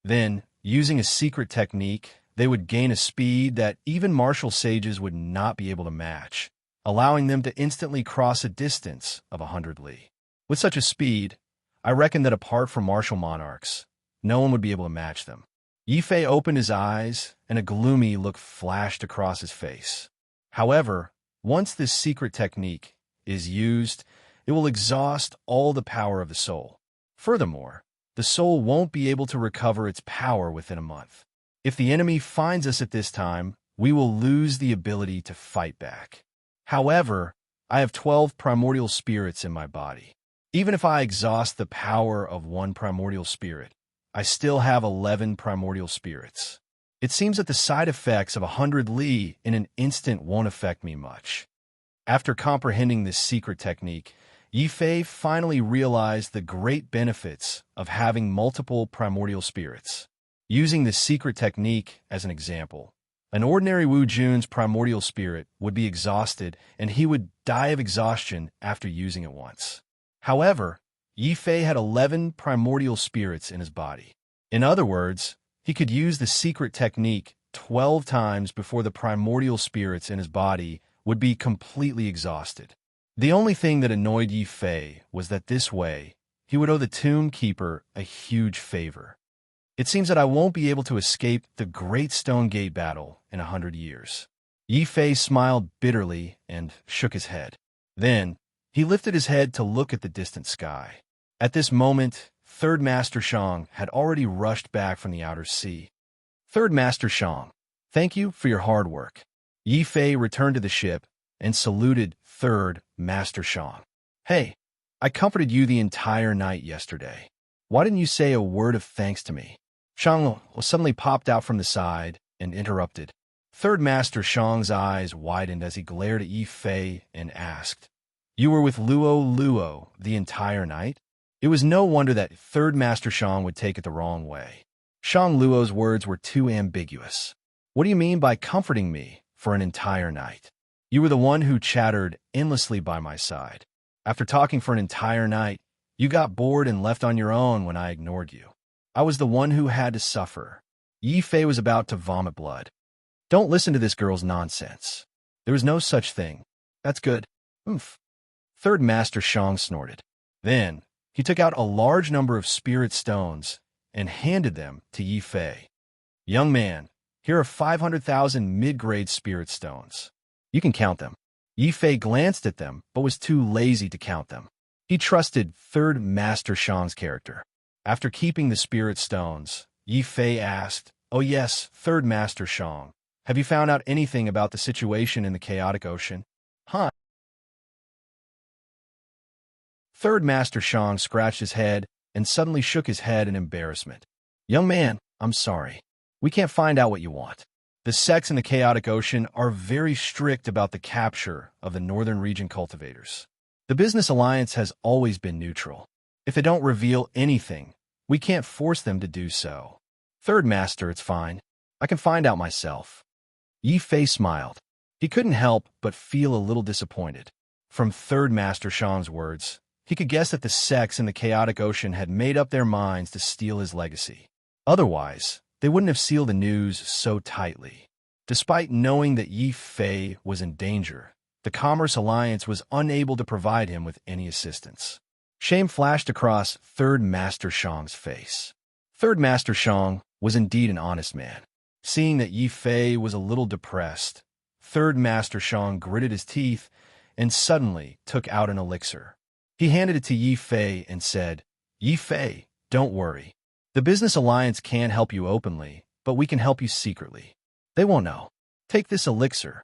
Then, using a secret technique, they would gain a speed that even martial sages would not be able to match, allowing them to instantly cross a distance of 100 li. With such a speed, I reckon that apart from martial monarchs, no one would be able to match them. Yi Fei opened his eyes, and a gloomy look flashed across his face. However, once this secret technique is used, it will exhaust all the power of the soul. Furthermore, the soul won't be able to recover its power within a month. If the enemy finds us at this time, we will lose the ability to fight back. However, I have 12 primordial spirits in my body. Even if I exhaust the power of one primordial spirit, I still have 11 primordial spirits. It seems that the side effects of 100 li in an instant won't affect me much. After comprehending this secret technique, Yi Fei finally realized the great benefits of having multiple primordial spirits. Using this secret technique as an example, an ordinary Wu Jun's primordial spirit would be exhausted and he would die of exhaustion after using it once. However, Yi Fei had 11 primordial spirits in his body. In other words, he could use the secret technique 12 times before the primordial spirits in his body would be completely exhausted. The only thing that annoyed Yi Fei was that this way, he would owe the tomb keeper a huge favor. It seems that I won't be able to escape the Great Stone Gate battle in 100 years. Yi Fei smiled bitterly and shook his head. Then, he lifted his head to look at the distant sky. At this moment, Third Master Shang had already rushed back from the outer sea. Third Master Shang, thank you for your hard work. Yi Fei returned to the ship and saluted Third Master Shang. Hey, I comforted you the entire night yesterday. Why didn't you say a word of thanks to me? Shang suddenly popped out from the side and interrupted. Third Master Shang's eyes widened as he glared at Yi Fei and asked, You were with Luo the entire night? It was no wonder that Third Master Shang would take it the wrong way. Shang Luo's words were too ambiguous. What do you mean by comforting me for an entire night? You were the one who chattered endlessly by my side. After talking for an entire night, you got bored and left on your own when I ignored you. I was the one who had to suffer. Yi Fei was about to vomit blood. Don't listen to this girl's nonsense. There is no such thing. That's good. Oomph. Third Master Shang snorted. Then, he took out a large number of spirit stones and handed them to Yi Fei. Young man, here are 500,000 mid-grade spirit stones. You can count them. Yi Fei glanced at them, but was too lazy to count them. He trusted Third Master Shang's character. After keeping the spirit stones, Yi Fei asked, Oh yes, Third Master Shang, have you found out anything about the situation in the chaotic ocean? Huh? Third Master Shang scratched his head and suddenly shook his head in embarrassment. Young man, I'm sorry. We can't find out what you want. The sects in the chaotic ocean are very strict about the capture of the northern region cultivators. The business alliance has always been neutral. If they don't reveal anything, we can't force them to do so. Third Master, it's fine. I can find out myself. Yi Fei smiled. He couldn't help but feel a little disappointed. From Third Master Shang's words, he could guess that the sects in the chaotic ocean had made up their minds to steal his legacy. Otherwise, they wouldn't have sealed the news so tightly. Despite knowing that Yi Fei was in danger, the Commerce Alliance was unable to provide him with any assistance. Shame flashed across Third Master Shang's face. Third Master Shang was indeed an honest man. Seeing that Yi Fei was a little depressed, Third Master Shang gritted his teeth and suddenly took out an elixir. He handed it to Yi Fei and said, Yi Fei, don't worry. The Business Alliance can't help you openly, but we can help you secretly. They won't know. Take this elixir.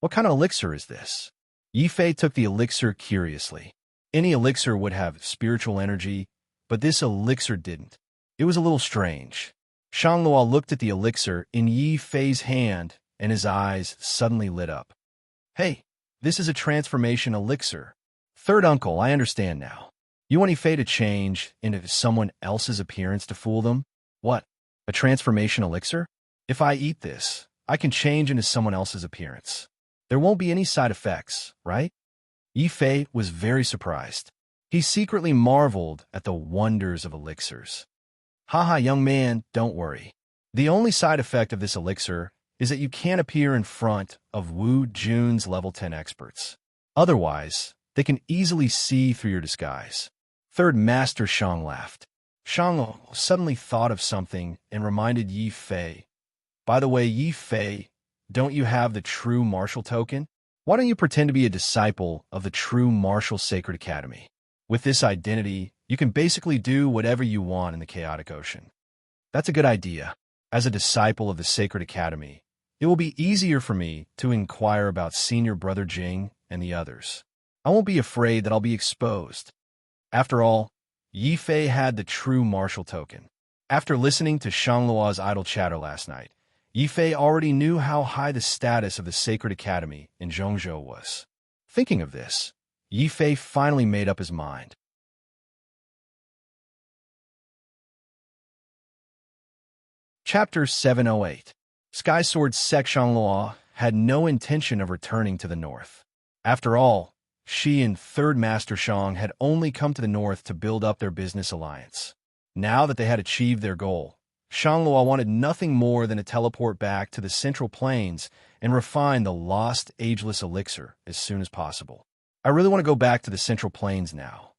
What kind of elixir is this? Yi Fei took the elixir curiously. Any elixir would have spiritual energy, but this elixir didn't. It was a little strange. Shang Luo looked at the elixir in Yi Fei's hand, and his eyes suddenly lit up. Hey, this is a transformation elixir. Third uncle, I understand now. You want Yi Fei to change into someone else's appearance to fool them? What? A transformation elixir? If I eat this, I can change into someone else's appearance. There won't be any side effects, right? Yi Fei was very surprised. He secretly marveled at the wonders of elixirs. Haha, young man, don't worry. The only side effect of this elixir is that you can't appear in front of Wu Jun's level 10 experts. Otherwise, they can easily see through your disguise. Third Master Shang laughed. Shang suddenly thought of something and reminded Yi Fei. By the way, Yi Fei, don't you have the true martial token? Why don't you pretend to be a disciple of the true martial sacred academy? With this identity, you can basically do whatever you want in the chaotic ocean. That's a good idea. As a disciple of the sacred academy, it will be easier for me to inquire about Senior Brother Jing and the others. I won't be afraid that I'll be exposed. After all, Yi Fei had the true martial token. After listening to Shang Luo's idle chatter last night, Yi Fei already knew how high the status of the Sacred Academy in Zhongzhou was. Thinking of this, Yi Fei finally made up his mind. Chapter 708. Sky Sword Sek Shang Luo had no intention of returning to the north. After all, She and Third Master Shang had only come to the north to build up their business alliance. Now that they had achieved their goal, Shanglua wanted nothing more than to teleport back to the Central Plains and refine the lost ageless elixir as soon as possible. I really want to go back to the Central Plains now.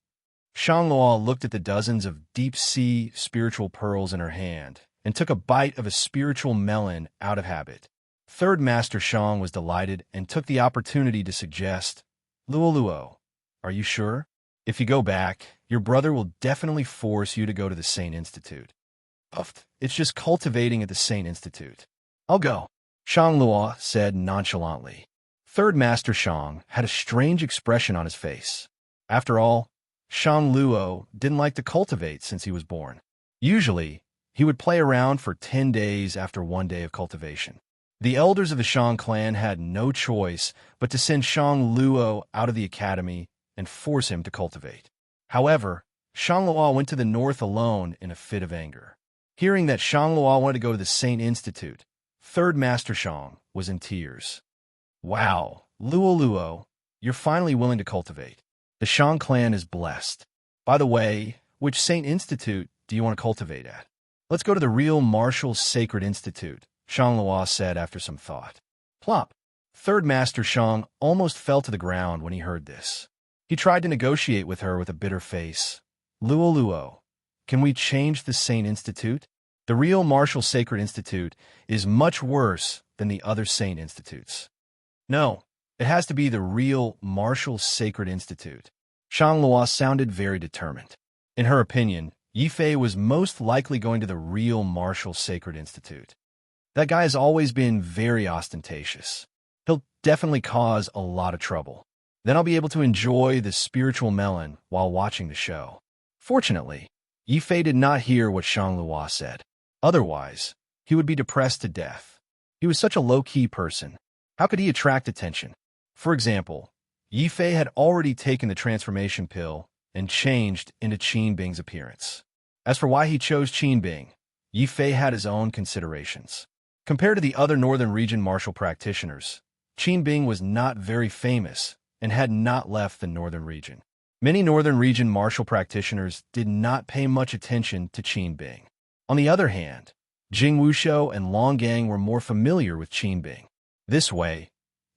Shanglua looked at the dozens of deep-sea spiritual pearls in her hand and took a bite of a spiritual melon out of habit. Third Master Shang was delighted and took the opportunity to suggest, Luo, are you sure? If you go back, your brother will definitely force you to go to the Saint Institute. It's just cultivating at the Saint Institute. I'll go, Shanglua said nonchalantly. Third Master Shang had a strange expression on his face. After all, Shangluo didn't like to cultivate since he was born. Usually, he would play around for 10 days after one day of cultivation. The elders of the Shang clan had no choice but to send Shangluo out of the academy and force him to cultivate. However, Shanglua went to the north alone in a fit of anger. Hearing that Shanglua wanted to go to the Saint Institute, Third Master Shang was in tears. Wow, Luo, you're finally willing to cultivate. The Shang clan is blessed. By the way, which Saint Institute do you want to cultivate at? Let's go to the real Martial Sacred Institute, Shanglua said after some thought. Plop. Third Master Shang almost fell to the ground when he heard this. He tried to negotiate with her with a bitter face. Luo, can we change the Saint Institute? The real Martial Sacred Institute is much worse than the other Saint Institutes. No, it has to be the real Martial Sacred Institute. Shanglua sounded very determined. In her opinion, Yifei was most likely going to the real Martial Sacred Institute. That guy has always been very ostentatious. He'll definitely cause a lot of trouble. Then I'll be able to enjoy the spiritual melon while watching the show. Fortunately, Yifei did not hear what Shanglua said. Otherwise, he would be depressed to death. He was such a low-key person. How could he attract attention? For example, Yifei had already taken the transformation pill and changed into Qin Bing's appearance. As for why he chose Qin Bing, Yifei had his own considerations. Compared to the other Northern Region martial practitioners, Qin Bing was not very famous and had not left the Northern Region. Many Northern Region martial practitioners did not pay much attention to Qin Bing. On the other hand, Jing Wushou and Long Gang were more familiar with Qin Bing. This way,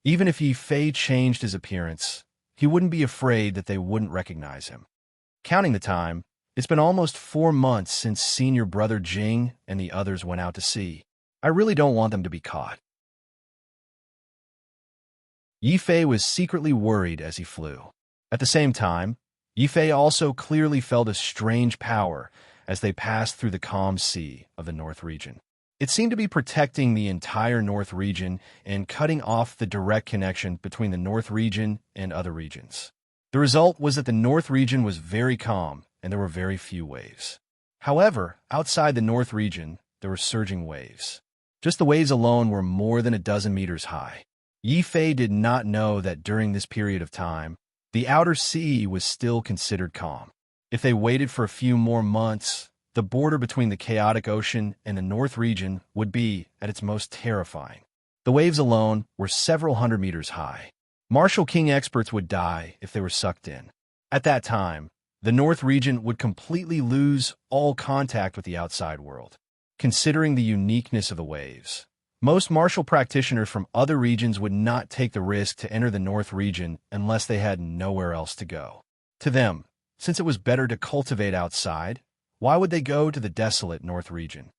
even if Yifei changed his appearance, he wouldn't be afraid that they wouldn't recognize him. Counting the time, it's been almost 4 months since senior brother Jing and the others went out to sea. I really don't want them to be caught. Yifei was secretly worried as he flew. At the same time, Yifei also clearly felt a strange power as they passed through the calm sea of the North Region. It seemed to be protecting the entire North Region and cutting off the direct connection between the North Region and other regions. The result was that the North Region was very calm and there were very few waves. However, outside the North Region, there were surging waves. Just the waves alone were more than a dozen meters high. Yifei did not know that during this period of time, the outer sea was still considered calm. If they waited for a few more months, the border between the chaotic ocean and the North Region would be at its most terrifying. The waves alone were several hundred meters high. Martial King experts would die if they were sucked in. At that time, the North Region would completely lose all contact with the outside world. Considering the uniqueness of the waves, most martial practitioners from other regions would not take the risk to enter the North Region unless they had nowhere else to go. To them, since it was better to cultivate outside, why would they go to the desolate North Region?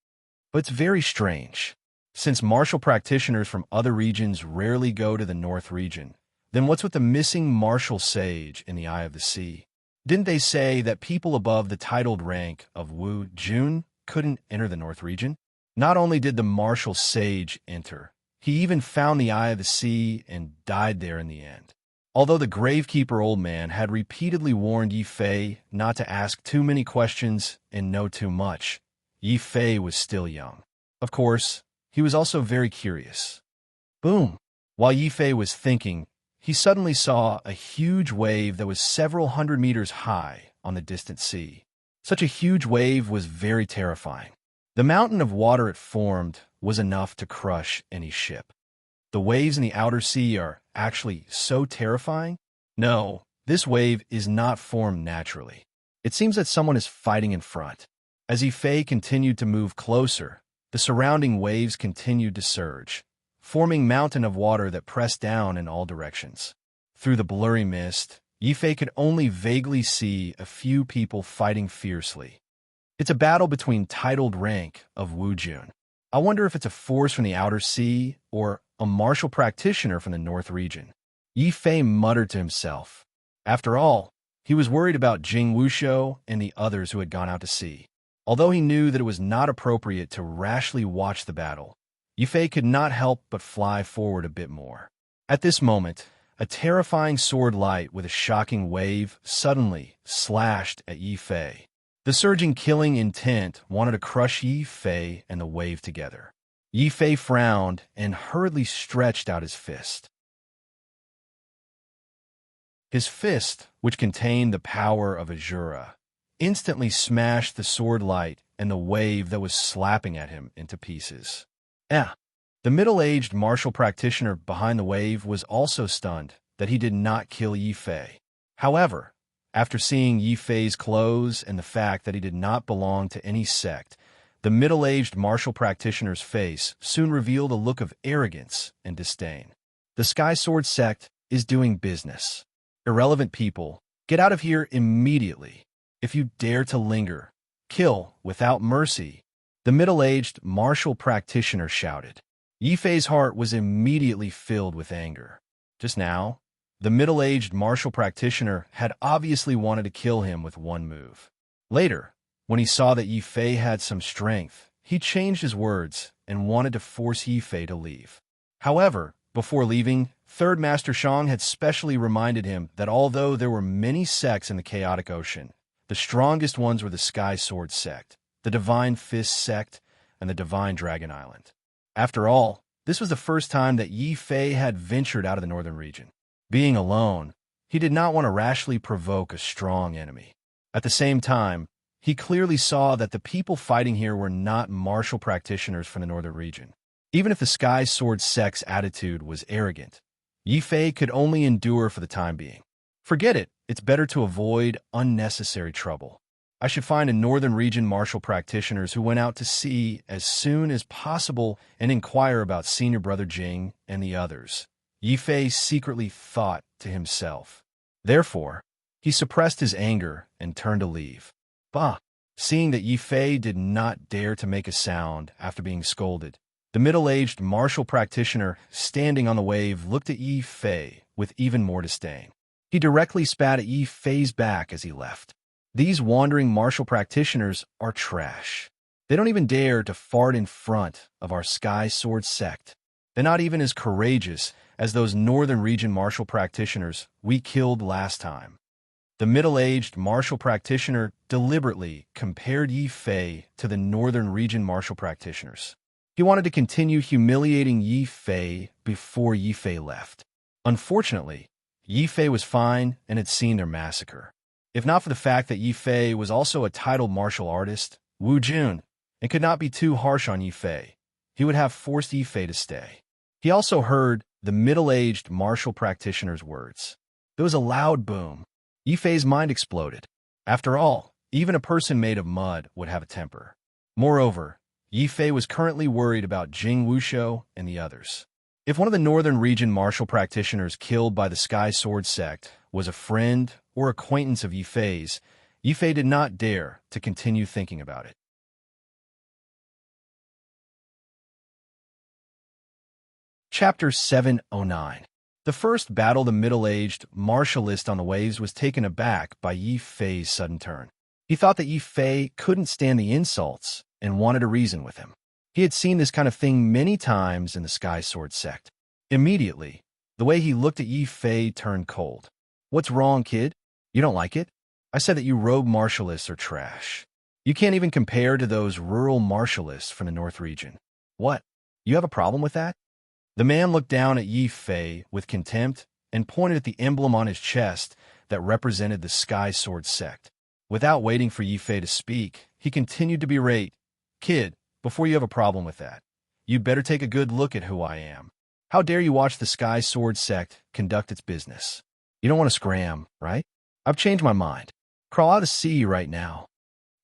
But it's very strange. Since martial practitioners from other regions rarely go to the North Region, then what's with the missing martial sage in the Eye of the Sea? Didn't they say that people above the titled rank of Wu Jun couldn't enter the North Region? Not only did the martial sage enter, he even found the Eye of the Sea and died there in the end. Although the Gravekeeper Old Man had repeatedly warned Yifei not to ask too many questions and know too much, Yifei was still young. Of course, he was also very curious. Boom! While Yifei was thinking, he suddenly saw a huge wave that was several hundred meters high on the distant sea. Such a huge wave was very terrifying. The mountain of water it formed was enough to crush any ship. The waves in the outer sea are actually so terrifying? No, This wave is not formed naturally. It seems that someone is fighting in front. As Yifei continued to move closer, the surrounding waves continued to surge, forming a mountain of water that pressed down in all directions. Through the blurry mist, Yifei could only vaguely see a few people fighting fiercely. It's a battle between titled rank of Wujun. I wonder if it's a force from the outer sea or a martial practitioner from the north region. Yifei muttered to himself. After all, he was worried about Jing Wushou and the others who had gone out to sea. Although he knew that it was not appropriate to rashly watch the battle, Yifei could not help but fly forward a bit more. At this moment, a terrifying sword light with a shocking wave suddenly slashed at Yifei. The surging killing intent wanted to crush Yifei and the wave together. Yifei frowned and hurriedly stretched out his fist. His fist, which contained the power of Azura, instantly smashed the sword light and the wave that was slapping at him into pieces. The middle-aged martial practitioner behind the wave was also stunned that he did not kill Yifei. However, after seeing Yifei's clothes and the fact that he did not belong to any sect, the middle-aged martial practitioner's face soon revealed a look of arrogance and disdain. The Sky Sword sect is doing business. Irrelevant people, get out of here immediately. If you dare to linger, kill without mercy, the middle-aged martial practitioner shouted. Yifei's heart was immediately filled with anger. Just now, the middle-aged martial practitioner had obviously wanted to kill him with one move. Later, when he saw that Yifei had some strength, he changed his words and wanted to force Yifei to leave. However, before leaving, Third Master Shang had specially reminded him that although there were many sects in the Chaotic Ocean, the strongest ones were the Sky Sword sect, the Divine Fist sect, and the Divine Dragon Island. After all, this was the first time that Yifei had ventured out of the northern region. Being alone, he did not want to rashly provoke a strong enemy. At the same time, he clearly saw that the people fighting here were not martial practitioners from the northern region. Even if the Sky Sword sect's attitude was arrogant, Yifei could only endure for the time being. Forget it, it's better to avoid unnecessary trouble. I should find a northern region martial practitioners who went out to sea as soon as possible and inquire about senior brother Jing and the others. Yifei secretly thought to himself. Therefore, he suppressed his anger and turned to leave. Seeing that Yifei did not dare to make a sound after being scolded, the middle-aged martial practitioner standing on the wave looked at Yifei with even more disdain. He directly spat at Yifei's back as he left. These wandering martial practitioners are trash. They don't even dare to fart in front of our Sky Sword sect. They're not even as courageous as those northern region martial practitioners we killed last time. The middle-aged martial practitioner deliberately compared Yifei to the northern region martial practitioners. He wanted to continue humiliating Yifei before Yifei left. Unfortunately, Yifei was fine and had seen their massacre. If not for the fact that Yifei was also a titled martial artist, Wu Jun, and could not be too harsh on Yifei, he would have forced Yifei to stay. He also heard the middle-aged martial practitioner's words. There was a loud boom. Yifei's mind exploded. After all, even a person made of mud would have a temper. Moreover, Yifei was currently worried about Jing Wushou and the others. If one of the northern region martial practitioners killed by the Sky Sword sect was a friend or acquaintance of Yifei's, Yifei did not dare to continue thinking about it. Chapter 709. The first battle the middle-aged martialist on the waves was taken aback by Yifei's sudden turn. He thought that Yifei couldn't stand the insults and wanted to reason with him. He had seen this kind of thing many times in the Sky Sword sect. Immediately, the way he looked at Yifei turned cold. "What's wrong, kid? You don't like it? I said that you rogue martialists are trash. You can't even compare to those rural martialists from the North region. What? You have a problem with that?" The man looked down at Yifei with contempt and pointed at the emblem on his chest that represented the Sky Sword sect. Without waiting for Yifei to speak, he continued to berate. "Kid, before you have a problem with that, you'd better take a good look at who I am. How dare you watch the Sky Sword sect conduct its business? You don't want to scram, right? I've changed my mind. Crawl out to sea right now.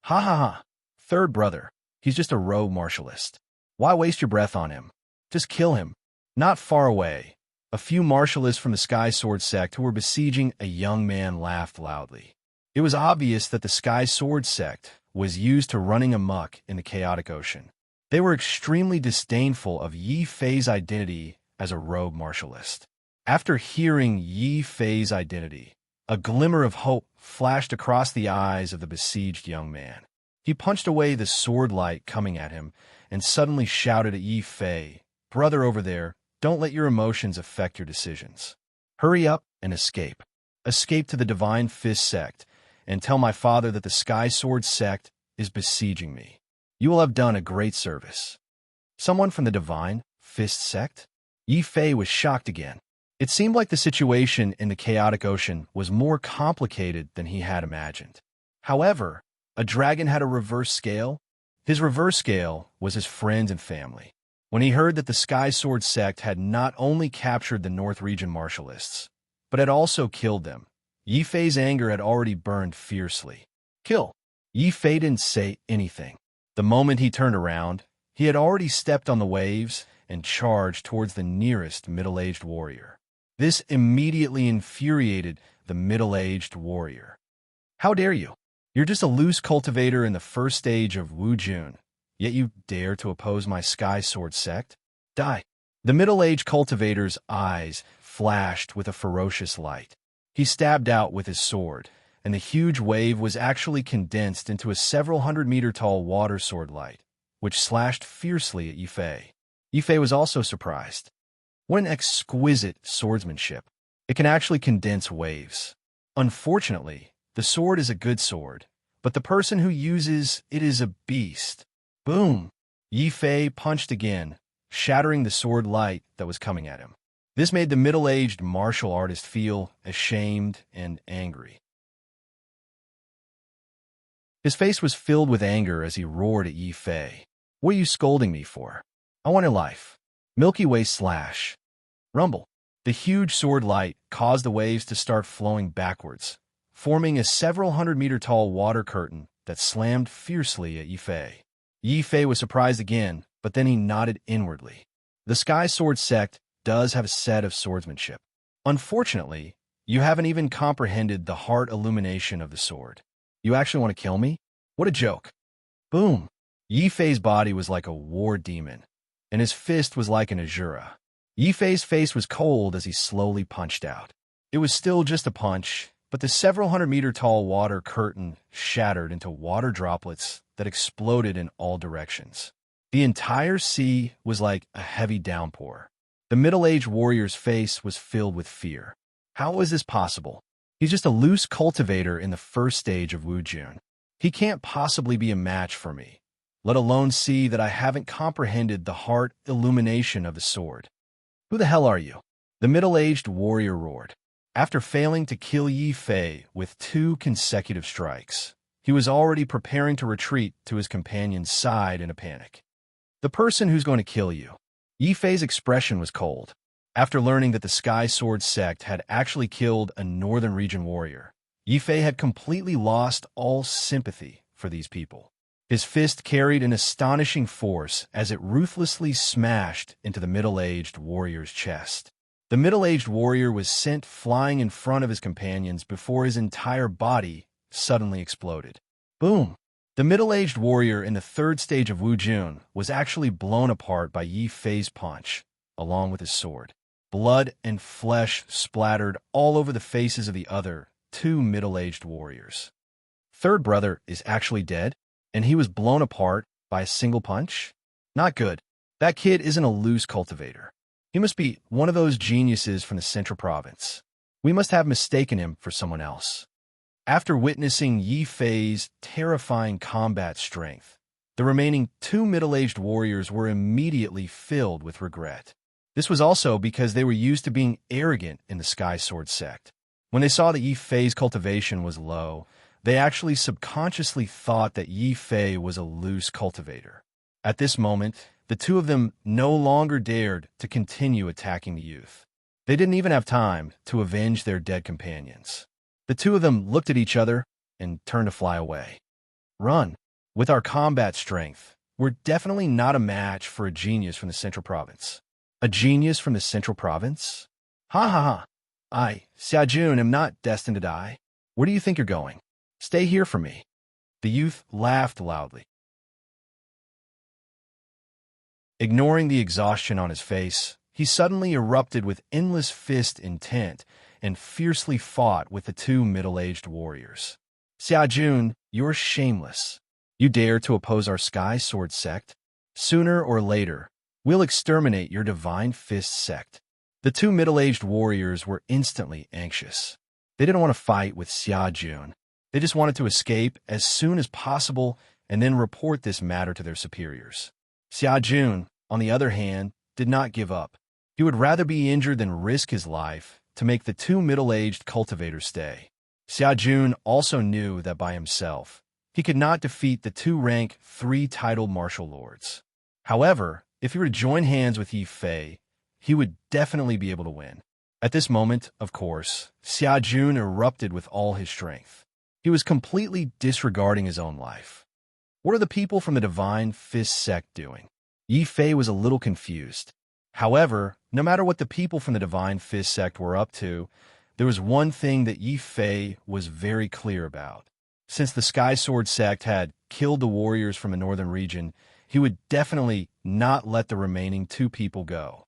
Ha ha ha. Third brother. He's just a rogue martialist. Why waste your breath on him? Just kill him. Not far away, a few martialists from the Sky Sword sect who were besieging a young man laughed loudly. It was obvious that the Sky Sword sect was used to running amok in the chaotic ocean. They were extremely disdainful of Yi Fei's identity as a rogue martialist. After hearing Yi Fei's identity, a glimmer of hope flashed across the eyes of the besieged young man. He punched away the sword light coming at him and suddenly shouted at Yi Fei, "Brother over there, don't let your emotions affect your decisions. Hurry up and escape. Escape to the Divine Fist sect and tell my father that the Sky Sword sect is besieging me. You will have done a great service." Someone from the Divine Fist sect? Yi Fei was shocked again. It seemed like the situation in the chaotic ocean was more complicated than he had imagined. However, a dragon had a reverse scale. His reverse scale was his friends and family. When he heard that the Sky Sword sect had not only captured the North Region martialists, but had also killed them, Yi Fei's anger had already burned fiercely. Kill. Yi Fei didn't say anything. The moment he turned around, he had already stepped on the waves and charged towards the nearest middle-aged warrior. This immediately infuriated the middle-aged warrior. "How dare you? You're just a loose cultivator in the first stage of Wu Jun, yet you dare to oppose my Sky Sword sect? Die." The middle-aged cultivator's eyes flashed with a ferocious light. He stabbed out with his sword, and the huge wave was actually condensed into a several hundred-meter-tall water sword light, which slashed fiercely at Yi Fei. Yi Fei was also surprised. What an exquisite swordsmanship. It can actually condense waves. Unfortunately, the sword is a good sword, but the person who uses it is a beast. Boom! Yi Fei punched again, shattering the sword light that was coming at him. This made the middle-aged martial artist feel ashamed and angry. His face was filled with anger as he roared at Yi Fei. "What are you scolding me for? I want your life." Milky Way slash. Rumble. The huge sword light caused the waves to start flowing backwards, forming a several hundred-meter-tall water curtain that slammed fiercely at Yi Fei. Yi Fei was surprised again, but then he nodded inwardly. The Sky Sword sect does have a set of swordsmanship. Unfortunately, you haven't even comprehended the heart illumination of the sword. You actually want to kill me? What a joke. Boom. Yi Fei's body was like a war demon, and his fist was like an Azura. Yi Fei's face was cold as he slowly punched out. It was still just a punch, but the several hundred-meter-tall water curtain shattered into water droplets that exploded in all directions. The entire sea was like a heavy downpour. The middle-aged warrior's face was filled with fear. How was this possible? He's just a loose cultivator in the first stage of Wu Jun. He can't possibly be a match for me, let alone see that I haven't comprehended the heart illumination of the sword. Who the hell are you? The middle-aged warrior roared. After failing to kill Yi Fei with 2 consecutive strikes, he was already preparing to retreat to his companion's side in a panic. "The person who's going to kill you." Yi Fei's expression was cold. After learning that the Sky Sword sect had actually killed a Northern Region warrior, Yi Fei had completely lost all sympathy for these people. His fist carried an astonishing force as it ruthlessly smashed into the middle-aged warrior's chest. The middle-aged warrior was sent flying in front of his companions before his entire body suddenly exploded. Boom! The middle-aged warrior in the third stage of Wu Jun was actually blown apart by Yi Fei's punch, along with his sword. Blood and flesh splattered all over the faces of the other 2 middle-aged warriors. Third brother is actually dead, and he was blown apart by a single punch? Not good. That kid isn't a loose cultivator. He must be one of those geniuses from the Central Province. We must have mistaken him for someone else. After witnessing Yi Fei's terrifying combat strength, the remaining 2 middle-aged warriors were immediately filled with regret. This was also because they were used to being arrogant in the Sky Sword sect. When they saw that Yi Fei's cultivation was low, they actually subconsciously thought that Yi Fei was a loose cultivator. At this moment, the 2 of them no longer dared to continue attacking the youth. They didn't even have time to avenge their dead companions. The two of them looked at each other and turned to fly away. Run. With our combat strength, we're definitely not a match for a genius from the Central Province. A genius from the Central Province? Ha ha ha. I, Xiajun, am not destined to die. Where do you think you're going? Stay here for me. The youth laughed loudly. Ignoring the exhaustion on his face, he suddenly erupted with endless fist intent and fiercely fought with the two middle-aged warriors. Xiajun, you're shameless. You dare to oppose our Sky Sword sect? Sooner or later, we'll exterminate your Divine Fist sect. The two middle-aged warriors were instantly anxious. They didn't want to fight with Xiajun. They just wanted to escape as soon as possible and then report this matter to their superiors. Xiajun, on the other hand, did not give up. He would rather be injured than risk his life to make the two middle-aged cultivators stay. Xiajun also knew that by himself, he could not defeat the two rank 3 titled martial lords. However, if he were to join hands with Yi Fei, he would definitely be able to win. At this moment, of course, Xiajun erupted with all his strength. He was completely disregarding his own life. What are the people from the Divine Fist sect doing? Yi Fei was a little confused. However, no matter what the people from the Divine Fist sect were up to, there was one thing that Yi Fei was very clear about. Since the Sky Sword sect had killed the warriors from the northern region, he would definitely not let the remaining two people go.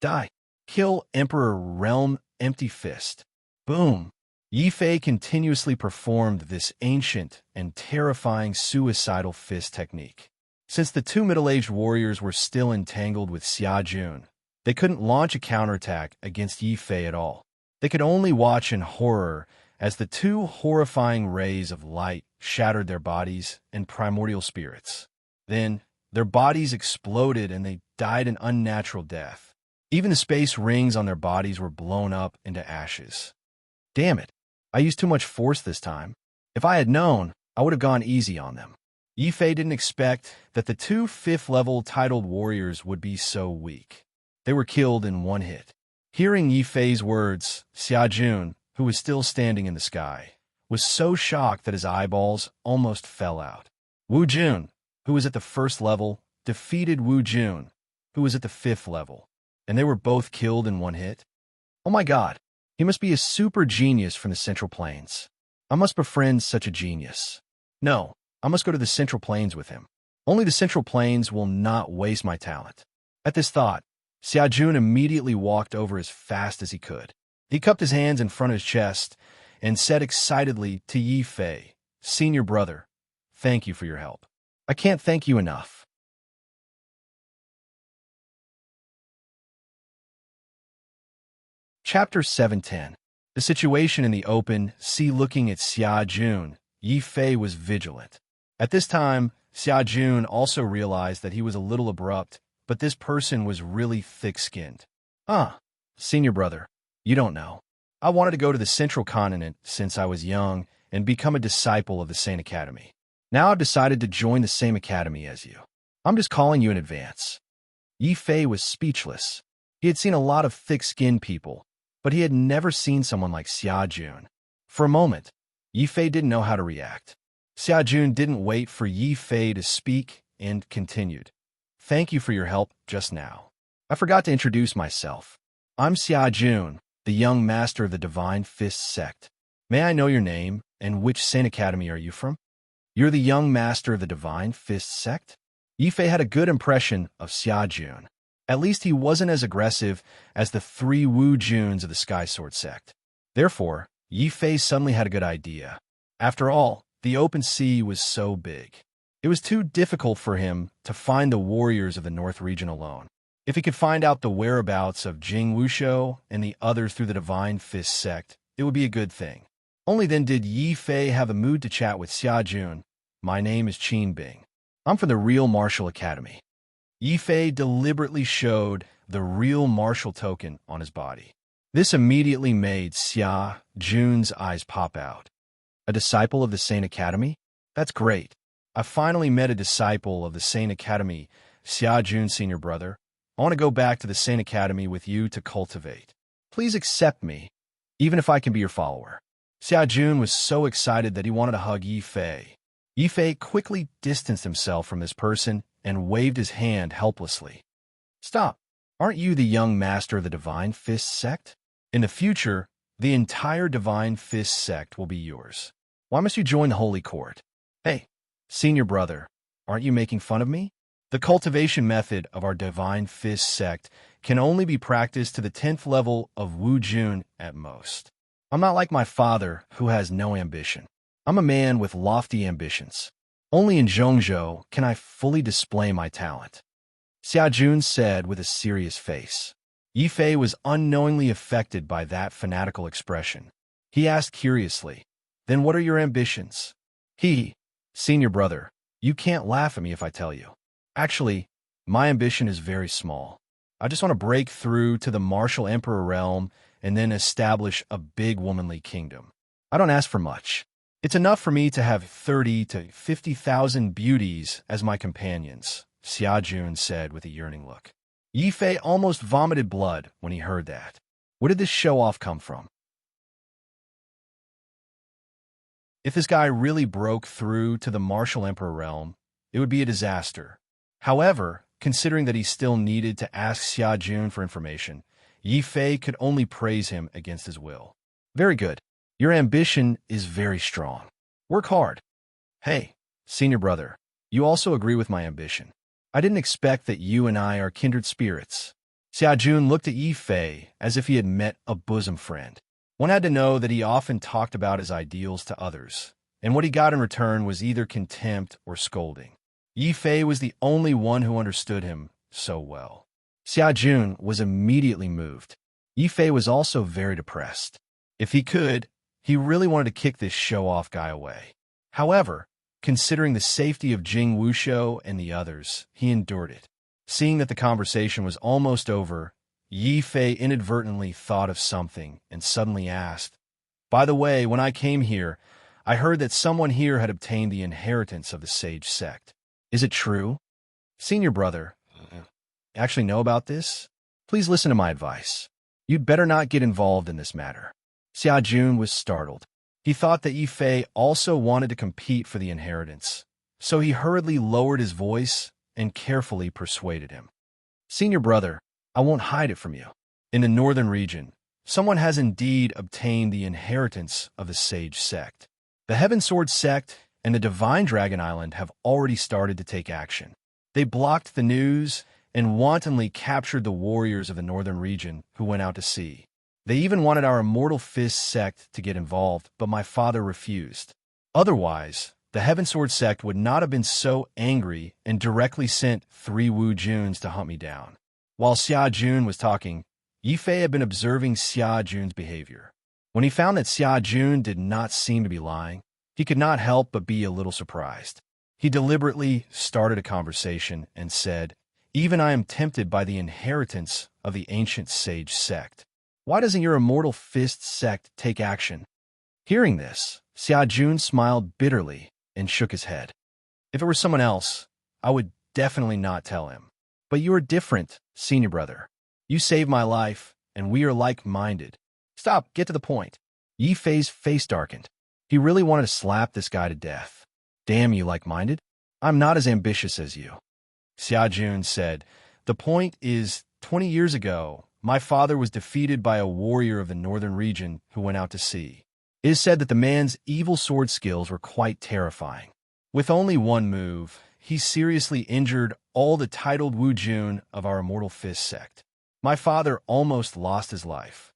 Die. Kill Emperor Realm Empty Fist. Boom. Yi Fei continuously performed this ancient and terrifying suicidal fist technique. Since the two middle-aged warriors were still entangled with Xiajun, they couldn't launch a counterattack against Yi Fei at all. They could only watch in horror as the two horrifying rays of light shattered their bodies and primordial spirits. Then, their bodies exploded and they died an unnatural death. Even the space rings on their bodies were blown up into ashes. Damn it, I used too much force this time. If I had known, I would have gone easy on them. Yi Fei didn't expect that the two 5th-level titled warriors would be so weak. They were killed in one hit. Hearing Yi Fei's words, Xiajun, who was still standing in the sky, was so shocked that his eyeballs almost fell out. Wu Jun, who was at the 1st level, defeated Wu Jun, who was at the 5th level, and they were both killed in one hit. Oh my god, he must be a super genius from the Central Plains. I must befriend such a genius. No, I must go to the Central Plains with him. Only the Central Plains will not waste my talent. At this thought, Xiajun immediately walked over as fast as he could. He cupped his hands in front of his chest and said excitedly to Yi Fei, "Senior brother, thank you for your help. I can't thank you enough." Chapter 710. The situation in the open sea. Looking at Xiajun, Yi Fei was vigilant. At this time, Xiajun also realized that he was a little abrupt, but this person was really thick-skinned. Senior brother, you don't know. I wanted to go to the Central Continent since I was young and become a disciple of the Sane Academy. Now I've decided to join the same academy as you. I'm just calling you in advance. Yi Fei was speechless. He had seen a lot of thick-skinned people, but he had never seen someone like Xiajun. For a moment, Yi Fei didn't know how to react. Xiajun didn't wait for Yi Fei to speak and continued. Thank you for your help just now. I forgot to introduce myself. I'm Xiajun, the young master of the Divine Fist sect. May I know your name and which Sane Academy are you from? You're the young master of the Divine Fist sect? Yi Fei had a good impression of Xiajun. At least he wasn't as aggressive as the 3 Wu Juns of the Sky Sword sect. Therefore, Yi Fei suddenly had a good idea. After all, the open sea was so big. It was too difficult for him to find the warriors of the North region alone. If he could find out the whereabouts of Jing Wushou and the others through the Divine Fist sect, it would be a good thing. Only then did Yi Fei have a mood to chat with Xiajun. My name is Qin Bing. I'm from the Real Martial Academy. Yi Fei deliberately showed the real martial token on his body. This immediately made Xiajun's eyes pop out. A disciple of the Sane Academy? That's great. I finally met a disciple of the Sane Academy, Xiajun, senior brother. I want to go back to the Sane Academy with you to cultivate. Please accept me, even if I can be your follower. Xiaojun was so excited that he wanted to hug Yi Fei. Yi Fei quickly distanced himself from this person and waved his hand helplessly. Stop. Aren't you the young master of the Divine Fist sect? In the future, the entire Divine Fist sect will be yours. Why must you join the Holy Court? Hey, senior brother, aren't you making fun of me? The cultivation method of our Divine Fist sect can only be practiced to the 10th level of Wu Jun at most. I'm not like my father, who has no ambition. I'm a man with lofty ambitions. Only in Zhongzhou can I fully display my talent. Xiaojun said with a serious face. Yi Fei was unknowingly affected by that fanatical expression. He asked curiously, Then what are your ambitions? Senior brother, you can't laugh at me if I tell you. Actually, my ambition is very small. I just want to break through to the martial emperor realm and then establish a big womanly kingdom. I don't ask for much. It's enough for me to have 30 to 50,000 beauties as my companions, Xiaojun said with a yearning look. Yi Fei almost vomited blood when he heard that. Where did this show-off come from? If this guy really broke through to the martial emperor realm, it would be a disaster. However, considering that he still needed to ask Xiaojun for information, Yi Fei could only praise him against his will. Very good. Your ambition is very strong. Work hard. Hey, senior brother, you also agree with my ambition. I didn't expect that you and I are kindred spirits. Xiaojun looked at Yi Fei as if he had met a bosom friend. One had to know that he often talked about his ideals to others, and what he got in return was either contempt or scolding. Yi Fei was the only one who understood him so well. Xiaojun was immediately moved. Yi Fei was also very depressed. If he could, he really wanted to kick this show-off guy away. However, considering the safety of Jing Wushou and the others, he endured it. Seeing that the conversation was almost over, Yi Fei inadvertently thought of something and suddenly asked, By the way, when I came here, I heard that someone here had obtained the inheritance of the sage sect. Is it true? Senior brother, actually know about this? Please listen to my advice. You'd better not get involved in this matter. Xiaojun was startled. He thought that Yi Fei also wanted to compete for the inheritance, so he hurriedly lowered his voice and carefully persuaded him. Senior brother, I won't hide it from you. In the northern region, someone has indeed obtained the inheritance of the sage sect. The Heaven Sword sect and the Divine Dragon Island have already started to take action. They blocked the news and wantonly captured the warriors of the northern region who went out to sea. They even wanted our Immortal Fist sect to get involved, but my father refused. Otherwise, the Heaven Sword sect would not have been so angry and directly sent 3 Wu Juns to hunt me down. While Xiaojun was talking, Yi Fei had been observing Xiaojun's behavior. When he found that Xiaojun did not seem to be lying, he could not help but be a little surprised. He deliberately started a conversation and said, Even I am tempted by the inheritance of the ancient sage sect. Why doesn't your Immortal Fist sect take action? Hearing this, Xiaojun smiled bitterly and shook his head. If it were someone else, I would definitely not tell him. But you are different, senior brother. You saved my life, and we are like-minded. Stop, get to the point. Yi Fei's face darkened. He really wanted to slap this guy to death. Damn you, like-minded. I'm not as ambitious as you. Xiaojun said, The point is, 20 years ago, my father was defeated by a warrior of the northern region who went out to sea. It is said that the man's evil sword skills were quite terrifying. With only one move, he seriously injured all the titled Wu Jun of our Immortal Fist sect. My father almost lost his life.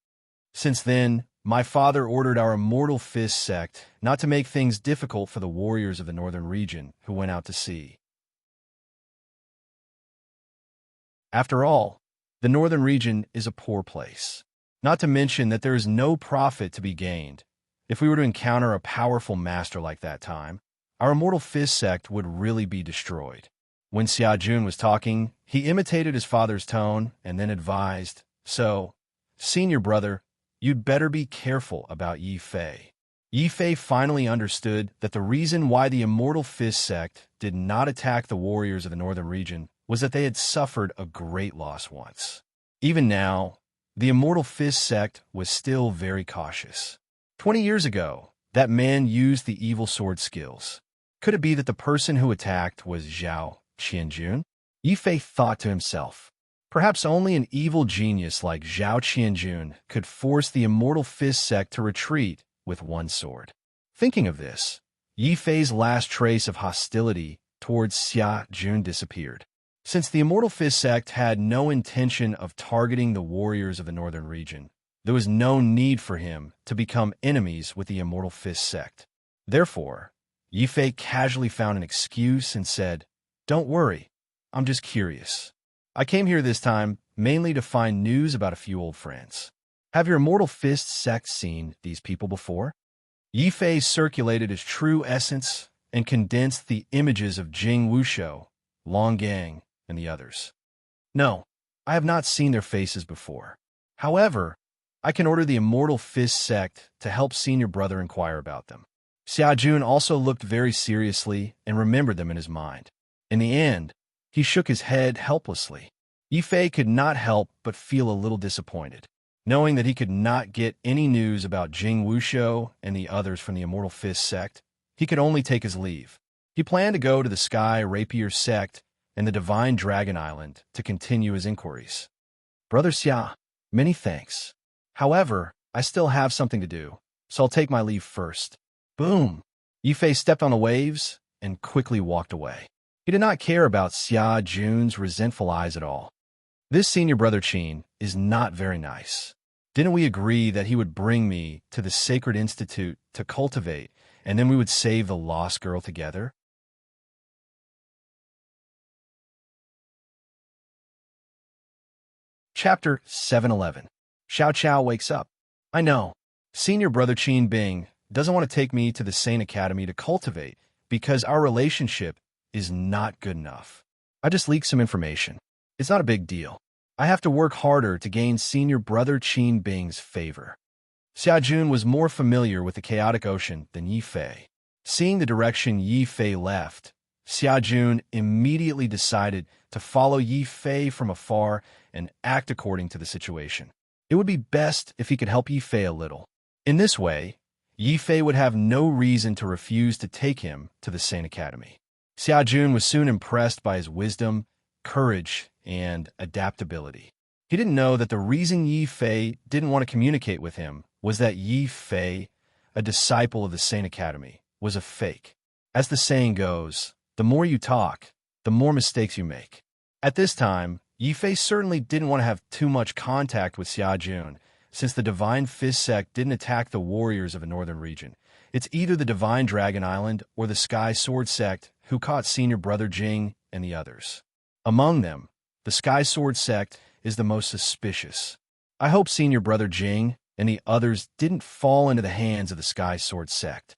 Since then, my father ordered our Immortal Fist sect not to make things difficult for the warriors of the northern region who went out to sea. After all, the northern region is a poor place. Not to mention that there is no profit to be gained. If we were to encounter a powerful master like that time, our Immortal Fist sect would really be destroyed. When Xiaojun was talking, he imitated his father's tone and then advised, So, senior brother, you'd better be careful about Yi Fei. Yi Fei finally understood that the reason why the Immortal Fist sect did not attack the warriors of the northern region was that they had suffered a great loss once. Even now, the Immortal Fist sect was still very cautious. 20 years ago, that man used the evil sword skills. Could it be that the person who attacked was Zhao Qianjun? Yifei thought to himself. Perhaps only an evil genius like Zhao Qianjun could force the Immortal Fist sect to retreat with one sword. Thinking of this, Yifei's last trace of hostility towards Xia Jun disappeared. Since the Immortal Fist sect had no intention of targeting the warriors of the northern region, there was no need for him to become enemies with the Immortal Fist sect. Therefore, Yifei casually found an excuse and said, "Don't worry, I'm just curious. I came here this time mainly to find news about a few old friends. Have your Immortal Fist sect seen these people before?" Yifei circulated his true essence and condensed the images of Jing Wushou, Long Gang, and the others. "No, I have not seen their faces before. However, I can order the Immortal Fist sect to help senior brother inquire about them." Xia Jun also looked very seriously and remembered them in his mind. In the end, he shook his head helplessly. Yifei could not help but feel a little disappointed. Knowing that he could not get any news about Jing Wushou and the others from the Immortal Fist sect, he could only take his leave. He planned to go to the Sky Rapier sect and the Divine Dragon Island to continue his inquiries. "Brother Xia, many thanks. However, I still have something to do, so I'll take my leave first." Boom! Yifei stepped on the waves and quickly walked away. He did not care about Xia Jun's resentful eyes at all. "This senior brother Qin is not very nice. Didn't we agree that he would bring me to the Sacred Institute to cultivate, and then we would save the lost girl together?" Chapter 711. Xiao Chao wakes up. "I know. Senior brother Qin Bing doesn't want to take me to the Sane Academy to cultivate because our relationship is not good enough. I just leaked some information. It's not a big deal. I have to work harder to gain senior brother Qin Bing's favor." Xia Jun was more familiar with the chaotic ocean than Yifei. Seeing the direction Yifei left, Xia Jun immediately decided to follow Yifei from afar and act according to the situation. It would be best if he could help Yifei a little. In this way, Yifei would have no reason to refuse to take him to the Sane Academy. Xia Jun was soon impressed by his wisdom, courage, and adaptability. He didn't know that the reason Yifei didn't want to communicate with him was that Yifei, a disciple of the Sane Academy, was a fake. As the saying goes, the more you talk, the more mistakes you make. At this time, Yifei certainly didn't want to have too much contact with Xia Jun, since the Divine Fist sect didn't attack the warriors of the northern region. It's either the Divine Dragon Island or the Sky Sword sect who caught senior brother Jing and the others. Among them, the Sky Sword sect is the most suspicious. I hope senior brother Jing and the others didn't fall into the hands of the Sky Sword sect.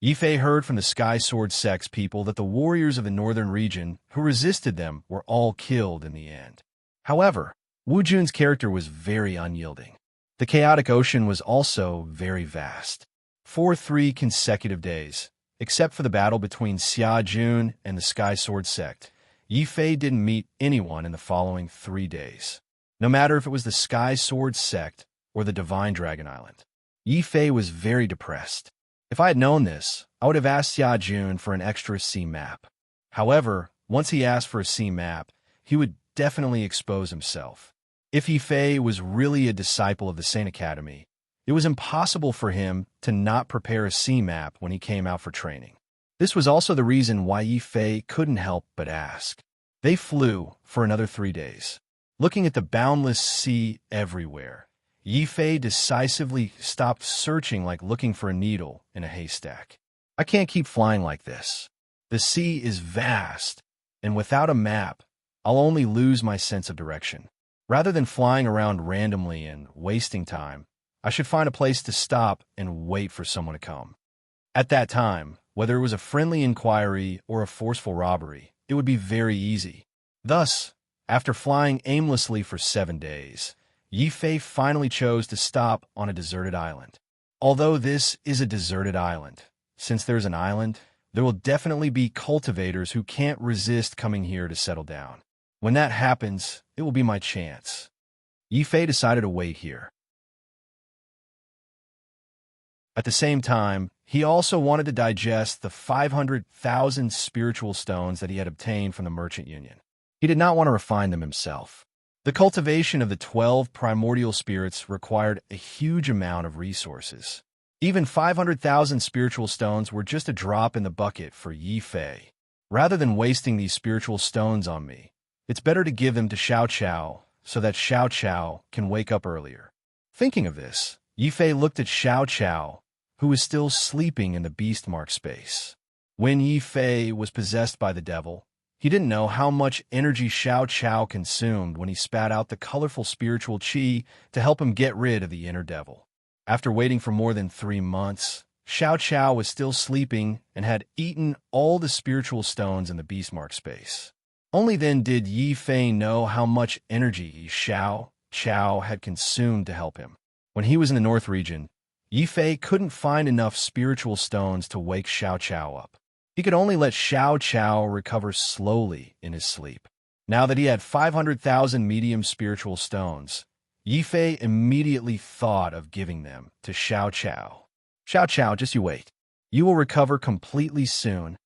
Yifei heard from the Sky Sword sect's people that the warriors of the northern region who resisted them were all killed in the end. However, Wu Jun's character was very unyielding. The chaotic ocean was also very vast. For 3 consecutive days, except for the battle between Xia Jun and the Sky Sword sect, Yifei didn't meet anyone in the following 3 days. No matter if it was the Sky Sword sect or the Divine Dragon Island, Yifei was very depressed. If I had known this, I would have asked Xia Jun for an extra sea map. However, once he asked for a sea map, he would definitely expose himself. If Yifei was really a disciple of the Sane Academy, it was impossible for him to not prepare a sea map when he came out for training. This was also the reason why Yifei couldn't help but ask. They flew for another 3 days. Looking at the boundless sea everywhere, Yifei decisively stopped searching like looking for a needle in a haystack. "I can't keep flying like this. The sea is vast, and without a map, I'll only lose my sense of direction. Rather than flying around randomly and wasting time, I should find a place to stop and wait for someone to come." At that time, whether it was a friendly inquiry or a forceful robbery, it would be very easy. Thus, after flying aimlessly for 7 days, Yifei finally chose to stop on a deserted island. Although this is a deserted island, since there's an island, there will definitely be cultivators who can't resist coming here to settle down. When that happens, it will be my chance. Yi Fei decided to wait here. At the same time, he also wanted to digest the 500,000 spiritual stones that he had obtained from the merchant union. He did not want to refine them himself. The cultivation of the 12 primordial spirits required a huge amount of resources. Even 500,000 spiritual stones were just a drop in the bucket for Yi Fei. Rather than wasting these spiritual stones on me, it's better to give them to Xiao Qiao so that Xiao Qiao can wake up earlier. Thinking of this, Yi Fei looked at Xiao Qiao, who was still sleeping in the beast mark space. When Yi Fei was possessed by the devil, he didn't know how much energy Xiao Qiao consumed when he spat out the colorful spiritual qi to help him get rid of the inner devil. After waiting for more than 3 months, Xiao Qiao was still sleeping and had eaten all the spiritual stones in the beast mark space. Only then did Yi Fei know how much energy Xiao Qiao had consumed to help him. When he was in the North region, Yi Fei couldn't find enough spiritual stones to wake Xiao Qiao up. He could only let Xiao Qiao recover slowly in his sleep. Now that he had 500,000 medium spiritual stones, Yi Fei immediately thought of giving them to Xiao Qiao. Xiao Qiao, just you wait. You will recover completely soon.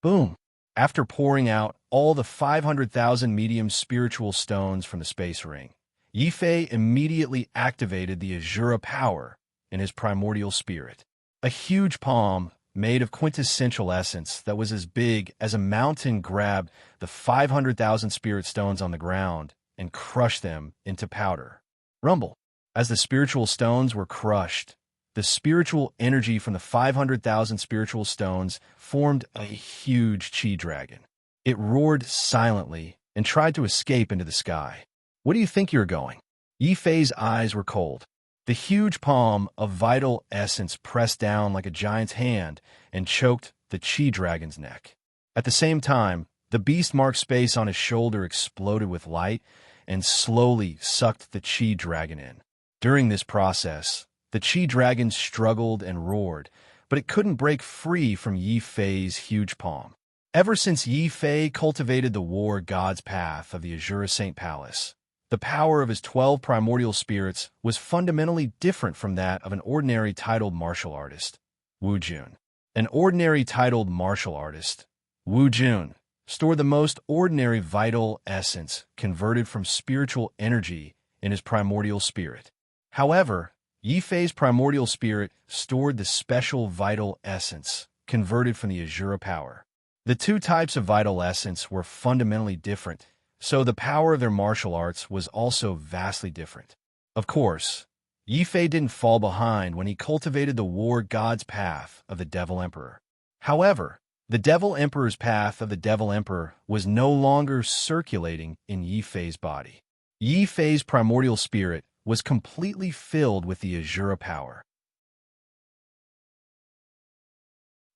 Boom. After pouring out all the 500,000 medium spiritual stones from the space ring, Yi Fei immediately activated the Azura power in his primordial spirit. A huge palm made of quintessential essence that was as big as a mountain grabbed the 500,000 spirit stones on the ground and crushed them into powder. Rumble. As the spiritual stones were crushed, the spiritual energy from the 500,000 spiritual stones formed a huge chi dragon. It roared silently and tried to escape into the sky. Where do you think you're going? Yi Fei's eyes were cold. The huge palm of vital essence pressed down like a giant's hand and choked the chi dragon's neck. At the same time, the beast mark space on his shoulder exploded with light and slowly sucked the chi dragon in. During this process, the chi dragon struggled and roared, but it couldn't break free from Yi Fei's huge palm. Ever since Yi Fei cultivated the war god's path of the Azura Saint Palace, the power of his 12 primordial spirits was fundamentally different from that of an ordinary titled martial artist, Wu Jun. An ordinary titled martial artist, Wu Jun, stored the most ordinary vital essence converted from spiritual energy in his primordial spirit. However, Yi Fei's primordial spirit stored the special vital essence converted from the Azura power. The two types of vital essence were fundamentally different, so the power of their martial arts was also vastly different. Of course, Yi Fei didn't fall behind when he cultivated the war god's path of the Devil Emperor. However, the Devil Emperor's path of the Devil Emperor was no longer circulating in Yi Fei's body. Yi Fei's primordial spirit was completely filled with the Azura power.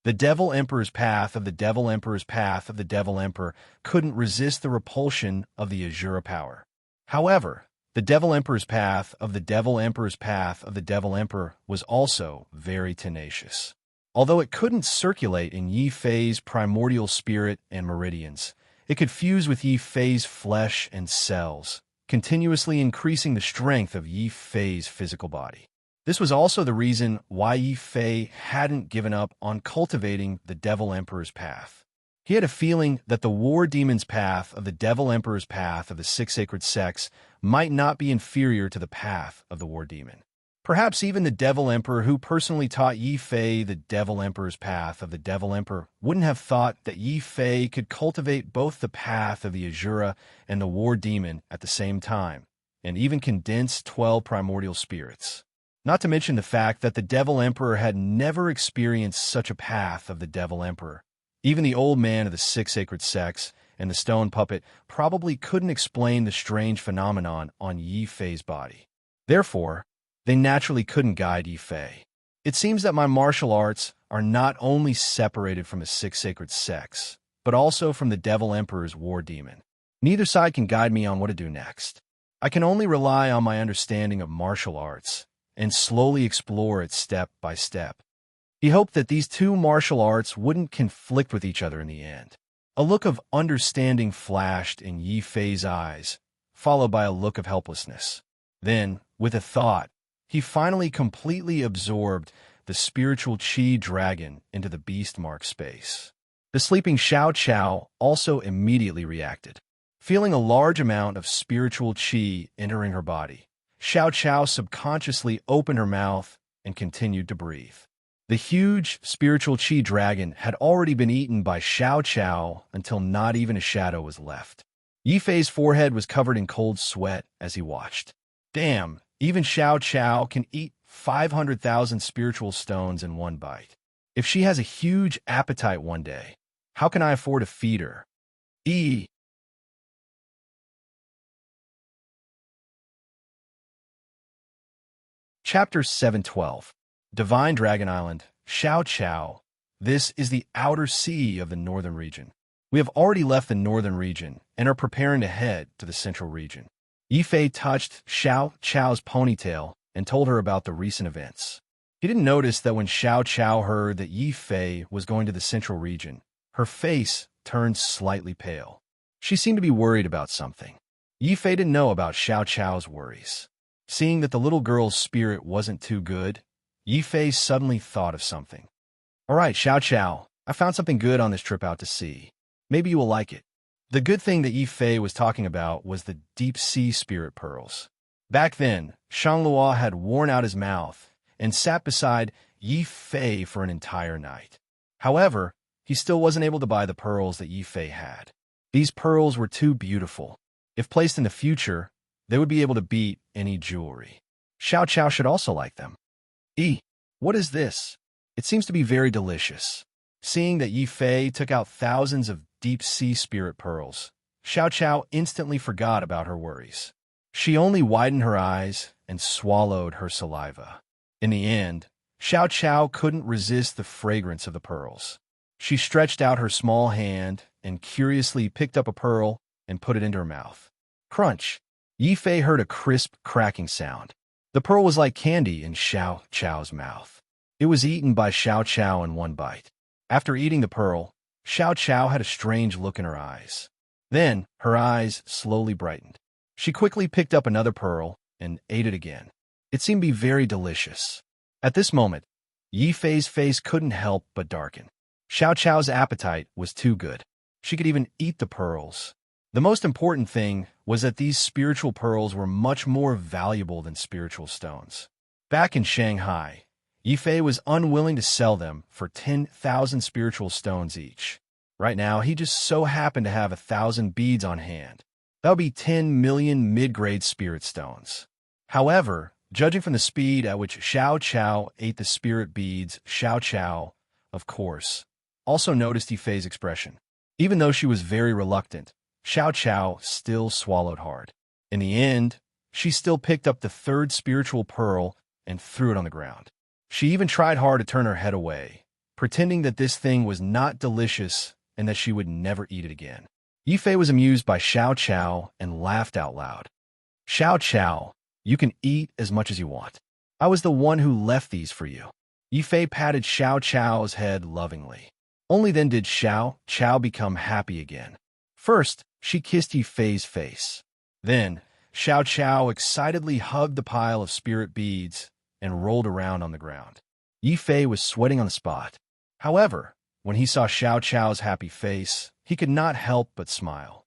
The Devil Emperor's path of the Devil Emperor's path of the Devil Emperor couldn't resist the repulsion of the Azura power. However, the Devil Emperor's path of the Devil Emperor's path of the Devil Emperor was also very tenacious. Although it couldn't circulate in Yi Fei's primordial spirit and meridians, it could fuse with Yi Fei's flesh and cells, continuously increasing the strength of Yi Fei's physical body. This was also the reason why Yi Fei hadn't given up on cultivating the Devil Emperor's path. He had a feeling that the War Demon's path of the Devil Emperor's path of the Six Sacred Sects might not be inferior to the path of the War Demon. Perhaps even the Devil Emperor who personally taught Yi Fei the Devil Emperor's path of the Devil Emperor wouldn't have thought that Yi Fei could cultivate both the path of the Azura and the War Demon at the same time, and even condense 12 primordial spirits. Not to mention the fact that the Devil Emperor had never experienced such a path of the Devil Emperor. Even the old man of the Six Sacred Sects and the stone puppet probably couldn't explain the strange phenomenon on Yi Fei's body. Therefore, they naturally couldn't guide Yi Fei. It seems that my martial arts are not only separated from the Six Sacred Sects, but also from the Devil Emperor's War Demon. Neither side can guide me on what to do next. I can only rely on my understanding of martial arts and slowly explore it step by step. He hoped that these two martial arts wouldn't conflict with each other in the end. A look of understanding flashed in Yi Fei's eyes, followed by a look of helplessness. Then, with a thought, he finally completely absorbed the spiritual chi dragon into the beast mark space. The sleeping Xiao Chao also immediately reacted. Feeling a large amount of spiritual chi entering her body, Xiao Chao subconsciously opened her mouth and continued to breathe. The huge spiritual chi dragon had already been eaten by Xiao Chao until not even a shadow was left. Yifei's forehead was covered in cold sweat as he watched. Damn, even Xiao Chao can eat 500,000 spiritual stones in one bite. If she has a huge appetite one day, how can I afford to feed her? Chapter 712 Divine Dragon Island, Xiao Chao. This is the outer sea of the northern region. We have already left the northern region and are preparing to head to the central region. Yifei touched Xiao Chao's ponytail and told her about the recent events. He didn't notice that when Xiao Chao heard that Yifei was going to the central region, her face turned slightly pale. She seemed to be worried about something. Yifei didn't know about Xiao Chao's worries. Seeing that the little girl's spirit wasn't too good, Yifei suddenly thought of something. All right, Xiao Chao, I found something good on this trip out to sea. Maybe you will like it. The good thing that Yifei was talking about was the deep-sea spirit pearls. Back then, Shanglua had worn out his mouth and sat beside Yifei for an entire night. However, he still wasn't able to buy the pearls that Yifei had. These pearls were too beautiful. If placed in the future, they would be able to beat any jewelry. Xiao Chao should also like them. What is this? It seems to be very delicious. Seeing that Yifei took out thousands of deep-sea spirit pearls, Xiao Chao instantly forgot about her worries. She only widened her eyes and swallowed her saliva. In the end, Xiao Chao couldn't resist the fragrance of the pearls. She stretched out her small hand and curiously picked up a pearl and put it into her mouth. Crunch! Yifei heard a crisp, cracking sound. The pearl was like candy in Xiao Chao's mouth. It was eaten by Xiao Chao in one bite. After eating the pearl, Xiao Chao had a strange look in her eyes. Then, her eyes slowly brightened. She quickly picked up another pearl and ate it again. It seemed to be very delicious. At this moment, Yifei's face couldn't help but darken. Xiao Chao's appetite was too good. She could even eat the pearls. The most important thing was that these spiritual pearls were much more valuable than spiritual stones. Back in Shanghai, Yifei was unwilling to sell them for 10,000 spiritual stones each. Right now, he just so happened to have 1,000 beads on hand. That would be 10 million mid-grade spirit stones. However, judging from the speed at which Xiao Chao ate the spirit beads, Xiao Chao, of course, also noticed Yifei's expression. Even though she was very reluctant, Xiao Chao still swallowed hard. In the end, she still picked up the third spiritual pearl and threw it on the ground. She even tried hard to turn her head away, pretending that this thing was not delicious and that she would never eat it again. Yifei was amused by Xiao Chao and laughed out loud. Xiao Chao, you can eat as much as you want. I was the one who left these for you. Yifei patted Xiao Chao's head lovingly. Only then did Xiao Chao become happy again. First, she kissed Yifei's face. Then, Xiao Chao excitedly hugged the pile of spirit beads and rolled around on the ground. Yifei was sweating on the spot. However, when he saw Xiao Chao's happy face, he could not help but smile.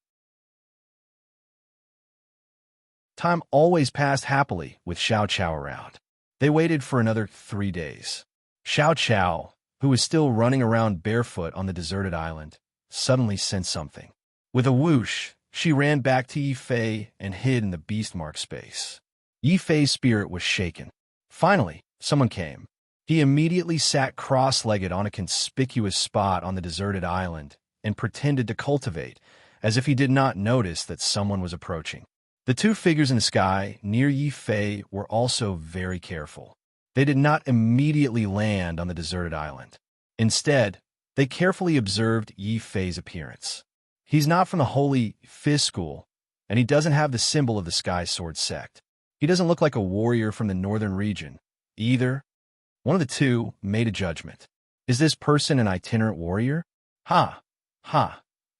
Time always passed happily with Xiao Chao around. They waited for another 3 days. Xiao Chao, who was still running around barefoot on the deserted island, suddenly sensed something. With a whoosh, she ran back to Yifei and hid in the beast mark space. Yifei's spirit was shaken. Finally, someone came. He immediately sat cross-legged on a conspicuous spot on the deserted island and pretended to cultivate, as if he did not notice that someone was approaching. The two figures in the sky near Yifei were also very careful. They did not immediately land on the deserted island. Instead, they carefully observed Yifei's appearance. He's not from the Holy Fist School, and he doesn't have the symbol of the Sky Sword sect. He doesn't look like a warrior from the northern region, either. One of the two made a judgment. Is this person an itinerant warrior? Ha!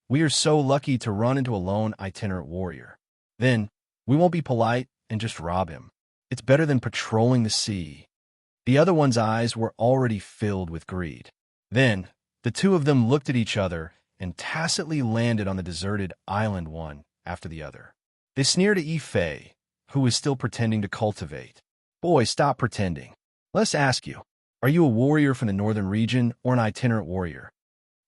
We are so lucky to run into a lone itinerant warrior. Then, we won't be polite and just rob him. It's better than patrolling the sea. The other one's eyes were already filled with greed. Then, the two of them looked at each other and tacitly landed on the deserted island one after the other. They sneered at Yifei, who was still pretending to cultivate. Boy, stop pretending. Let's ask you, are you a warrior from the northern region or an itinerant warrior?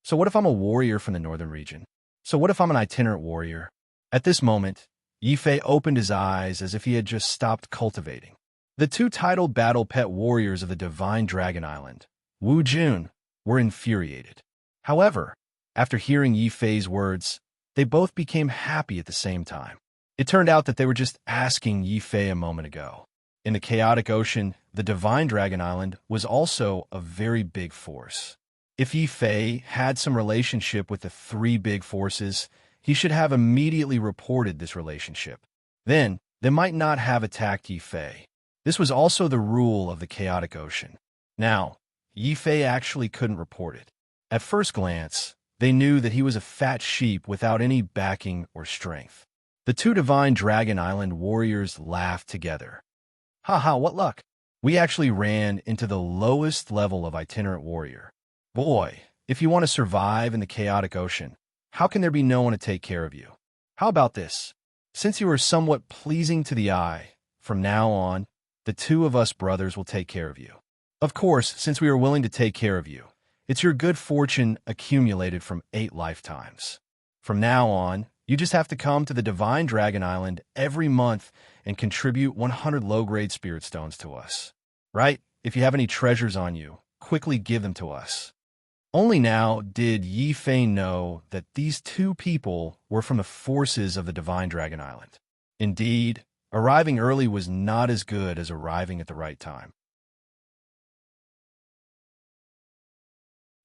So what if I'm a warrior from the northern region? So what if I'm an itinerant warrior? At this moment, Yifei opened his eyes as if he had just stopped cultivating. The two titled battle pet warriors of the Divine Dragon Island, Wu Jun, were infuriated. However, after hearing Yifei's words, they both became happy at the same time. It turned out that they were just asking Yifei a moment ago. In the chaotic ocean, the Divine Dragon Island was also a very big force. If Yifei had some relationship with the three big forces, he should have immediately reported this relationship. Then, they might not have attacked Yifei. This was also the rule of the chaotic ocean. Now, Yifei actually couldn't report it. At first glance, they knew that he was a fat sheep without any backing or strength. The two Divine Dragon Island warriors laughed together. Haha, what luck! We actually ran into the lowest level of itinerant warrior. Boy, if you want to survive in the chaotic ocean, how can there be no one to take care of you? How about this? Since you are somewhat pleasing to the eye, from now on, the two of us brothers will take care of you. Of course, since we are willing to take care of you, it's your good fortune accumulated from 8 lifetimes. From now on, you just have to come to the Divine Dragon Island every month and contribute 100 low-grade spirit stones to us. Right? If you have any treasures on you, quickly give them to us. Only now did Yifei know that these two people were from the forces of the Divine Dragon Island. Indeed, arriving early was not as good as arriving at the right time.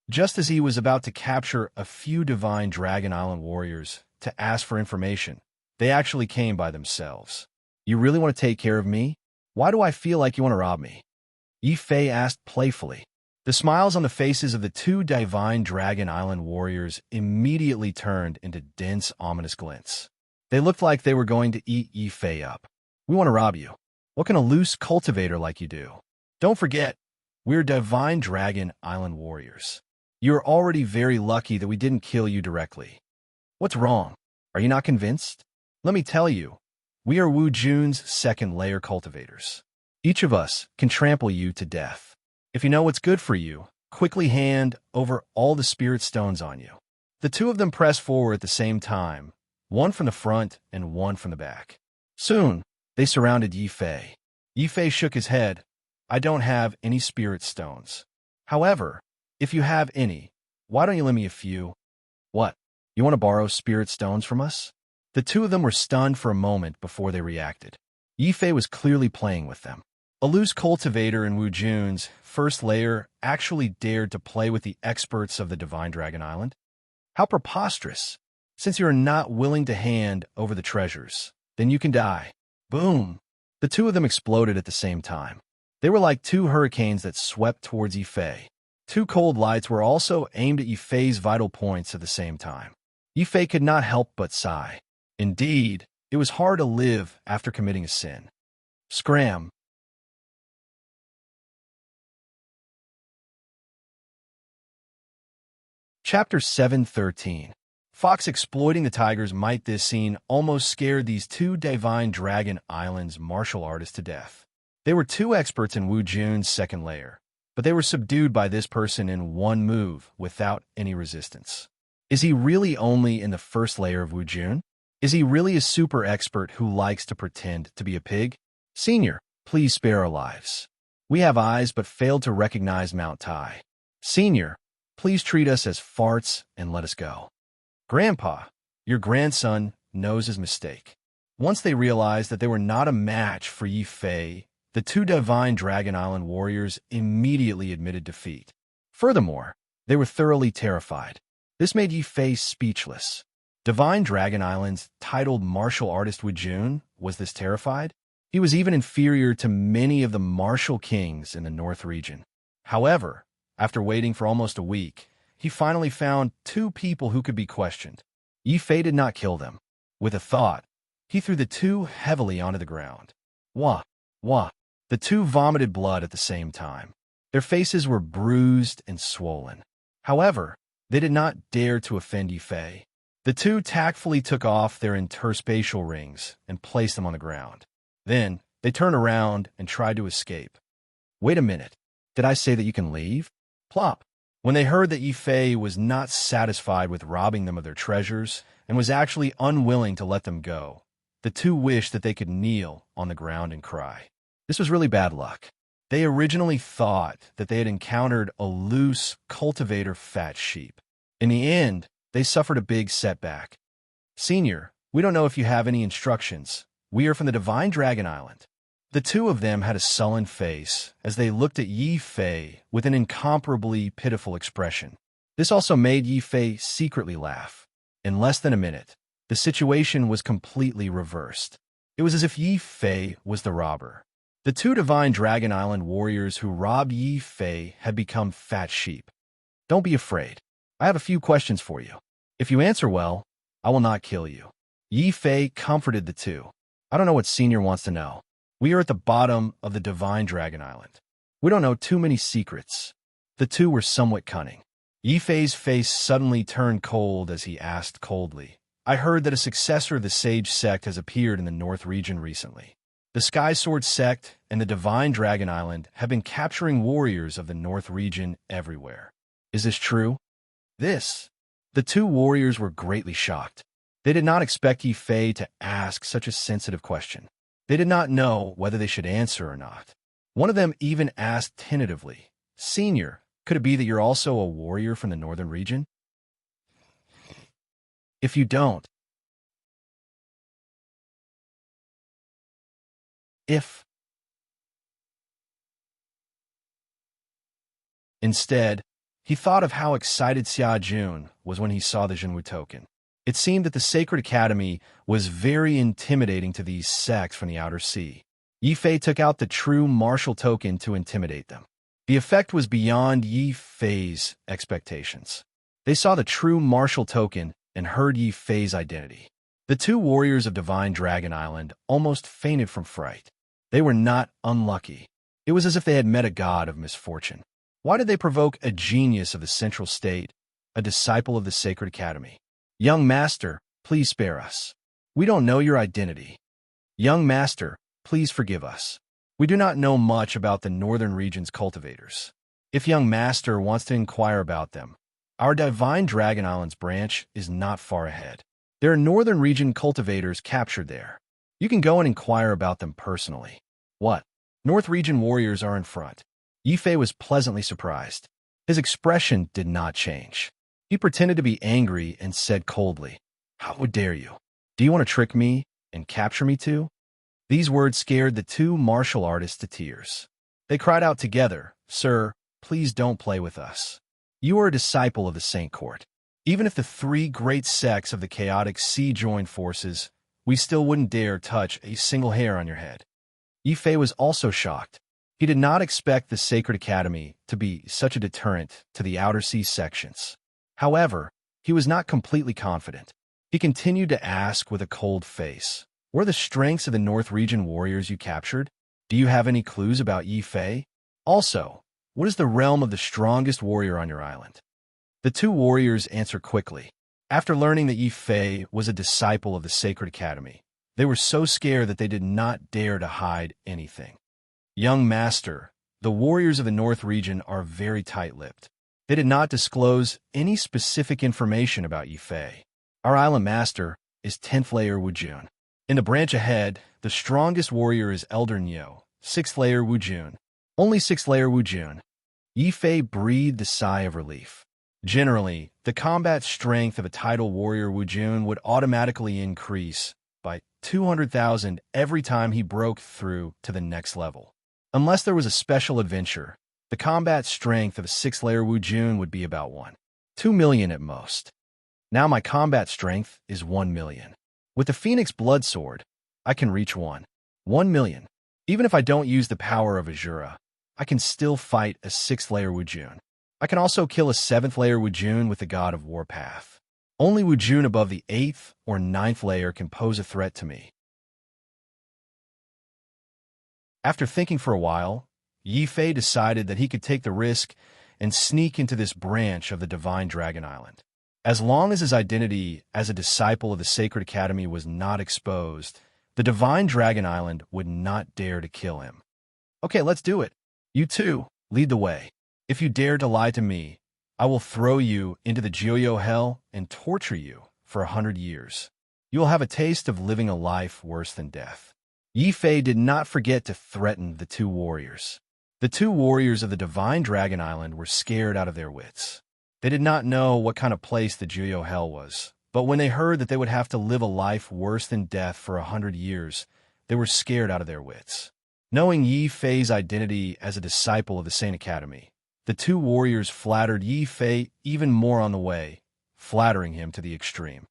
Just as he was about to capture a few Divine Dragon Island warriors to ask for information, they actually came by themselves. You really want to take care of me? Why do I feel like you want to rob me? Yifei asked playfully. The smiles on the faces of the two Divine Dragon Island warriors immediately turned into dense, ominous glints. They looked like they were going to eat Yifei up. We want to rob you. What can a loose cultivator like you do? Don't forget, we're Divine Dragon Island warriors. You're already very lucky that we didn't kill you directly. What's wrong? Are you not convinced? Let me tell you, we are Wu Jun's second-layer cultivators. Each of us can trample you to death. If you know what's good for you, quickly hand over all the spirit stones on you. The two of them pressed forward at the same time, one from the front and one from the back. Soon, they surrounded Yifei. Yifei shook his head. I don't have any spirit stones. However, if you have any, why don't you lend me a few? What? You want to borrow spirit stones from us? The two of them were stunned for a moment before they reacted. Yifei was clearly playing with them. A loose cultivator in Wu Jun's first layer actually dared to play with the experts of the Divine Dragon Island? How preposterous! Since you are not willing to hand over the treasures, then you can die. Boom! The two of them exploded at the same time. They were like two hurricanes that swept towards Yifei. Two cold lights were also aimed at Yifei's vital points at the same time. Yifei could not help but sigh. Indeed, it was hard to live after committing a sin. Scram! Chapter 7:13. Fox exploiting the tigers might. This scene almost scared these two Divine Dragon Islands martial artists to death. They were two experts in Wu Jun's second layer, but they were subdued by this person in one move without any resistance. Is he really only in the first layer of Wu Jun? Is he really a super expert who likes to pretend to be a pig? Senior, please spare our lives. We have eyes but failed to recognize Mount Tai. Senior, please treat us as farts and let us go. Grandpa, your grandson knows his mistake. Once they realized that they were not a match for Yifei, the two Divine Dragon Island warriors immediately admitted defeat. Furthermore, they were thoroughly terrified. This made Yifei speechless. Divine Dragon Island's titled martial artist Wu Jun was this terrified? He was even inferior to many of the martial kings in the North region. However, after waiting for almost a week, he finally found two people who could be questioned. Yifei did not kill them. With a thought, he threw the two heavily onto the ground. Wah, wah. The two vomited blood at the same time. Their faces were bruised and swollen. However, they did not dare to offend Yifei. The two tactfully took off their interspatial rings and placed them on the ground. Then, they turned around and tried to escape. Wait a minute. Did I say that you can leave? Plop. When they heard that Yifei was not satisfied with robbing them of their treasures and was actually unwilling to let them go, the two wished that they could kneel on the ground and cry. This was really bad luck. They originally thought that they had encountered a loose cultivator fat sheep. In the end, they suffered a big setback. Senior, we don't know if you have any instructions. We are from the Divine Dragon Island. The two of them had a sullen face as they looked at Yifei with an incomparably pitiful expression. This also made Yifei secretly laugh. In less than a minute, the situation was completely reversed. It was as if Yifei was the robber. The two Divine Dragon Island warriors who robbed Yifei had become fat sheep. Don't be afraid. I have a few questions for you. If you answer well, I will not kill you. Yifei comforted the two. I don't know what Senior wants to know. We are at the bottom of the Divine Dragon Island. We don't know too many secrets. The two were somewhat cunning. Yifei's face suddenly turned cold as he asked coldly, I heard that a successor of the Sage sect has appeared in the North region recently. The Sky Sword sect and the Divine Dragon Island have been capturing warriors of the North region everywhere. Is this true? The two warriors were greatly shocked. They did not expect Yifei to ask such a sensitive question. They did not know whether they should answer or not. One of them even asked tentatively, Senior, could it be that you're also a warrior from the northern region? If you don't. Instead, he thought of how excited Xia Jun was when he saw the Jinwu token. It seemed that the Sacred Academy was very intimidating to these sects from the Outer Sea. Yifei took out the true martial token to intimidate them. The effect was beyond Yifei's expectations. They saw the true martial token and heard Yifei's identity. The two warriors of Divine Dragon Island almost fainted from fright. They were not unlucky. It was as if they had met a god of misfortune. Why did they provoke a genius of the Central State, a disciple of the Sacred Academy? Young Master, please spare us. We don't know your identity. Young Master, please forgive us. We do not know much about the Northern region's cultivators. If Young Master wants to inquire about them, our Divine Dragon Islands branch is not far ahead. There are Northern region cultivators captured there. You can go and inquire about them personally. What? North region warriors are in front. Yifei was pleasantly surprised. His expression did not change. He pretended to be angry and said coldly, How dare you? Do you want to trick me and capture me too? These words scared the two martial artists to tears. They cried out together, Sir, please don't play with us. You are a disciple of the Saint Court. Even if the three great sects of the Chaotic Sea joined forces, we still wouldn't dare touch a single hair on your head. Yifei was also shocked. He did not expect the Sacred Academy to be such a deterrent to the Outer Sea sections. However, he was not completely confident. He continued to ask with a cold face, What are the strengths of the North region warriors you captured? Do you have any clues about Yifei? Also, what is the realm of the strongest warrior on your island? The two warriors answered quickly. After learning that Yifei was a disciple of the Sacred Academy, they were so scared that they did not dare to hide anything. Young Master, the warriors of the North region are very tight-lipped. They did not disclose any specific information about Yifei. Our island master is 10th layer Wujun. In the branch ahead, the strongest warrior is Elder Nyo, 6th layer Wujun. Only 6th layer Wujun. Yifei breathed a sigh of relief. Generally, the combat strength of a title warrior Wujun would automatically increase by 200,000 every time he broke through to the next level. Unless there was a special adventure, the combat strength of a 6th layer Wujun would be about 2 million at most. Now my combat strength is 1 million. With the Phoenix Blood Sword, I can reach 1 million. Even if I don't use the power of Azura, I can still fight a 6th layer Wujun. I can also kill a 7th layer Wujun with the God of Warpath. Only Wujun above the 8th or 9th layer can pose a threat to me. After thinking for a while, Yi Fei decided that he could take the risk and sneak into this branch of the Divine Dragon Island. As long as his identity as a disciple of the Sacred Academy was not exposed, the Divine Dragon Island would not dare to kill him. Okay, let's do it. You two, lead the way. If you dare to lie to me, I will throw you into the Jiuyo Hell and torture you for 100 years. You will have a taste of living a life worse than death. Yi Fei did not forget to threaten the two warriors. The two warriors of the Divine Dragon Island were scared out of their wits. They did not know what kind of place the Jiuyo Hell was, but when they heard that they would have to live a life worse than death for 100 years, they were scared out of their wits. Knowing Yi Fei's identity as a disciple of the Saint Academy, the two warriors flattered Yi Fei even more on the way, flattering him to the extreme.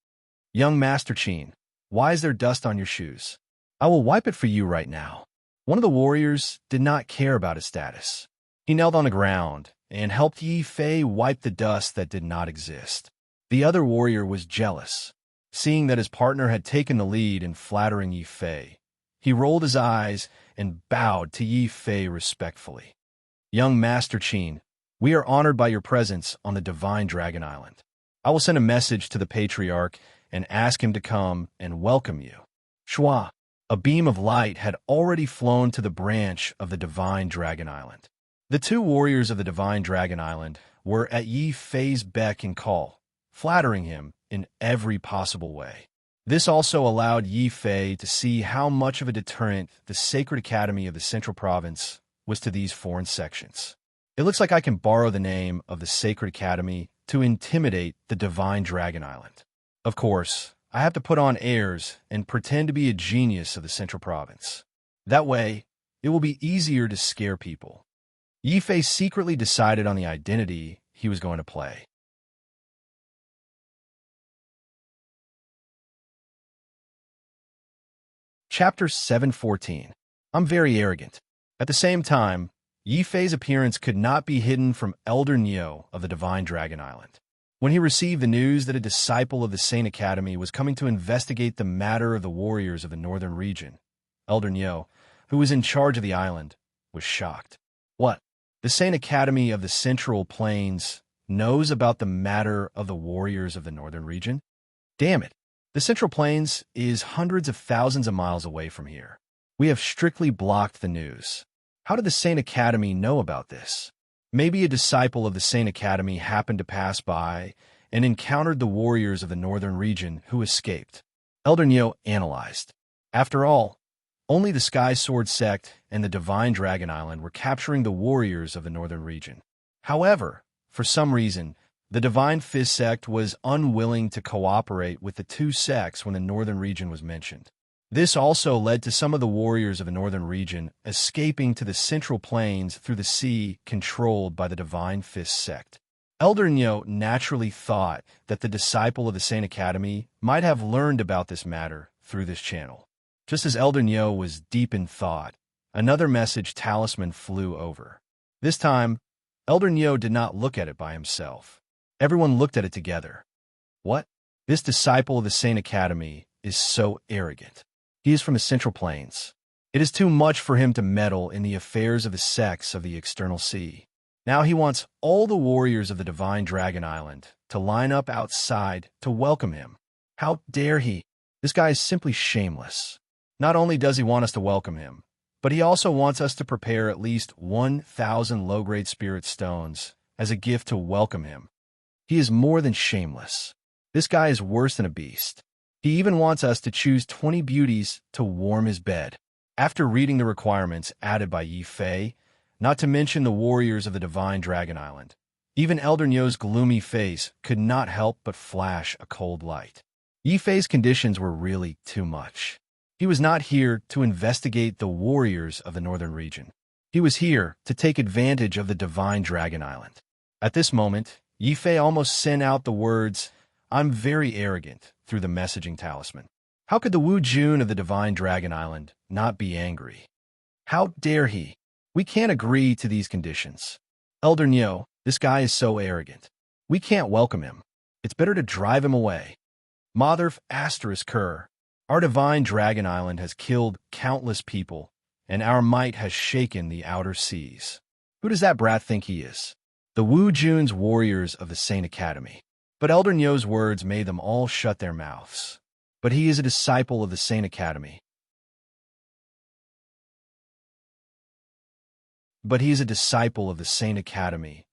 Young Master Qin, why is there dust on your shoes? I will wipe it for you right now. One of the warriors did not care about his status. He knelt on the ground and helped Yi Fei wipe the dust that did not exist. The other warrior was jealous. Seeing that his partner had taken the lead in flattering Yi Fei, he rolled his eyes and bowed to Yi Fei respectfully. Young Master Qin, we are honored by your presence on the Divine Dragon Island. I will send a message to the Patriarch and ask him to come and welcome you. Shua, a beam of light had already flown to the branch of the Divine Dragon Island. The two warriors of the Divine Dragon Island were at Yi Fei's beck and call, flattering him in every possible way. This also allowed Yi Fei to see how much of a deterrent the Sacred Academy of the Central Province was to these foreign sections. It looks like I can borrow the name of the Sacred Academy to intimidate the Divine Dragon Island. Of course, I have to put on airs and pretend to be a genius of the Central Province. That way, it will be easier to scare people. Yi Fei secretly decided on the identity he was going to play. Chapter 714. I'm very arrogant. At the same time, Yi Fei's appearance could not be hidden from Elder Neo of the Divine Dragon Island. When he received the news that a disciple of the Saint Academy was coming to investigate the matter of the warriors of the northern region, Elder Neo, who was in charge of the island, was shocked. What? The Saint Academy of the Central Plains knows about the matter of the warriors of the northern region? Damn it! The Central Plains is hundreds of thousands of miles away from here. We have strictly blocked the news. How did the Saint Academy know about this? Maybe a disciple of the Saint Academy happened to pass by and encountered the warriors of the northern region who escaped. Elder Neo analyzed. After all, only the Sky Sword sect and the Divine Dragon Island were capturing the warriors of the northern region. However, for some reason, the Divine Fist sect was unwilling to cooperate with the two sects when the northern region was mentioned. This also led to some of the warriors of the northern region escaping to the Central Plains through the sea controlled by the Divine Fist sect. Elder Nyo naturally thought that the disciple of the Saint Academy might have learned about this matter through this channel. Just as Elder Nyo was deep in thought, another message talisman flew over. This time, Elder Nyo did not look at it by himself. Everyone looked at it together. What? This disciple of the Saint Academy is so arrogant. He is from the Central Plains. It is too much for him to meddle in the affairs of the sects of the external sea. Now he wants all the warriors of the Divine Dragon Island to line up outside to welcome him. How dare he? This guy is simply shameless. Not only does he want us to welcome him, but he also wants us to prepare at least 1,000 low-grade spirit stones as a gift to welcome him. He is more than shameless. This guy is worse than a beast. He even wants us to choose 20 beauties to warm his bed. After reading the requirements added by Yi Fei, not to mention the warriors of the Divine Dragon Island, even Elder Nyo's gloomy face could not help but flash a cold light. Yi Fei's conditions were really too much. He was not here to investigate the warriors of the northern region. He was here to take advantage of the Divine Dragon Island. At this moment, Yi Fei almost sent out the words, "I'm very arrogant," through the messaging talisman. How could the Wu Jun of the Divine Dragon Island not be angry? How dare he? We can't agree to these conditions. Elder Nyo, this guy is so arrogant. We can't welcome him. It's better to drive him away. Motherf *Ker. Our Divine Dragon Island has killed countless people and our might has shaken the outer seas. Who does that brat think he is? The Wu Jun's warriors of the Saint Academy. But Elder Nyo's words made them all shut their mouths. But he is a disciple of the Saint Academy. But he is a disciple of the Saint Academy.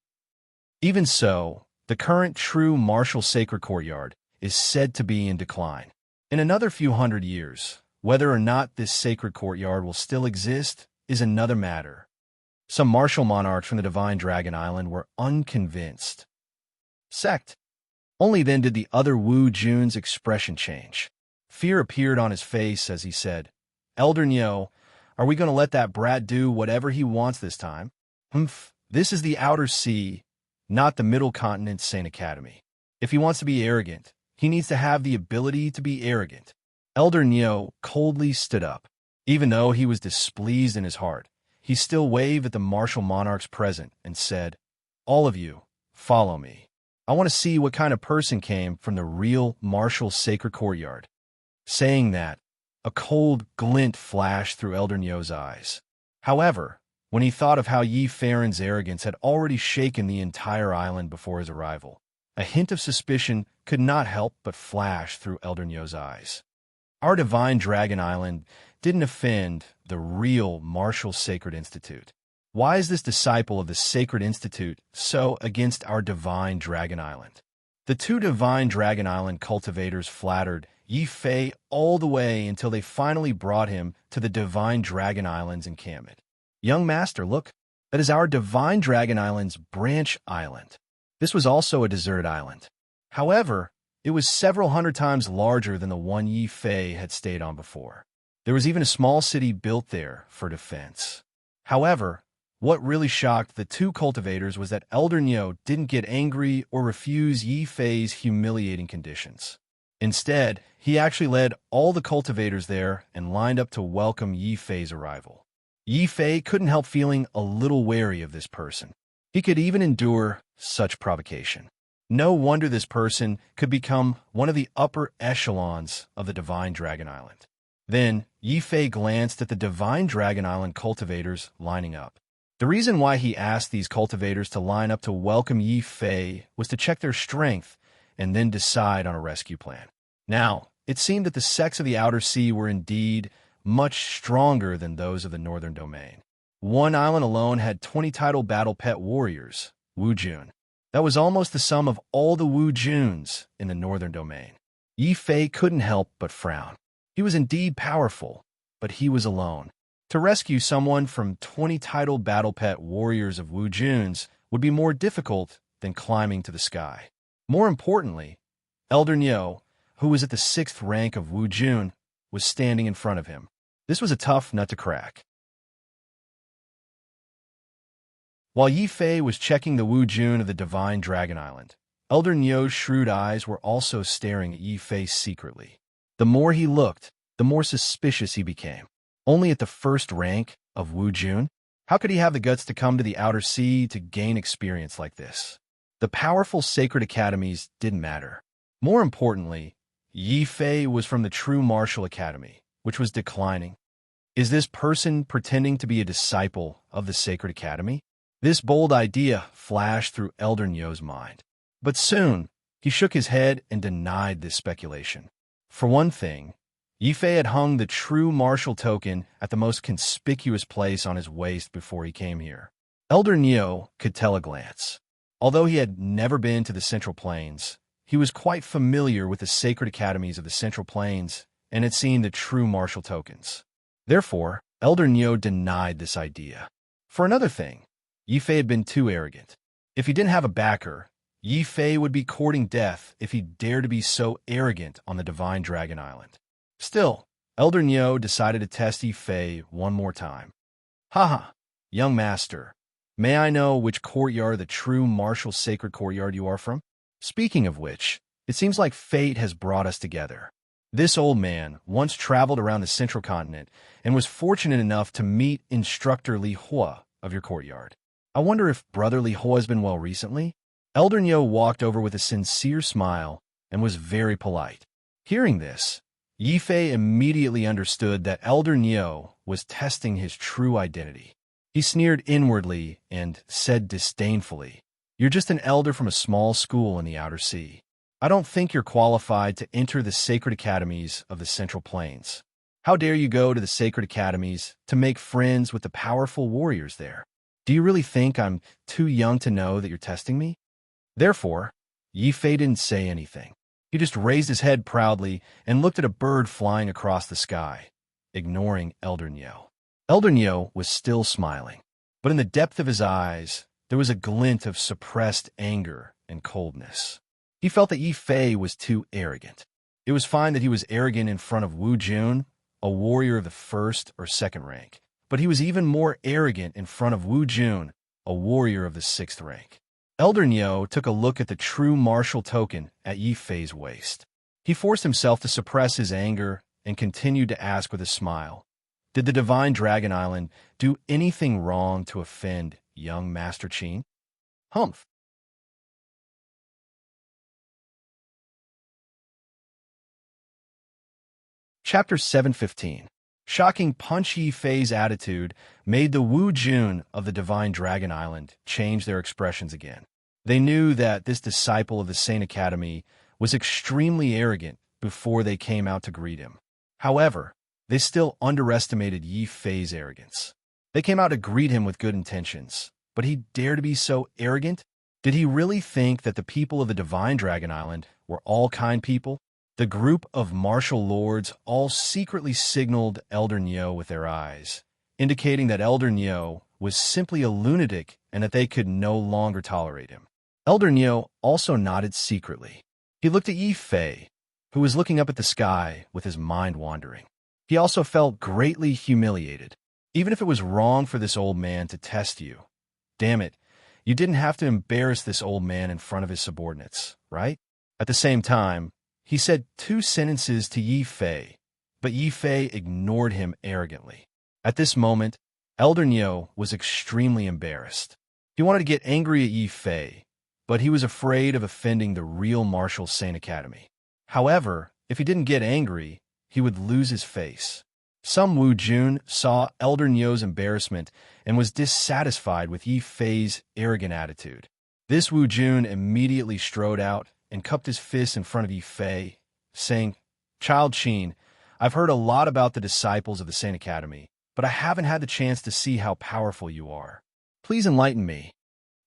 Even so, the current true martial sacred courtyard is said to be in decline. In another few hundred years, whether or not this sacred courtyard will still exist is another matter. Some martial monarchs from the Divine Dragon Island were unconvinced. Sect. Only then did the other Wu Jun's expression change. Fear appeared on his face as he said, "Elder Nyo, are we going to let that brat do whatever he wants this time? This is the outer sea, not the middle continent Saint Academy. If he wants to be arrogant, he needs to have the ability to be arrogant." Elder Nyo coldly stood up. Even though he was displeased in his heart, he still waved at the martial monarchs present and said, "All of you, follow me. I want to see what kind of person came from the real martial sacred courtyard." Saying that, a cold glint flashed through Elder Nyo's eyes. However, when he thought of how Yi Farron's arrogance had already shaken the entire island before his arrival, a hint of suspicion could not help but flash through Elder Nyo's eyes. Our Divine Dragon Island didn't offend the real martial sacred institute. Why is this disciple of the sacred institute so against our Divine Dragon Island? The two Divine Dragon Island cultivators flattered Yi Fei all the way until they finally brought him to the Divine Dragon Island's encampment. "Young master, look, that is our Divine Dragon Island's branch island." This was also a desert island. However, it was several hundred times larger than the one Yi Fei had stayed on before. There was even a small city built there for defense. However, what really shocked the two cultivators was that Elder Nyo didn't get angry or refuse Yi Fei's humiliating conditions. Instead, he actually led all the cultivators there and lined up to welcome Yi Fei's arrival. Yi Fei couldn't help feeling a little wary of this person. He could even endure such provocation. No wonder this person could become one of the upper echelons of the Divine Dragon Island. Then, Yi Fei glanced at the Divine Dragon Island cultivators lining up. The reason why he asked these cultivators to line up to welcome Yi Fei was to check their strength and then decide on a rescue plan. Now, it seemed that the sects of the Outer Sea were indeed much stronger than those of the Northern Domain. One island alone had 20 title battle pet warriors, Wu Jun. That was almost the sum of all the Wu Juns in the Northern Domain. Yi Fei couldn't help but frown. He was indeed powerful, but he was alone. To rescue someone from 20 title battle pet warriors of Wu Juns would be more difficult than climbing to the sky. More importantly, Elder Nyo, who was at the 6th rank of Wu Jun, was standing in front of him. This was a tough nut to crack. While Yi Fei was checking the Wu Jun of the Divine Dragon Island, Elder Nyo's shrewd eyes were also staring at Yi Fei secretly. The more he looked, the more suspicious he became. Only at the 1st rank of Wu Jun? How could he have the guts to come to the Outer Sea to gain experience like this? The powerful sacred academies didn't matter. More importantly, Yi Fei was from the true martial academy, which was declining. Is this person pretending to be a disciple of the sacred academy? This bold idea flashed through Elder Nyo's mind. But soon, he shook his head and denied this speculation. For one thing, Yi Fei had hung the true martial token at the most conspicuous place on his waist before he came here. Elder Nyo could tell a glance. Although he had never been to the Central Plains, he was quite familiar with the sacred academies of the Central Plains and had seen the true martial tokens. Therefore, Elder Nyo denied this idea. For another thing, Yi Fei had been too arrogant. If he didn't have a backer, Yi Fei would be courting death if he dared to be so arrogant on the Divine Dragon Island. Still, Elder Nyo decided to test Yi Fei one more time. "Haha, young master, may I know which courtyard, the true martial sacred courtyard, you are from? Speaking of which, it seems like fate has brought us together. This old man once traveled around the central continent and was fortunate enough to meet instructor Li Hua of your courtyard. I wonder if brother Li Hua has been well recently?" Elder Nyo walked over with a sincere smile and was very polite. Hearing this, Yi Fei immediately understood that Elder Niu was testing his true identity. He sneered inwardly and said disdainfully, "You're just an elder from a small school in the outer sea. I don't think you're qualified to enter the sacred academies of the Central Plains. How dare you go to the sacred academies to make friends with the powerful warriors there? Do you really think I'm too young to know that you're testing me?" Therefore, Yi Fei didn't say anything. He just raised his head proudly and looked at a bird flying across the sky, ignoring Elder Niu. Elder Niu was still smiling, but in the depth of his eyes, there was a glint of suppressed anger and coldness. He felt that Yi Fei was too arrogant. It was fine that he was arrogant in front of Wu Jun, a warrior of the first or second rank, but he was even more arrogant in front of Wu Jun, a warrior of the sixth rank. Elder Niu took a look at the true martial token at Yi Fei's waist. He forced himself to suppress his anger and continued to ask with a smile, "Did the Divine Dragon Island do anything wrong to offend young Master Qin?" Humph. Chapter 715. Shocking Punch Yi Fei's attitude made the Wu Jun of the Divine Dragon Island change their expressions again. They knew that this disciple of the Saint Academy was extremely arrogant before they came out to greet him. However, they still underestimated Yi Fei's arrogance. They came out to greet him with good intentions, but he dared to be so arrogant? Did he really think that the people of the Divine Dragon Island were all kind people? The group of martial lords all secretly signaled Elder Niu with their eyes, indicating that Elder Niu was simply a lunatic and that they could no longer tolerate him. Elder Niu also nodded secretly. He looked at Yi Fei, who was looking up at the sky with his mind wandering. He also felt greatly humiliated. Even if it was wrong for this old man to test you, damn it, you didn't have to embarrass this old man in front of his subordinates, right? At the same time, he said 2 sentences to Yi Fei, but Yi Fei ignored him arrogantly. At this moment, Elder Niu was extremely embarrassed. He wanted to get angry at Yi Fei, but he was afraid of offending the real Martial Saint Academy. However, if he didn't get angry, he would lose his face. Some Wu Jun saw Elder Niu's embarrassment and was dissatisfied with Yi Fei's arrogant attitude. This Wu Jun immediately strode out and cupped his fist in front of Yi Fei, saying, "Child Qin, I've heard a lot about the disciples of the Saint Academy, but I haven't had the chance to see how powerful you are. Please enlighten me."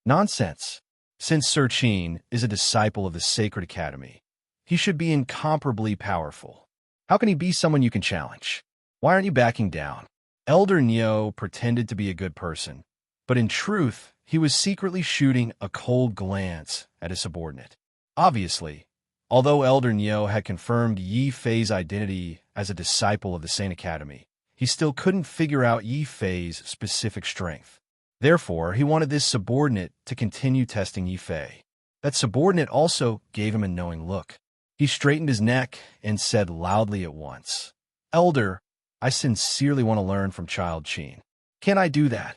Nonsense. Since Sir Qin is a disciple of the Sacred Academy, he should be incomparably powerful. How can he be someone you can challenge? Why aren't you backing down? Elder Niu pretended to be a good person, but in truth, he was secretly shooting a cold glance at his subordinate. Obviously, although Elder Niu had confirmed Yi Fei's identity as a disciple of the Saint Academy, he still couldn't figure out Yi Fei's specific strength. Therefore, he wanted this subordinate to continue testing Yi Fei. That subordinate also gave him a knowing look. He straightened his neck and said loudly at once, "Elder, I sincerely want to learn from Child Qin. Can I do that?"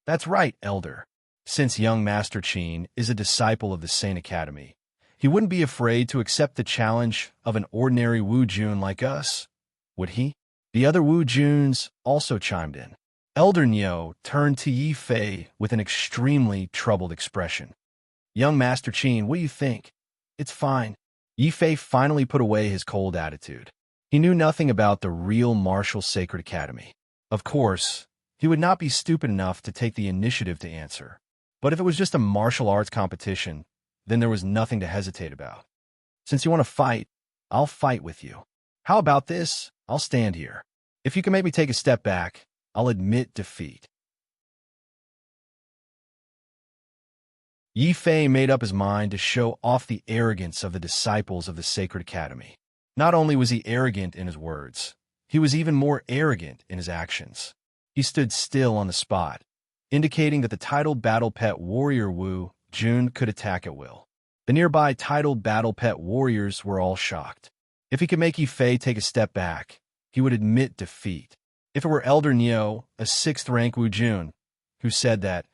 "That's right, Elder. Since young Master Qin is a disciple of the Saint Academy, he wouldn't be afraid to accept the challenge of an ordinary Wu Jun like us, would he?" The other Wu Juns also chimed in. Elder Niu turned to Yi Fei with an extremely troubled expression. "Young Master Qin, what do you think?" "It's fine." Yi Fei finally put away his cold attitude. He knew nothing about the real martial Sacred Academy. Of course, he would not be stupid enough to take the initiative to answer. But if it was just a martial arts competition, then there was nothing to hesitate about. "Since you want to fight, I'll fight with you. How about this? I'll stand here. If you can make me take a step back, I'll admit defeat." Yi Fei made up his mind to show off the arrogance of the disciples of the Sacred Academy. Not only was he arrogant in his words, he was even more arrogant in his actions. He stood still on the spot, indicating that the titled battle pet warrior Wu Jun could attack at will. The nearby titled battle pet warriors were all shocked. If he could make Yi Fei take a step back, he would admit defeat. If it were Elder Niu, a 6th rank Wu Jun, who said that,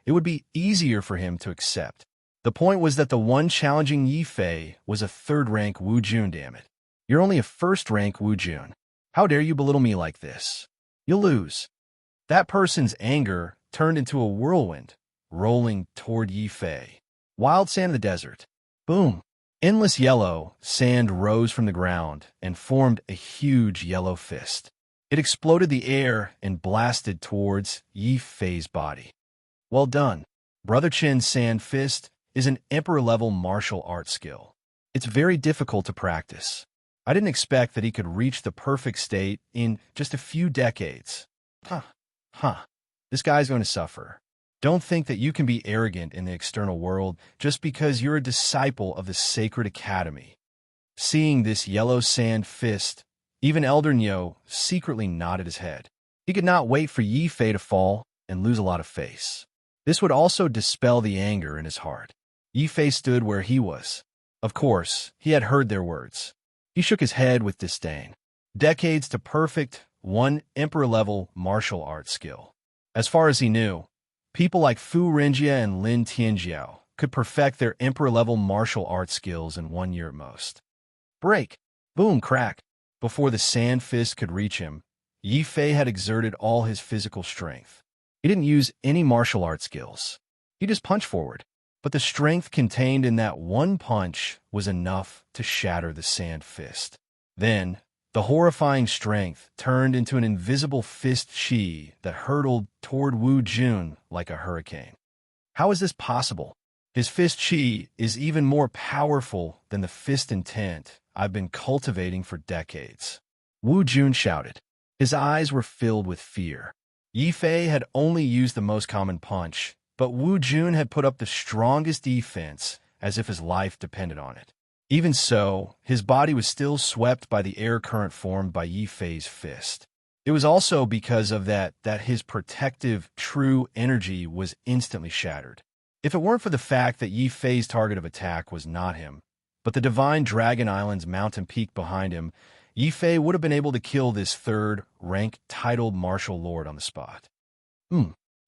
it would be easier for him to accept. The point was that the one challenging Yi Fei was a 3rd rank Wu Jun, damn it. You're only a first-rank Wu Jun. How dare you belittle me like this? You'll lose. That person's anger turned into a whirlwind, rolling toward Yi Fei. Wild sand in the desert. Boom. Endless yellow sand rose from the ground and formed a huge yellow fist. It exploded the air and blasted towards Yi Fei's body. Well done. Brother Chin's sand fist is an emperor-level martial arts skill. It's very difficult to practice. I didn't expect that he could reach the perfect state in just a few decades. This guy's going to suffer. Don't think that you can be arrogant in the external world just because you're a disciple of the sacred academy. Seeing this yellow sand fist, even Elder Nyo secretly nodded his head. He could not wait for Yi Fei to fall and lose a lot of face. This would also dispel the anger in his heart. Yi Fei stood where he was. Of course, he had heard their words. He shook his head with disdain. Decades to perfect, one emperor-level martial arts skill. As far as he knew, people like Fu Renjia and Lin Tianjiao could perfect their emperor-level martial arts skills in 1 year at most. Break! Boom! Crack! Before the sand fist could reach him, Yi Fei had exerted all his physical strength. He didn't use any martial arts skills. He just punched forward. But the strength contained in that one punch was enough to shatter the sand fist. Then, the horrifying strength turned into an invisible fist chi that hurtled toward Wu Jun like a hurricane. How is this possible? His fist chi is even more powerful than the fist intent I've been cultivating for decades. Wu Jun shouted. His eyes were filled with fear. Yi Fei had only used the most common punch, but Wu Jun had put up the strongest defense as if his life depended on it. Even so, his body was still swept by the air current formed by Yi Fei's fist. It was also because of that his protective, true energy was instantly shattered. If it weren't for the fact that Yi Fei's target of attack was not him, but the Divine Dragon Island's mountain peak behind him, Yi Fei would have been able to kill this third-rank titled martial lord on the spot.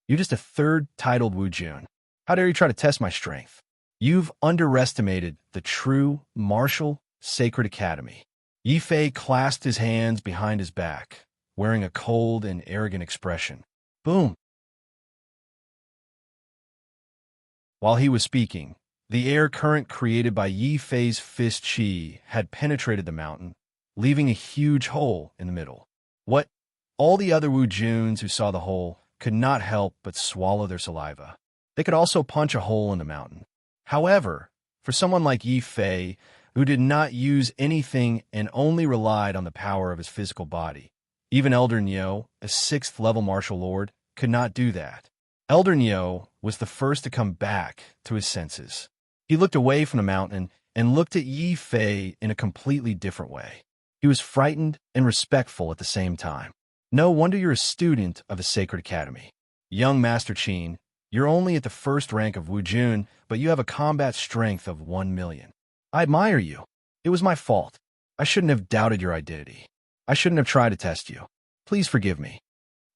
You're just a third-titled Wu Jun. How dare you try to test my strength? You've underestimated the true martial sacred academy. Yi Fei clasped his hands behind his back, wearing a cold and arrogant expression. Boom! While he was speaking, the air current created by Yi Fei's fist chi had penetrated the mountain, leaving a huge hole in the middle. What? All the other Wu Juns who saw the hole could not help but swallow their saliva. They could also punch a hole in the mountain. However, for someone like Yi Fei, who did not use anything and only relied on the power of his physical body, even Elder Nyo, a 6th-level martial lord, could not do that. Elder Nyo was the first to come back to his senses. He looked away from the mountain and looked at Yi Fei in a completely different way. He was frightened and respectful at the same time. No wonder you're a student of the Sacred Academy. Young Master Qin, you're only at the first rank of Wu Jun, but you have a combat strength of 1 million. I admire you. It was my fault. I shouldn't have doubted your identity. I shouldn't have tried to test you. Please forgive me.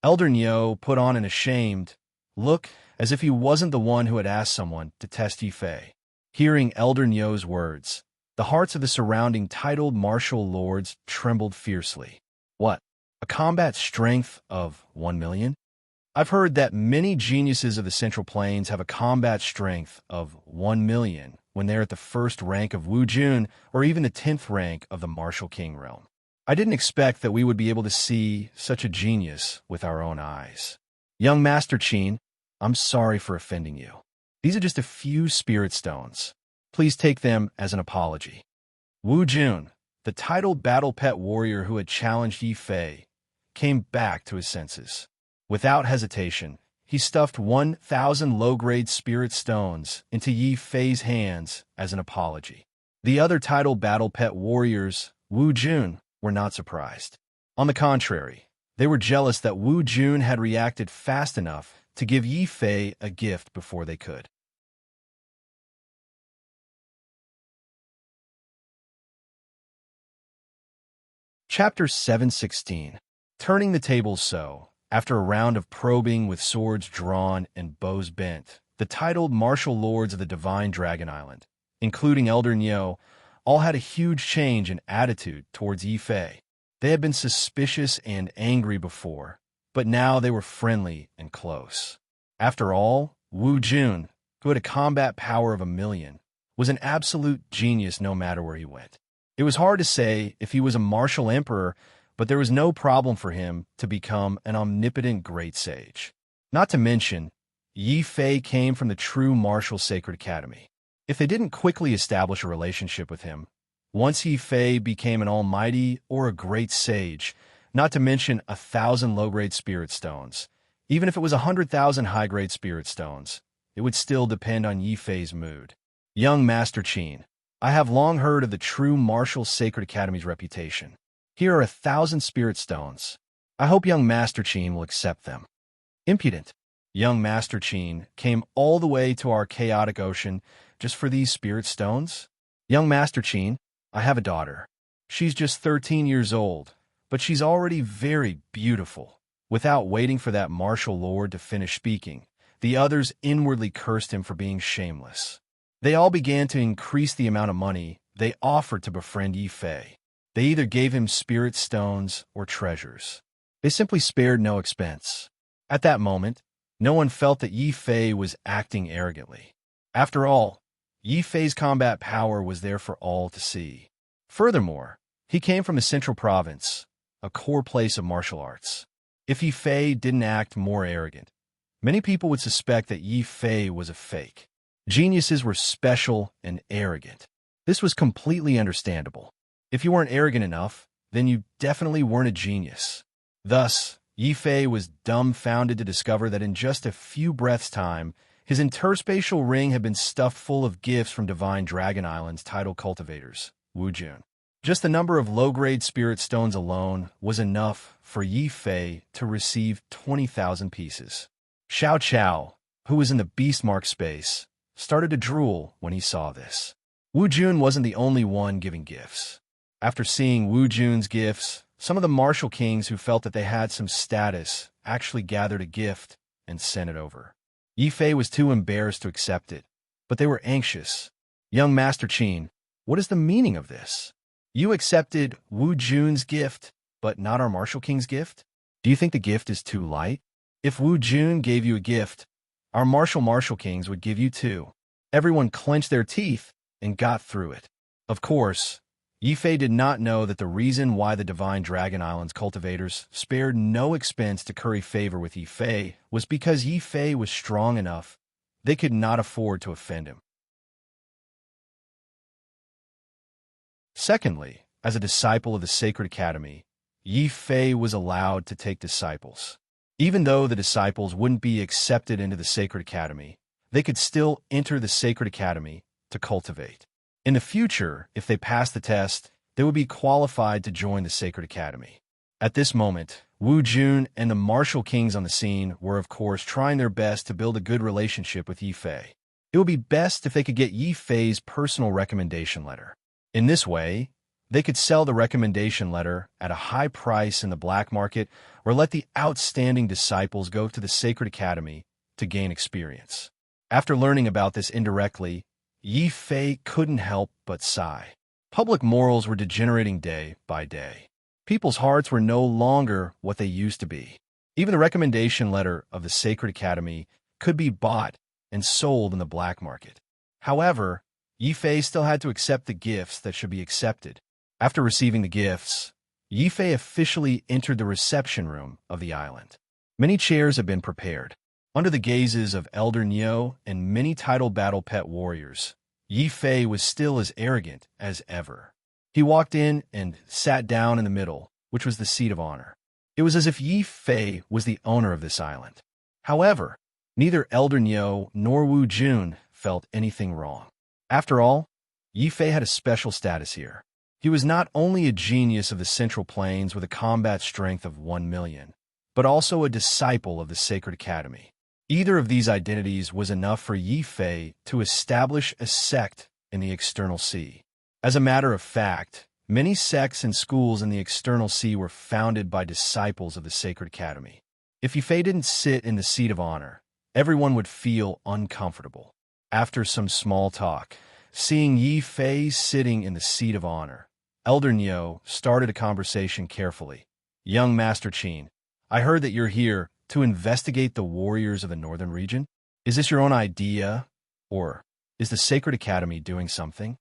Elder Nyo put on an ashamed look as if he wasn't the one who had asked someone to test Yi Fei. Hearing Elder Nyo's words, the hearts of the surrounding titled martial lords trembled fiercely. What? A combat strength of 1 million? I've heard that many geniuses of the Central Plains have a combat strength of 1 million when they're at the first rank of Wu Jun or even the 10th rank of the Martial King realm. I didn't expect that we would be able to see such a genius with our own eyes. Young Master Qin, I'm sorry for offending you. These are just a few spirit stones. Please take them as an apology. Wu Jun, the titled battle pet warrior who had challenged Yi Fei, came back to his senses. Without hesitation, he stuffed 1,000 low-grade spirit stones into Yi Fei's hands as an apology. The other titled battle pet warriors, Wu Jun, were not surprised. On the contrary, they were jealous that Wu Jun had reacted fast enough to give Yi Fei a gift before they could. Chapter 716. Turning the tables so, after a round of probing with swords drawn and bows bent, the titled martial lords of the Divine Dragon Island, including Elder Nyo, all had a huge change in attitude towards Yi Fei. They had been suspicious and angry before, but now they were friendly and close. After all, Wu Jun, who had a combat power of 1,000,000, was an absolute genius no matter where he went. It was hard to say if he was a martial emperor, but there was no problem for him to become an omnipotent great sage. Not to mention, Yi Fei came from the true martial sacred academy. If they didn't quickly establish a relationship with him, once Yi Fei became an almighty or a great sage, not to mention 1,000 low-grade spirit stones, even if it was 100,000 high-grade spirit stones, it would still depend on Yi Fei's mood. Young Master Qin, I have long heard of the true martial sacred academy's reputation. Here are 1,000 spirit stones. I hope young Master Qin will accept them. Impudent. Young Master Qin came all the way to our chaotic ocean just for these spirit stones? Young Master Qin, I have a daughter. She's just 13 years old, but she's already very beautiful. Without waiting for that martial lord to finish speaking, the others inwardly cursed him for being shameless. They all began to increase the amount of money they offered to befriend Yi Fei. They either gave him spirit stones or treasures. They simply spared no expense. At that moment, no one felt that Yi Fei was acting arrogantly. After all, Yi Fei's combat power was there for all to see. Furthermore, he came from the Central Province, a core place of martial arts. If Yi Fei didn't act more arrogant, many people would suspect that Yi Fei was a fake. Geniuses were special and arrogant. This was completely understandable. If you weren't arrogant enough, then you definitely weren't a genius. Thus, Yi Fei was dumbfounded to discover that in just a few breaths' time, his interspatial ring had been stuffed full of gifts from Divine Dragon Island's tidal cultivators, Wu Jun. Just the number of low-grade spirit stones alone was enough for Yi Fei to receive 20,000 pieces. Xiao Chao, who was in the beast mark space, started to drool when he saw this. Wu Jun wasn't the only one giving gifts. After seeing Wu Jun's gifts, some of the martial kings who felt that they had some status actually gathered a gift and sent it over. Yi Fei was too embarrassed to accept it, but they were anxious. Young Master Qin, what is the meaning of this? You accepted Wu Jun's gift, but not our martial king's gift? Do you think the gift is too light? If Wu Jun gave you a gift, our martial kings would give you two. Everyone clenched their teeth and got through it. Of course, Yi Fei did not know that the reason why the Divine Dragon Island's cultivators spared no expense to curry favor with Yi Fei was because Yi Fei was strong enough they could not afford to offend him. Secondly, as a disciple of the Sacred Academy, Yi Fei was allowed to take disciples. Even though the disciples wouldn't be accepted into the Sacred Academy, they could still enter the Sacred Academy to cultivate. In the future, if they passed the test, they would be qualified to join the Sacred Academy. At this moment, Wu Jun and the martial kings on the scene were, of course, trying their best to build a good relationship with Yi Fei. It would be best if they could get Yi Fei's personal recommendation letter. In this way, they could sell the recommendation letter at a high price in the black market or let the outstanding disciples go to the Sacred Academy to gain experience. After learning about this indirectly, Yi Fei couldn't help but sigh. Public morals were degenerating day by day. People's hearts were no longer what they used to be. Even the recommendation letter of the Sacred Academy could be bought and sold in the black market. However, Yi Fei still had to accept the gifts that should be accepted. After receiving the gifts, Yi Fei officially entered the reception room of the island. Many chairs had been prepared. Under the gazes of Elder Nyo and many title battle pet warriors, Yi Fei was still as arrogant as ever. He walked in and sat down in the middle, which was the seat of honor. It was as if Yi Fei was the owner of this island. However, neither Elder Nyo nor Wu Jun felt anything wrong. After all, Yi Fei had a special status here. He was not only a genius of the Central Plains with a combat strength of 1,000,000, but also a disciple of the Sacred Academy. Either of these identities was enough for Yi Fei to establish a sect in the External Sea. As a matter of fact, many sects and schools in the External Sea were founded by disciples of the Sacred Academy. If Yi Fei didn't sit in the seat of honor, everyone would feel uncomfortable. After some small talk, Seeing Yi Fei sitting in the seat of honor, Elder Niu started a conversation carefully. Young Master Qin, I heard that you're here to investigate the warriors of the northern region. Is this your own idea, or is the Sacred Academy doing something?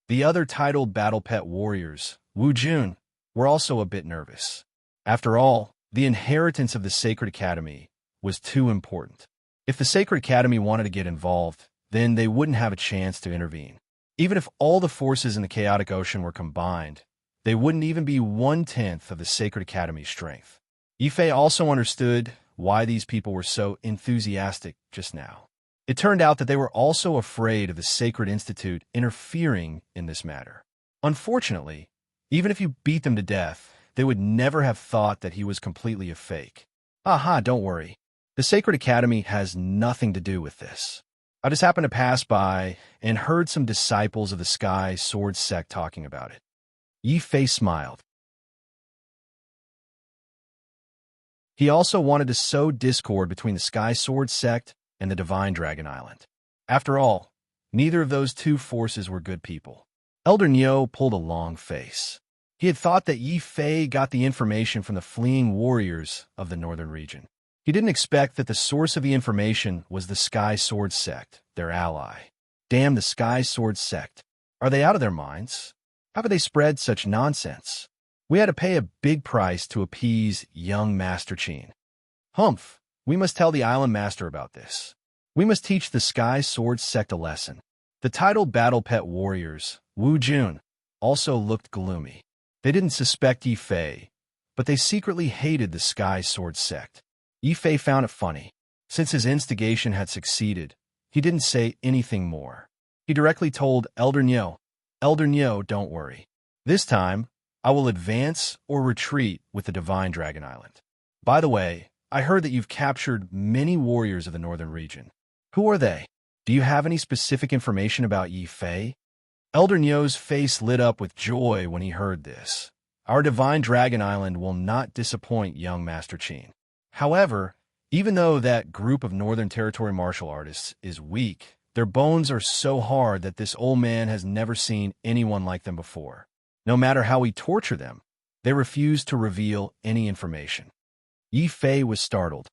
The other titled Battle Pet warriors, Wu Jun, were also a bit nervous. After all, the inheritance of the Sacred Academy was too important. If the Sacred Academy wanted to get involved, then they wouldn't have a chance to intervene. Even if all the forces in the chaotic ocean were combined, they wouldn't even be 1/10 of the Sacred Academy's strength. Yi Fei also understood why these people were so enthusiastic just now. It turned out that they were also afraid of the Sacred Institute interfering in this matter. Unfortunately, even if you beat them to death, they would never have thought that he was completely a fake. Aha, don't worry. The Sacred Academy has nothing to do with this. I just happened to pass by and heard some disciples of the Sky Sword sect talking about it. Yi Fei smiled. He also wanted to sow discord between the Sky Sword sect and the Divine Dragon Island. After all, neither of those two forces were good people. Elder Niu pulled a long face. He had thought that Yi Fei got the information from the fleeing warriors of the northern region. He didn't expect that the source of the information was the Sky Sword sect, their ally. Damn the Sky Sword sect. Are they out of their minds? How could they spread such nonsense? We had to pay a big price to appease young Master Qin. Humph, we must tell the island master about this. We must teach the Sky Sword sect a lesson. The titled Battle Pet warriors, Wu Jun, also looked gloomy. They didn't suspect Yi Fei, but they secretly hated the Sky Sword sect. Yi Fei found it funny. Since his instigation had succeeded, he didn't say anything more. He directly told Elder Niu, don't worry. This time, I will advance or retreat with the Divine Dragon Island. By the way, I heard that you've captured many warriors of the northern region. Who are they? Do you have any specific information about Yi Fei? Elder Niu's face lit up with joy when he heard this. Our Divine Dragon Island will not disappoint young Master Qin. However, even though that group of Northern Territory martial artists is weak, their bones are so hard that this old man has never seen anyone like them before. No matter how we torture them, they refuse to reveal any information. Yi Fei was startled.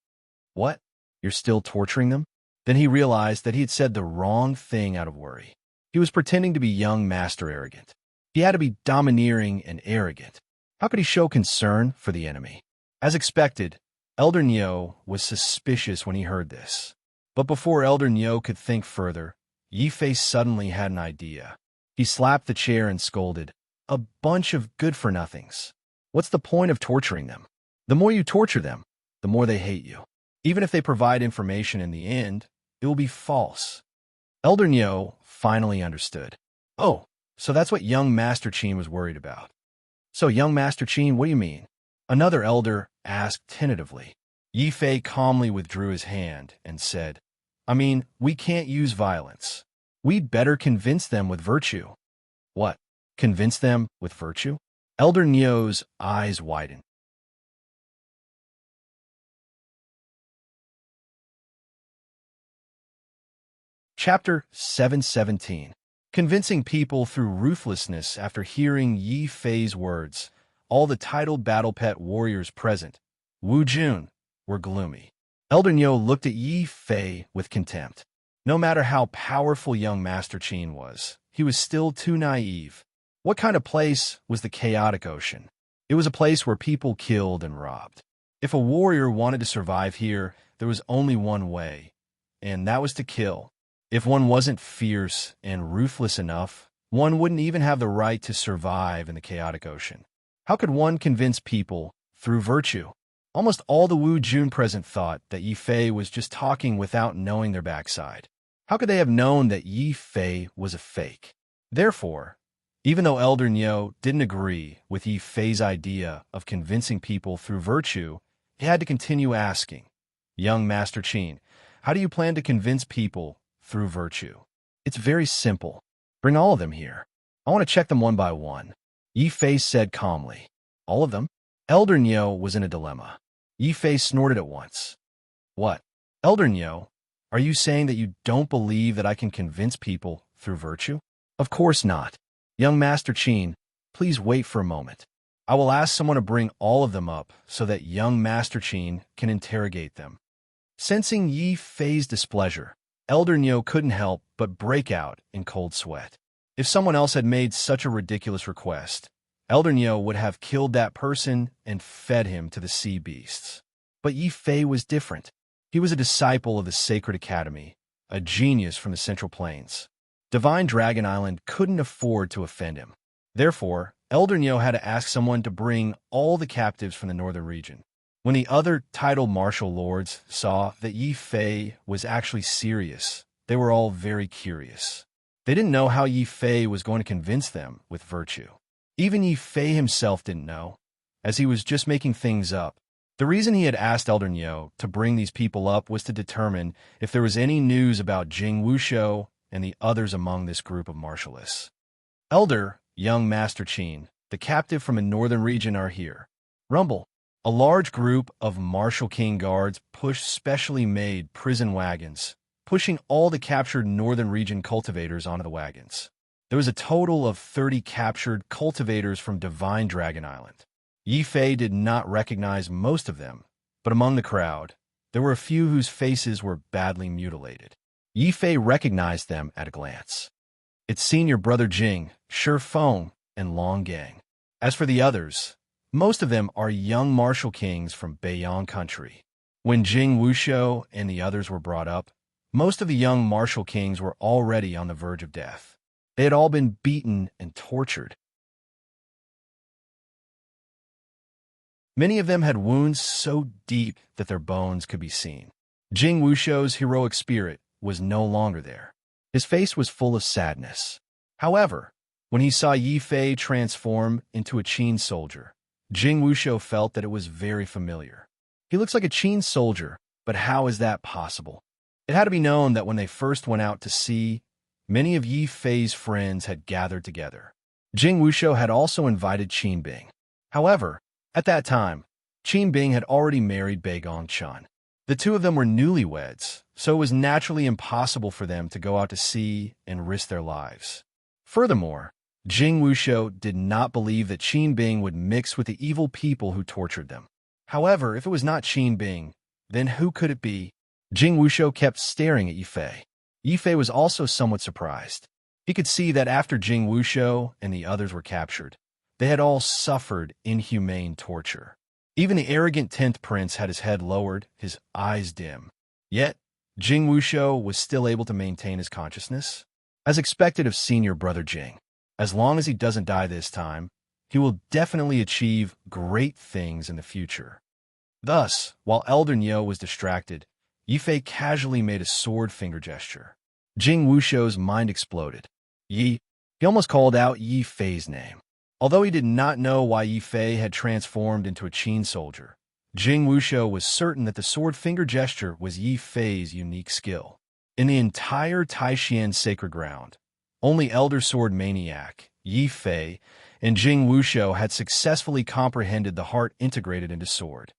What? You're still torturing them? Then he realized that he had said the wrong thing out of worry. He was pretending to be young Master Arrogant. He had to be domineering and arrogant. How could he show concern for the enemy? As expected, Elder Niu was suspicious when he heard this. But before Elder Niu could think further, Yi Fei suddenly had an idea. He slapped the chair and scolded, "A bunch of good-for-nothings. What's the point of torturing them? The more you torture them, the more they hate you. Even if they provide information in the end, it will be false." Elder Niu finally understood. Oh, so that's what young Master Qin was worried about. So, young Master Qin, what do you mean? Another elder asked tentatively. Yi Fei calmly withdrew his hand and said, we can't use violence. We'd better convince them with virtue. What? Convince them with virtue? Elder Niu's eyes widened. Chapter 717. Convincing people through ruthlessness. After hearing Yi Fei's words, all the titled battle pet warriors present, Wu Jun, were gloomy. Elder Niu looked at Yi Fei with contempt. No matter how powerful young Master Qin was, he was still too naive. What kind of place was the chaotic ocean? It was a place where people killed and robbed. If a warrior wanted to survive here, there was only one way, and that was to kill. If one wasn't fierce and ruthless enough, one wouldn't even have the right to survive in the chaotic ocean. How could one convince people through virtue? Almost all the Wu Jun present thought that Yi Fei was just talking without knowing their backside. How could they have known that Yi Fei was a fake? Therefore, even though Elder Niu didn't agree with Yi Fei's idea of convincing people through virtue, he had to continue asking, "Young Master Qin, how do you plan to convince people through virtue?" "It's very simple. Bring all of them here. I want to check them one by one," Yi Fei said calmly. "All of them?" Elder Niu was in a dilemma. Yi Fei snorted at once. "What? Elder Niu, are you saying that you don't believe that I can convince people through virtue?" Of course not. Young Master Qin, please wait for a moment. I will ask someone to bring all of them up so that young Master Qin can interrogate them. Sensing Yi Fei's displeasure, Elder Nyo couldn't help but break out in cold sweat. If someone else had made such a ridiculous request, Elder Nyo would have killed that person and fed him to the sea beasts. But Yi Fei was different. He was a disciple of the Sacred Academy, a genius from the Central Plains. Divine Dragon Island couldn't afford to offend him. Therefore, Elder Nyo had to ask someone to bring all the captives from the northern region. When the other titled martial lords saw that Yi Fei was actually serious, they were all very curious. They didn't know how Yi Fei was going to convince them with virtue. Even Yi Fei himself didn't know, as he was just making things up. The reason he had asked Elder Nyo to bring these people up was to determine if there was any news about Jing Wushou and the others among this group of martialists. Elder, young Master Qin, the captive from the northern region are here. Rumble. A large group of Martial King guards pushed specially made prison wagons, pushing all the captured northern region cultivators onto the wagons. There was a total of 30 captured cultivators from Divine Dragon Island. Yi Fei did not recognize most of them, but among the crowd, there were a few whose faces were badly mutilated. Yi Fei recognized them at a glance. It's senior brother Jing, Shi Feng, and Long Gang. As for the others, most of them are young martial kings from Beiyang country. When Jing Wushou and the others were brought up, most of the young martial kings were already on the verge of death. They had all been beaten and tortured. Many of them had wounds so deep that their bones could be seen. Jing Wushou's heroic spirit was no longer there. His face was full of sadness. However, when he saw Yi Fei transform into a Qin soldier, Jing Wushou felt that it was very familiar. He looks like a Qin soldier, but how is that possible? It had to be known that when they first went out to sea, many of Yi Fei's friends had gathered together. Jing Wushou had also invited Qin Bing. However, at that time, Qin Bing had already married Beigong Chun. The two of them were newlyweds, so it was naturally impossible for them to go out to sea and risk their lives. Furthermore, Jing Wushou did not believe that Qin Bing would mix with the evil people who tortured them. However, if it was not Qin Bing, then who could it be? Jing Wushou kept staring at Yi Fei. Yi Fei was also somewhat surprised. He could see that after Jing Wushou and the others were captured, they had all suffered inhumane torture. Even the arrogant 10th prince had his head lowered, his eyes dim. Yet, Jing Wushou was still able to maintain his consciousness. As expected of senior brother Jing, as long as he doesn't die this time, he will definitely achieve great things in the future. Thus, while Elder Nyo was distracted, Yi Fei casually made a sword finger gesture. Jing Wushou's mind exploded. He almost called out Yi Fei's name. Although he did not know why Yi Fei had transformed into a Qin soldier, Jing Wushou was certain that the sword finger gesture was Yi Fei's unique skill. In the entire Taishan sacred ground, only Elder Sword Maniac, Yi Fei, and Jing Wushou had successfully comprehended the heart integrated into sword.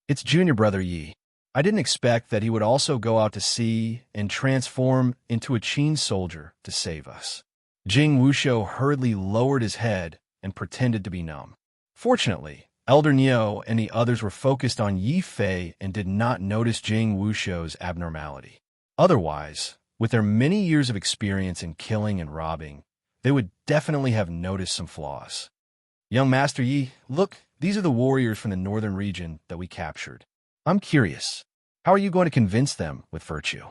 It's junior brother Yi. I didn't expect that he would also go out to sea and transform into a Qin soldier to save us. Jing Wushou hurriedly lowered his head and pretended to be numb. Fortunately, Elder Nyo and the others were focused on Yi Fei and did not notice Jing Wushou's abnormality. Otherwise, with their many years of experience in killing and robbing, they would definitely have noticed some flaws. Young Master Yi, look, these are the warriors from the northern region that we captured. I'm curious. How are you going to convince them with virtue?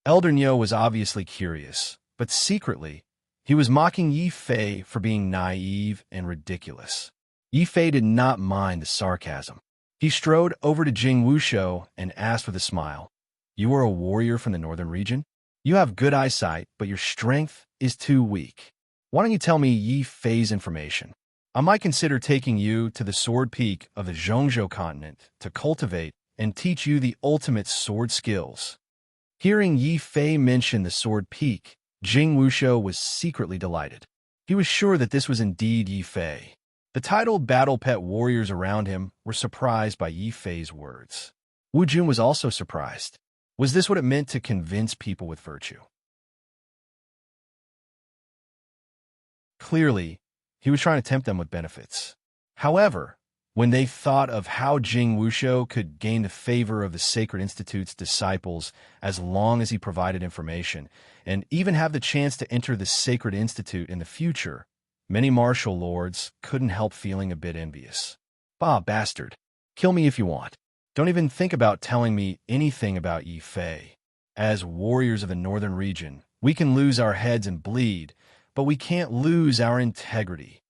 Elder Nyo was obviously curious, but secretly, he was mocking Yi Fei for being naive and ridiculous. Yi Fei did not mind the sarcasm. He strode over to Jing Wushou and asked with a smile, "You are a warrior from the northern region? You have good eyesight, but your strength is too weak. Why don't you tell me Yi Fei's information? I might consider taking you to the sword peak of the Zhongzhou continent to cultivate and teach you the ultimate sword skills." Hearing Yi Fei mention the sword peak, Jing Wushou was secretly delighted. He was sure that this was indeed Yi Fei. The titled battle pet warriors around him were surprised by Yi Fei's words. Wu Jun was also surprised. Was this what it meant to convince people with virtue? Clearly, he was trying to tempt them with benefits. However, when they thought of how Jing Wushou could gain the favor of the Sacred Institute's disciples as long as he provided information, and even have the chance to enter the Sacred Institute in the future, many martial lords couldn't help feeling a bit envious. Bah, bastard. Kill me if you want. Don't even think about telling me anything about Yi Fei. As warriors of the northern region, we can lose our heads and bleed, but we can't lose our integrity.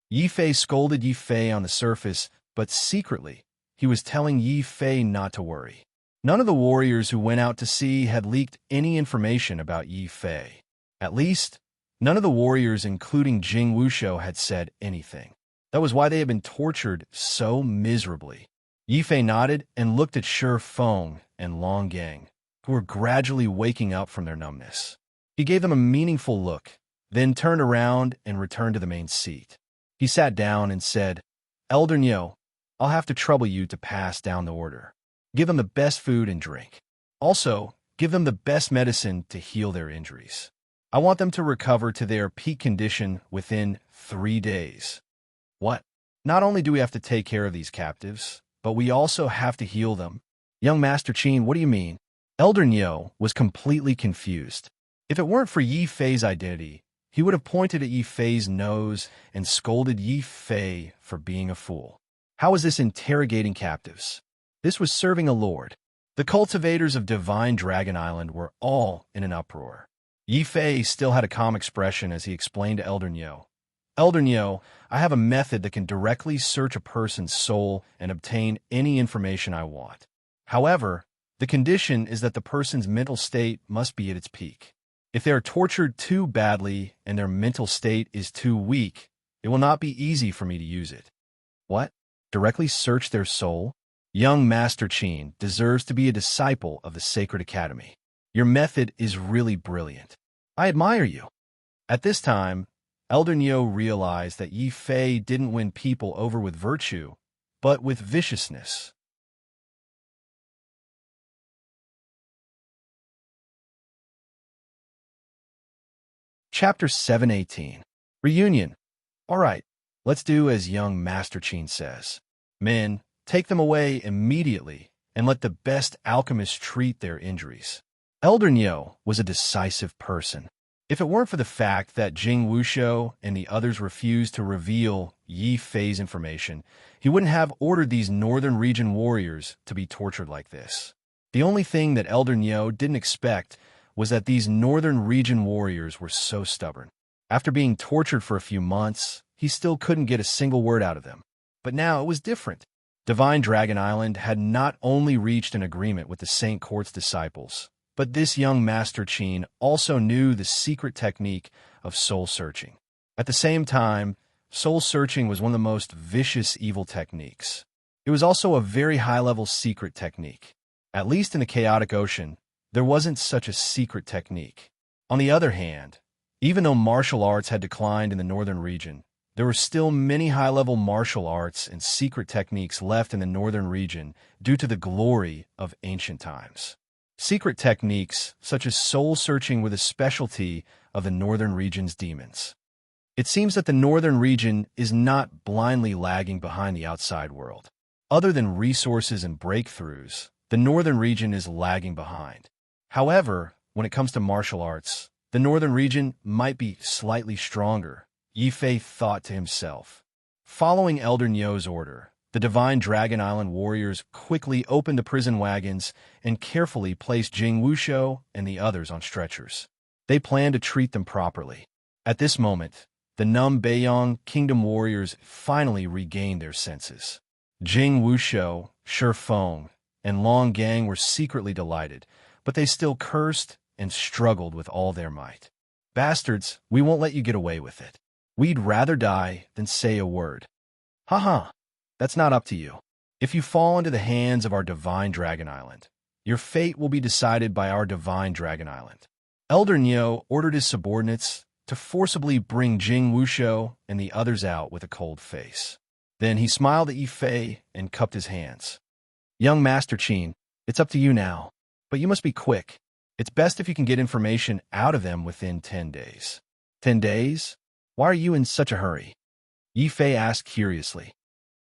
Yi Fei scolded Yi Fei on the surface, but secretly, he was telling Yi Fei not to worry. None of the warriors who went out to sea had leaked any information about Yi Fei. At least, none of the warriors, including Jing Wushou, had said anything. That was why they had been tortured so miserably. Yi Fei nodded and looked at Shi Feng and Long Gang, who were gradually waking up from their numbness. He gave them a meaningful look, then turned around and returned to the main seat. He sat down and said, "Elder Nyo, I'll have to trouble you to pass down the order. Give them the best food and drink. Also, give them the best medicine to heal their injuries. I want them to recover to their peak condition within 3 days." What? Not only do we have to take care of these captives, but we also have to heal them. Young Master Qin, what do you mean? Elder Nyo was completely confused. If it weren't for Yi Fei's identity, he would have pointed at Yi Fei's nose and scolded Yi Fei for being a fool. How was this interrogating captives? This was serving a lord. The cultivators of Divine Dragon Island were all in an uproar. Yi Fei still had a calm expression as he explained to Elder Nyo, "Elder Nyo, I have a method that can directly search a person's soul and obtain any information I want. However, the condition is that the person's mental state must be at its peak. If they are tortured too badly and their mental state is too weak, it will not be easy for me to use it." What? Directly search their soul? Young Master Qin deserves to be a disciple of the Sacred Academy. Your method is really brilliant. I admire you. At this time, Elder Nyo realized that Yi Fei didn't win people over with virtue, but with viciousness. Chapter 718. Reunion. All right, let's do as young Master Qin says. Men, take them away immediately and let the best alchemist treat their injuries. Elder Nyo was a decisive person. If it weren't for the fact that Jing Wushou and the others refused to reveal Yi Fei's information, he wouldn't have ordered these northern region warriors to be tortured like this. The only thing that Elder Nyo didn't expect was that these northern region warriors were so stubborn. After being tortured for a few months, he still couldn't get a single word out of them. But now it was different. Divine Dragon Island had not only reached an agreement with the Saint Court's disciples, but this young Master Qin also knew the secret technique of soul-searching. At the same time, soul-searching was one of the most vicious evil techniques. It was also a very high-level secret technique. At least in the chaotic ocean, there wasn't such a secret technique. On the other hand, even though martial arts had declined in the northern region, there were still many high-level martial arts and secret techniques left in the northern region due to the glory of ancient times. Secret techniques, such as soul-searching, were the specialty of the northern region's demons. It seems that the northern region is not blindly lagging behind the outside world. Other than resources and breakthroughs, the northern region is lagging behind. However, when it comes to martial arts, the northern region might be slightly stronger, Yi Fei thought to himself. Following Elder Nyo's order, the Divine Dragon Island warriors quickly opened the prison wagons and carefully placed Jing Wushou and the others on stretchers. They planned to treat them properly. At this moment, the Num Beiyang Kingdom warriors finally regained their senses. Jing Wushou, Shi Feng, and Long Gang were secretly delighted, but they still cursed and struggled with all their might. "Bastards, we won't let you get away with it. We'd rather die than say a word." "Haha, that's not up to you. If you fall into the hands of our Divine Dragon Island, your fate will be decided by our Divine Dragon Island." Elder Nyo ordered his subordinates to forcibly bring Jing Wushou and the others out with a cold face. Then he smiled at Yi Fei and cupped his hands. "Young Master Qin, it's up to you now. But you must be quick. It's best if you can get information out of them within 10 days. 10 days? Why are you in such a hurry? Yi Fei asked curiously.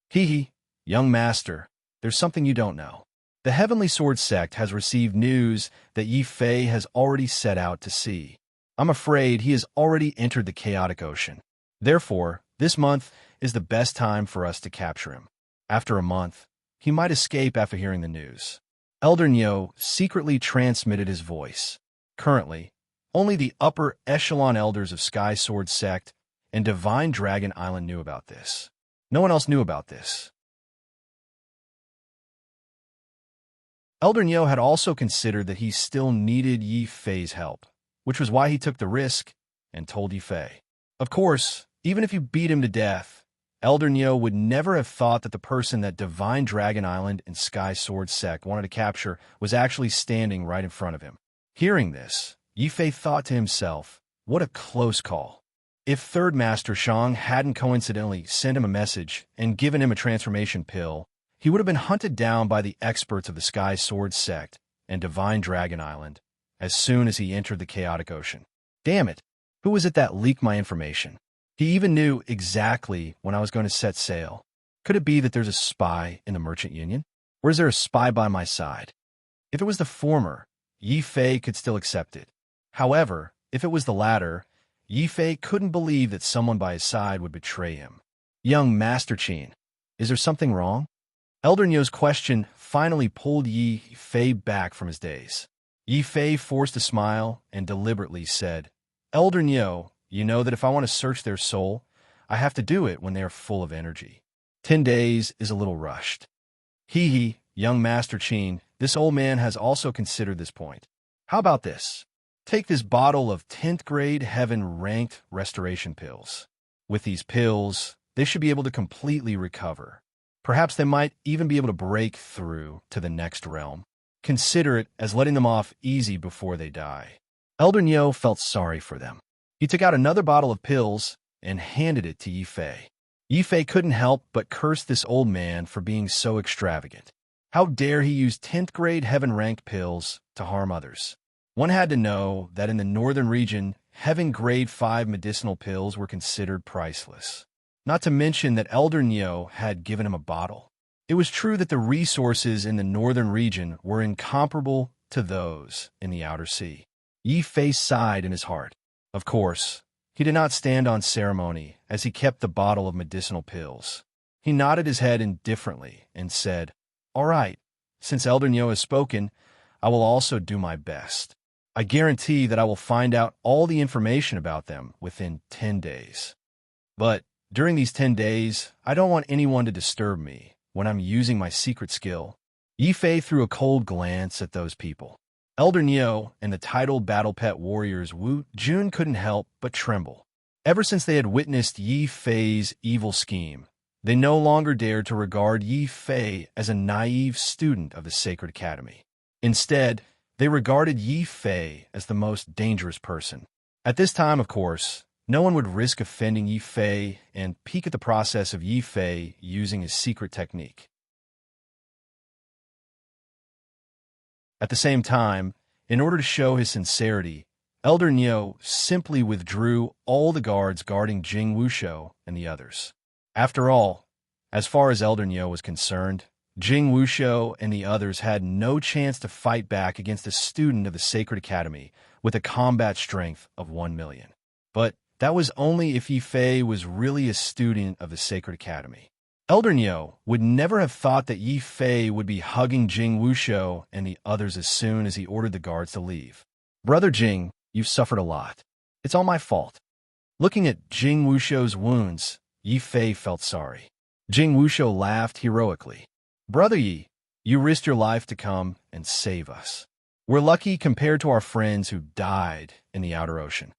Hee, young master, there's something you don't know. The Heavenly Sword Sect has received news that Yi Fei has already set out to sea. I'm afraid he has already entered the chaotic ocean. Therefore, this month is the best time for us to capture him. After a month, he might escape after hearing the news. Elder Nyo secretly transmitted his voice. Currently, only the upper echelon elders of Sky Sword Sect and Divine Dragon Island knew about this. No one else knew about this. Elder Nyo had also considered that he still needed Yi Fei's help, which was why he took the risk and told Yi Fei. Of course, even if you beat him to death, Elder Nyo would never have thought that the person that Divine Dragon Island and Sky Sword Sect wanted to capture was actually standing right in front of him. Hearing this, Yi Fei thought to himself, what a close call. If Third Master Shang hadn't coincidentally sent him a message and given him a transformation pill, he would have been hunted down by the experts of the Sky Sword Sect and Divine Dragon Island as soon as he entered the chaotic ocean. Damn it, who was it that leaked my information? He even knew exactly when I was going to set sail. Could it be that there's a spy in the Merchant Union? Or is there a spy by my side? If it was the former, Yi Fei could still accept it. However, if it was the latter, Yi Fei couldn't believe that someone by his side would betray him. Young Master Qin, is there something wrong? Elder Nyo's question finally pulled Yi Fei back from his daze. Yi Fei forced a smile and deliberately said, Elder Nyo, you know that if I want to search their soul, I have to do it when they are full of energy. 10 days is a little rushed. Young Master Qin, this old man has also considered this point. How about this? Take this bottle of 10th grade heaven ranked restoration pills. With these pills, they should be able to completely recover. Perhaps they might even be able to break through to the next realm. Consider it as letting them off easy before they die. Elder Nyo felt sorry for them. He took out another bottle of pills and handed it to Yi Fei. Yi Fei couldn't help but curse this old man for being so extravagant. How dare he use 10th grade heaven-ranked pills to harm others? One had to know that in the northern region, heaven grade 5 medicinal pills were considered priceless. Not to mention that Elder Nyo had given him a bottle. It was true that the resources in the northern region were incomparable to those in the outer sea. Yi Fei sighed in his heart. Of course, he did not stand on ceremony as he kept the bottle of medicinal pills. He nodded his head indifferently and said, All right, since Elder Nyo has spoken, I will also do my best. I guarantee that I will find out all the information about them within 10 days. But during these 10 days, I don't want anyone to disturb me when I'm using my secret skill. Yi Fei threw a cold glance at those people. Elder Nyo and the titled battle pet warriors Wu Jun couldn't help but tremble. Ever since they had witnessed Yi Fei's evil scheme, they no longer dared to regard Yi Fei as a naive student of the Sacred Academy. Instead, they regarded Yi Fei as the most dangerous person. At this time, of course, no one would risk offending Yi Fei and peek at the process of Yi Fei using his secret technique. At the same time, in order to show his sincerity, Elder Nyo simply withdrew all the guards guarding Jing Wushou and the others. After all, as far as Elder Nyo was concerned, Jing Wushou and the others had no chance to fight back against a student of the Sacred Academy with a combat strength of 1 million. But that was only if Yi Fei was really a student of the Sacred Academy. Elder Nyo would never have thought that Yi Fei would be hugging Jing Wushou and the others as soon as he ordered the guards to leave. Brother Jing, you've suffered a lot. It's all my fault. Looking at Jing Wushou's wounds, Yi Fei felt sorry. Jing Wushou laughed heroically. Brother Yi, you risked your life to come and save us. We're lucky compared to our friends who died in the outer ocean.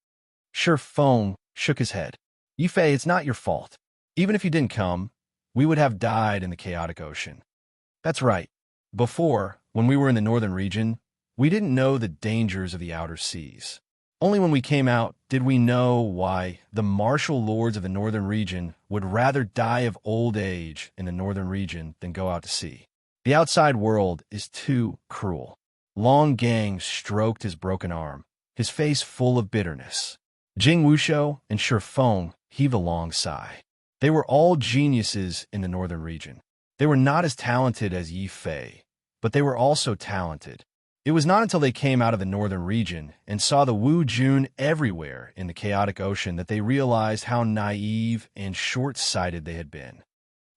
Shi Feng shook his head. Yi Fei, it's not your fault. Even if you didn't come, we would have died in the chaotic ocean. That's right. Before, when we were in the northern region, we didn't know the dangers of the outer seas. Only when we came out did we know why the martial lords of the northern region would rather die of old age in the northern region than go out to sea. The outside world is too cruel. Long Gang stroked his broken arm, his face full of bitterness. Jing Wushou and Shi Feng heaved a long sigh. They were all geniuses in the northern region. They were not as talented as Yi Fei, but they were also talented. It was not until they came out of the northern region and saw the Wu Jun everywhere in the chaotic ocean that they realized how naive and short-sighted they had been.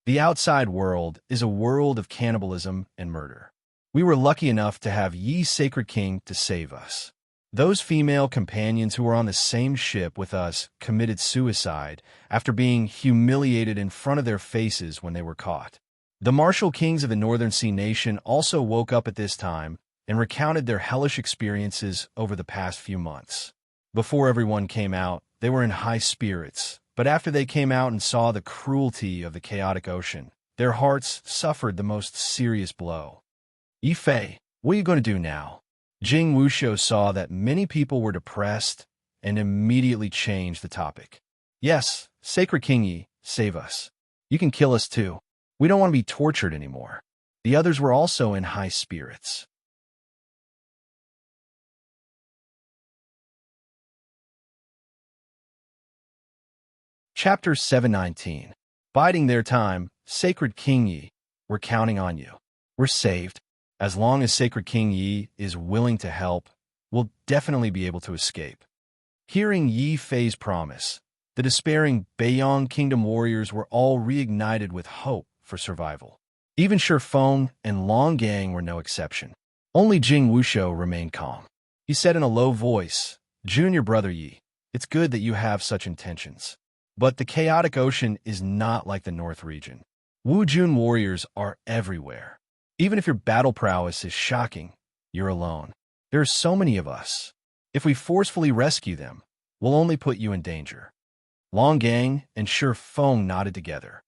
The outside world is a world of cannibalism and murder. We were lucky enough to have Yi's Sacred King to save us. Those female companions who were on the same ship with us committed suicide after being humiliated in front of their faces when they were caught. The martial kings of the Northern Sea Nation also woke up at this time and recounted their hellish experiences over the past few months. Before everyone came out, they were in high spirits, but after they came out and saw the cruelty of the chaotic ocean, their hearts suffered the most serious blow. Yi Fei, what are you going to do now? Jing Wushou saw that many people were depressed and immediately changed the topic. Yes, Sacred King Yi, save us. You can kill us too. We don't want to be tortured anymore. The others were also in high spirits. Chapter 719. Biding their time, Sacred King Yi, we're counting on you. We're saved. As long as Sacred King Yi is willing to help, we'll definitely be able to escape. Hearing Yi Fei's promise, the despairing Beiyang Kingdom warriors were all reignited with hope for survival. Even Shi Feng and Long Gang were no exception. Only Jing Wushou remained calm. He said in a low voice, "Junior brother Yi, it's good that you have such intentions. But the chaotic ocean is not like the North region. Wu Jun warriors are everywhere. Even if your battle prowess is shocking, you're alone. There are so many of us. If we forcefully rescue them, we'll only put you in danger." Long Gang and Shi Feng nodded together.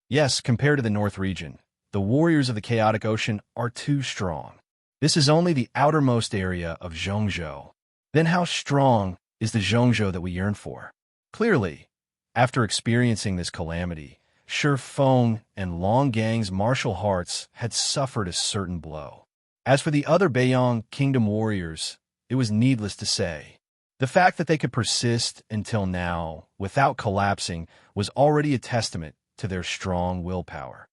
Yes, compared to the North region, the warriors of the chaotic ocean are too strong. This is only the outermost area of Zhongzhou. Then how strong is the Zhongzhou that we yearn for? Clearly, after experiencing this calamity, Shi Feng and Long Gang's martial hearts had suffered a certain blow. As for the other Beiyang Kingdom warriors, it was needless to say. The fact that they could persist until now without collapsing was already a testament to their strong willpower.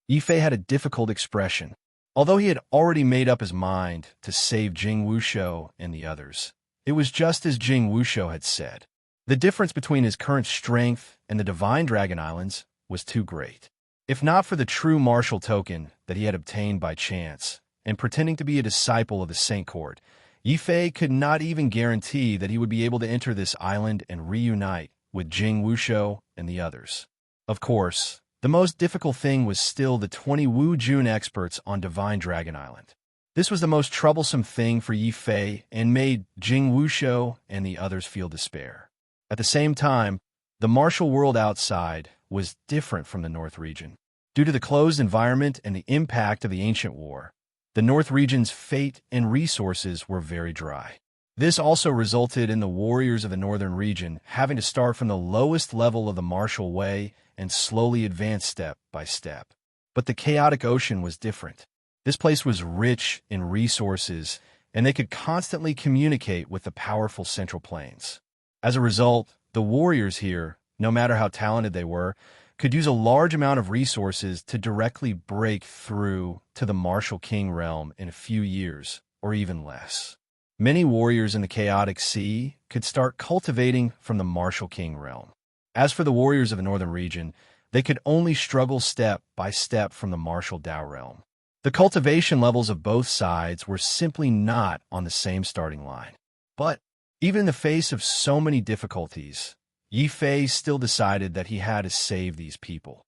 Yi Fei had a difficult expression. Although he had already made up his mind to save Jing Wushou and the others, it was just as Jing Wushou had said. The difference between his current strength and the Divine Dragon Islands was too great. If not for the true martial token that he had obtained by chance, and pretending to be a disciple of the Saint Court, Yi Fei could not even guarantee that he would be able to enter this island and reunite with Jing Wushou and the others. Of course, the most difficult thing was still the 20 Wu Jun experts on Divine Dragon Island. This was the most troublesome thing for Yi Fei and made Jing Wushou and the others feel despair. At the same time, the martial world outside was different from the North region. Due to the closed environment and the impact of the ancient war, the North region's fate and resources were very dry. This also resulted in the warriors of the Northern region having to start from the lowest level of the martial way and slowly advance step by step. But the chaotic ocean was different. This place was rich in resources, and they could constantly communicate with the powerful Central Plains. As a result, the warriors here, no matter how talented they were, could use a large amount of resources to directly break through to the Martial King realm in a few years, or even less. Many warriors in the Chaotic Sea could start cultivating from the Martial King realm. As for the warriors of the Northern region, they could only struggle step by step from the Martial Dao realm. The cultivation levels of both sides were simply not on the same starting line. But even in the face of so many difficulties, Yi Fei still decided that he had to save these people.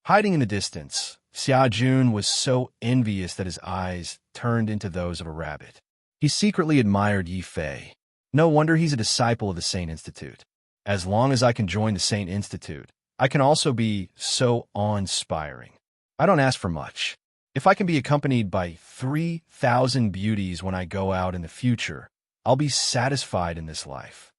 Hiding in the distance, Xia Jun was so envious that his eyes turned into those of a rabbit. He secretly admired Yi Fei. No wonder he's a disciple of the Saint Institute. As long as I can join the Saint Institute, I can also be so awe-inspiring. I don't ask for much. If I can be accompanied by 3,000 beauties when I go out in the future, I'll be satisfied in this life.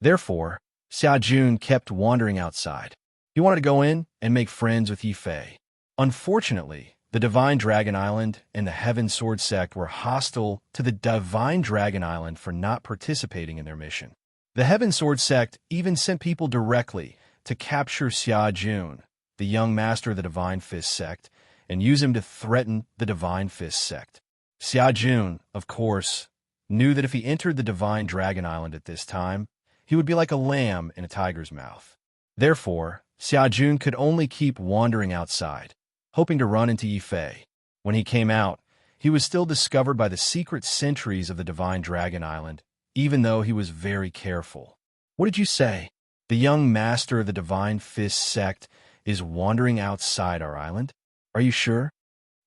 Therefore, Xia Jun kept wandering outside. He wanted to go in and make friends with Yi Fei. Unfortunately, the Divine Dragon Island and the Heaven Sword sect were hostile to the Divine Dragon Island for not participating in their mission. The Heaven Sword sect even sent people directly to capture Xia Jun, the young master of the Divine Fist sect, and use him to threaten the Divine Fist sect. Xia Jun, of course, knew that if he entered the Divine Dragon Island at this time, he would be like a lamb in a tiger's mouth. Therefore, Xia Jun could only keep wandering outside, hoping to run into Yi Fei. When he came out, he was still discovered by the secret sentries of the Divine Dragon Island, even though he was very careful. What did you say? The young master of the Divine Fist sect is wandering outside our island? Are you sure?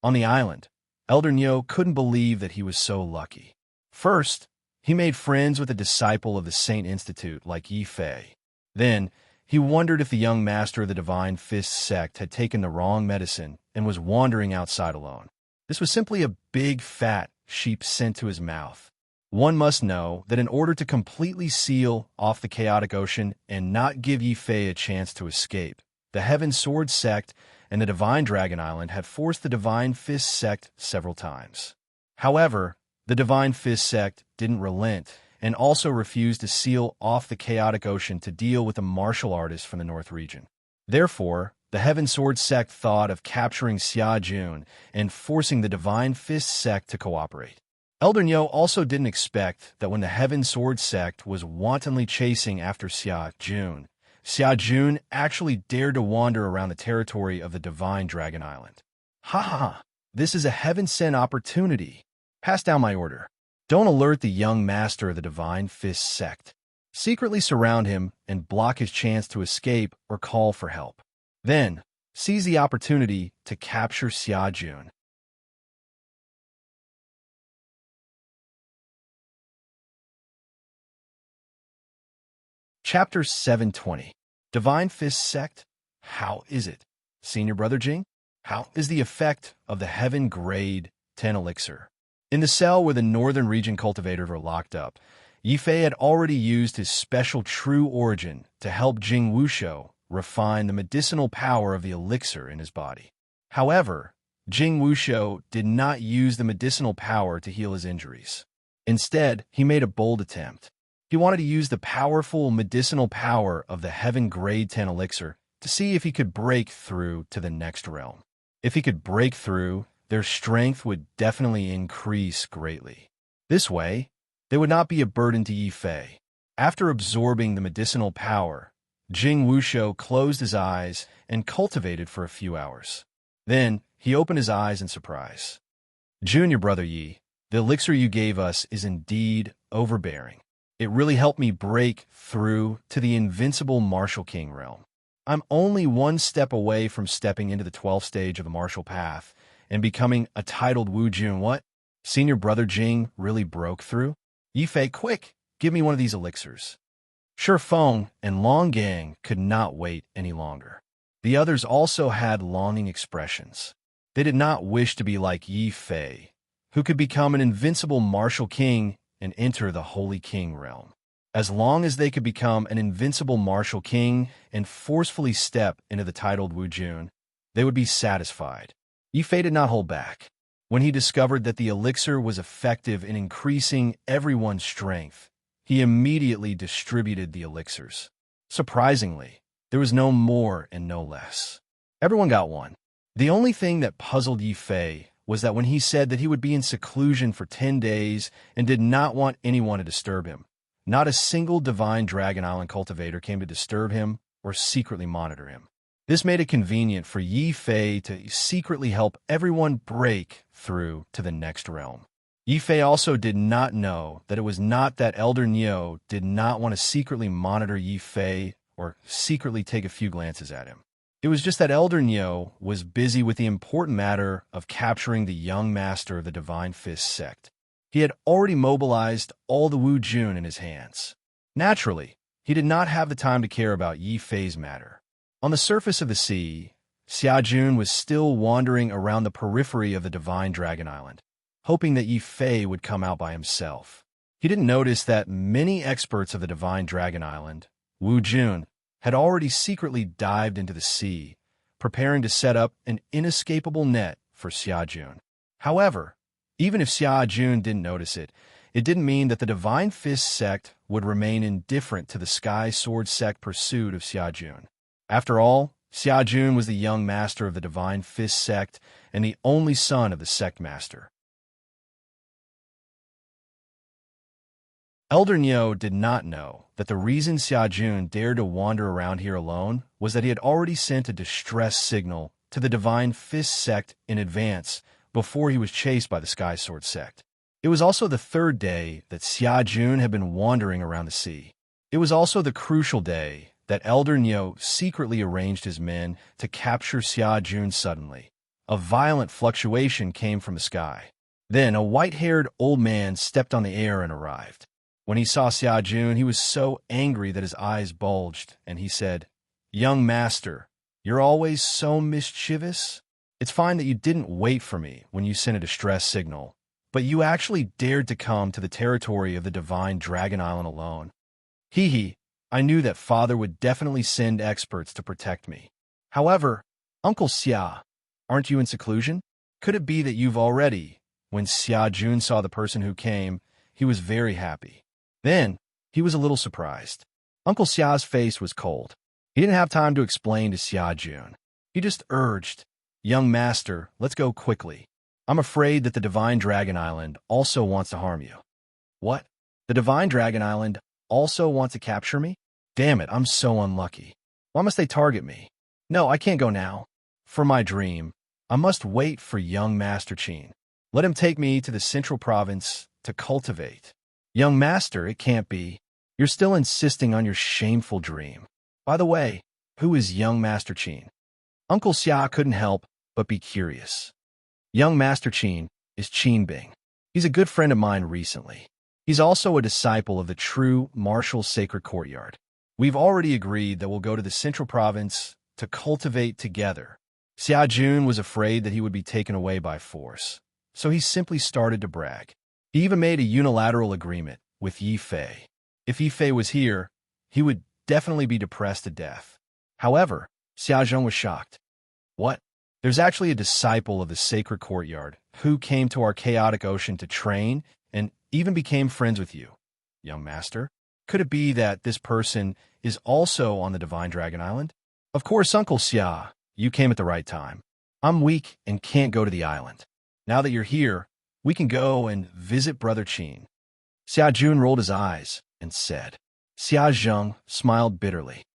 On the island, Elder Nyo couldn't believe that he was so lucky. First, he made friends with a disciple of the Saint Institute like Yi Fei. Then, he wondered if the young master of the Divine Fist sect had taken the wrong medicine and was wandering outside alone. This was simply a big, fat sheep sent to his mouth. One must know that in order to completely seal off the chaotic ocean and not give Yi Fei a chance to escape, the Heaven Sword sect and the Divine Dragon Island had forced the Divine Fist sect several times. However, the Divine Fist sect didn't relent and also refused to seal off the chaotic ocean to deal with a martial artist from the North region. Therefore, the Heaven Sword sect thought of capturing Xia Jun and forcing the Divine Fist sect to cooperate. Elder Nyo also didn't expect that when the Heaven Sword sect was wantonly chasing after Xia Jun actually dared to wander around the territory of the Divine Dragon Island. Ha ha ha! This is a heaven-sent opportunity. Pass down my order. Don't alert the young master of the Divine Fist sect. Secretly surround him and block his chance to escape or call for help. Then, seize the opportunity to capture Xia Jun. Chapter 720. Divine Fist Sect? How is it? Senior Brother Jing? How is the effect of the Heaven Grade 10 elixir? In the cell where the Northern Region cultivators were locked up, Yi Fei had already used his special True Origin to help Jing Wushou refine the medicinal power of the elixir in his body. However, Jing Wushou did not use the medicinal power to heal his injuries. Instead, he made a bold attempt. He wanted to use the powerful medicinal power of the Heaven Grade 10 elixir to see if he could break through to the next realm. If he could break through, their strength would definitely increase greatly. This way, they would not be a burden to Yi Fei. After absorbing the medicinal power, Jing Wushou closed his eyes and cultivated for a few hours. Then, he opened his eyes in surprise. Junior Brother Yi, the elixir you gave us is indeed overbearing. It really helped me break through to the invincible Martial King realm. I'm only one step away from stepping into the 12th stage of the martial path and becoming a titled Wu Jun. What? Senior Brother Jing really broke through? Yi Fei, quick, give me one of these elixirs. Shi Feng and Long Gang could not wait any longer. The others also had longing expressions. They did not wish to be like Yi Fei, who could become an invincible martial king and enter the Holy King realm. As long as they could become an invincible martial king and forcefully step into the titled Wu Jun, they would be satisfied. Yi Fei did not hold back. When he discovered that the elixir was effective in increasing everyone's strength, he immediately distributed the elixirs. Surprisingly, there was no more and no less. Everyone got one. The only thing that puzzled Yi Fei was that when he said that he would be in seclusion for 10 days and did not want anyone to disturb him, not a single Divine Dragon Island cultivator came to disturb him or secretly monitor him. This made it convenient for Yi Fei to secretly help everyone break through to the next realm. Yi Fei also did not know that it was not that Elder Nyo did not want to secretly monitor Yi Fei or secretly take a few glances at him. It was just that Elder Nyo was busy with the important matter of capturing the young master of the Divine Fist sect. He had already mobilized all the Wu Jun in his hands. Naturally, he did not have the time to care about Yi Fei's matter. On the surface of the sea, Xia Jun was still wandering around the periphery of the Divine Dragon Island, hoping that Yi Fei would come out by himself. He didn't notice that many experts of the Divine Dragon Island, Wu Jun, had already secretly dived into the sea, preparing to set up an inescapable net for Xia Jun. However, even if Xia Jun didn't notice it, it didn't mean that the Divine Fist sect would remain indifferent to the Sky Sword sect pursuit of Xia Jun. After all, Xia Jun was the young master of the Divine Fist sect and the only son of the sect master. Elder Nyo did not know that the reason Xia Jun dared to wander around here alone was that he had already sent a distress signal to the Divine Fist sect in advance before he was chased by the Sky Sword sect. It was also the third day that Xia Jun had been wandering around the sea. It was also the crucial day that Elder Nyo secretly arranged his men to capture Xia Jun suddenly. A violent fluctuation came from the sky. Then a white-haired old man stepped on the air and arrived. When he saw Xia Jun, he was so angry that his eyes bulged, and he said, "Young master, you're always so mischievous. It's fine that you didn't wait for me when you sent a distress signal, but you actually dared to come to the territory of the Divine Dragon Island alone. Hee, I knew that father would definitely send experts to protect me. However, Uncle Xia, aren't you in seclusion? Could it be that you've already..." When Xia Jun saw the person who came, he was very happy. Then, he was a little surprised. Uncle Xia's face was cold. He didn't have time to explain to Xia Jun. He just urged, "Young master, let's go quickly. I'm afraid that the Divine Dragon Island also wants to harm you." "What? The Divine Dragon Island also wants to capture me? Damn it, I'm so unlucky. Why must they target me? No, I can't go now. For my dream, I must wait for young Master Qin. Let him take me to the central province to cultivate." "Young master, it can't be. You're still insisting on your shameful dream. By the way, who is young Master Qin?" Uncle Xia couldn't help but be curious. "Young Master Qin is Qin Bing. He's a good friend of mine recently. He's also a disciple of the true martial sacred courtyard. We've already agreed that we'll go to the central province to cultivate together." Xia Jun was afraid that he would be taken away by force, so he simply started to brag. He even made a unilateral agreement with Yi Fei. If Yi Fei was here, he would definitely be depressed to death. However, Xia Jun was shocked. "What? There's actually a disciple of the sacred courtyard who came to our chaotic ocean to train and even became friends with you, young master? Could it be that this person is also on the Divine Dragon Island?" "Of course, Uncle Xia, you came at the right time. I'm weak and can't go to the island. Now that you're here, we can go and visit Brother Qin." Xia Jun rolled his eyes and said. Xia Zheng smiled bitterly.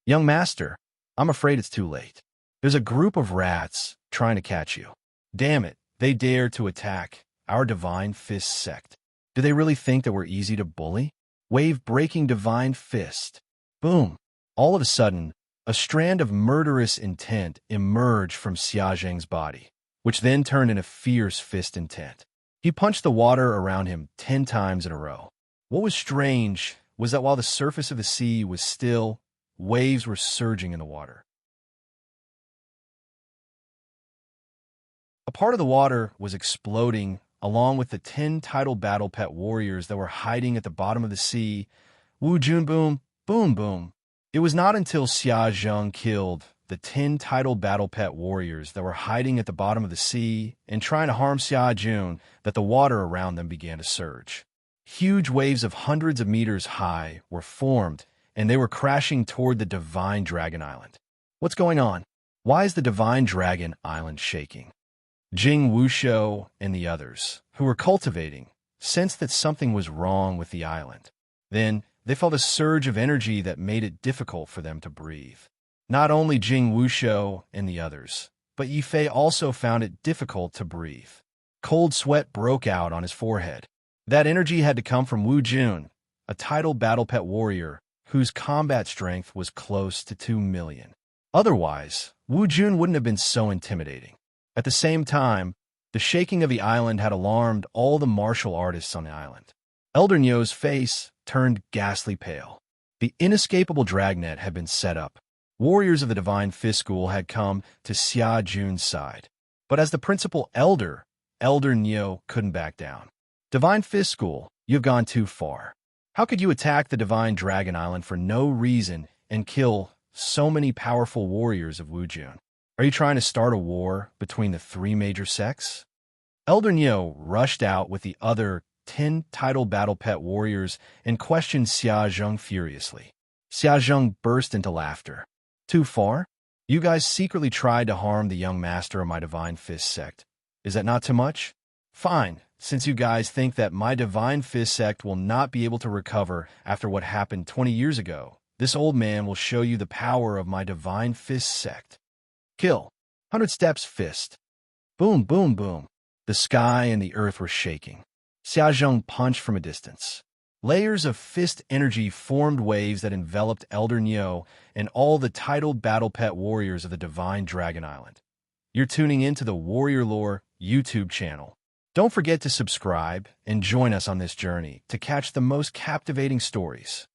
"Young master, I'm afraid it's too late. There's a group of rats trying to catch you. Damn it, they dare to attack our Divine Fist sect. Do they really think that we're easy to bully? Wave-breaking Divine Fist." Boom! All of a sudden, a strand of murderous intent emerged from Xia Zheng's body, which then turned into fierce fist intent. He punched the water around him 10 times in a row. What was strange was that while the surface of the sea was still, waves were surging in the water. A part of the water was exploding along with the 10 tidal battle pet warriors that were hiding at the bottom of the sea. Wu Jun boom, boom boom. It was not until Xia Zheng killed the 10 tidal battle pet warriors that were hiding at the bottom of the sea and trying to harm Xia Jun that the water around them began to surge. Huge waves of hundreds of meters high were formed, and they were crashing toward the Divine Dragon Island. What's going on? Why is the Divine Dragon Island shaking? Jing Wushou and the others, who were cultivating, sensed that something was wrong with the island. Then, they felt a surge of energy that made it difficult for them to breathe. Not only Jing Wushou and the others, but Yi Fei also found it difficult to breathe. Cold sweat broke out on his forehead. That energy had to come from Wu Jun, a tidal battle pet warrior whose combat strength was close to 2 million. Otherwise, Wu Jun wouldn't have been so intimidating. At the same time, the shaking of the island had alarmed all the martial artists on the island. Elder Nyo's face turned ghastly pale. The inescapable dragnet had been set up. Warriors of the Divine Fist School had come to Xia Jun's side. But as the principal elder, Elder Nyo couldn't back down. "Divine Fist School, you've gone too far. How could you attack the Divine Dragon Island for no reason and kill so many powerful warriors of Wu Jun? Are you trying to start a war between the three major sects? Elder Neo rushed out with the other 10 title battle pet warriors and questioned Xia Zheng furiously. Xia Zheng burst into laughter. Too far? You guys secretly tried to harm the young master of my Divine Fist sect. Is that not too much? Fine, since you guys think that my Divine Fist sect will not be able to recover after what happened 20 years ago, this old man will show you the power of my Divine Fist sect. Kill. 100 steps fist. Boom, boom, boom. The sky and the earth were shaking. Xia Zheng punched from a distance. Layers of fist energy formed waves that enveloped Elder Neo and all the titled battle pet warriors of the Divine Dragon Island. You're tuning into the Warrior Lore YouTube channel. Don't forget to subscribe and join us on this journey to catch the most captivating stories.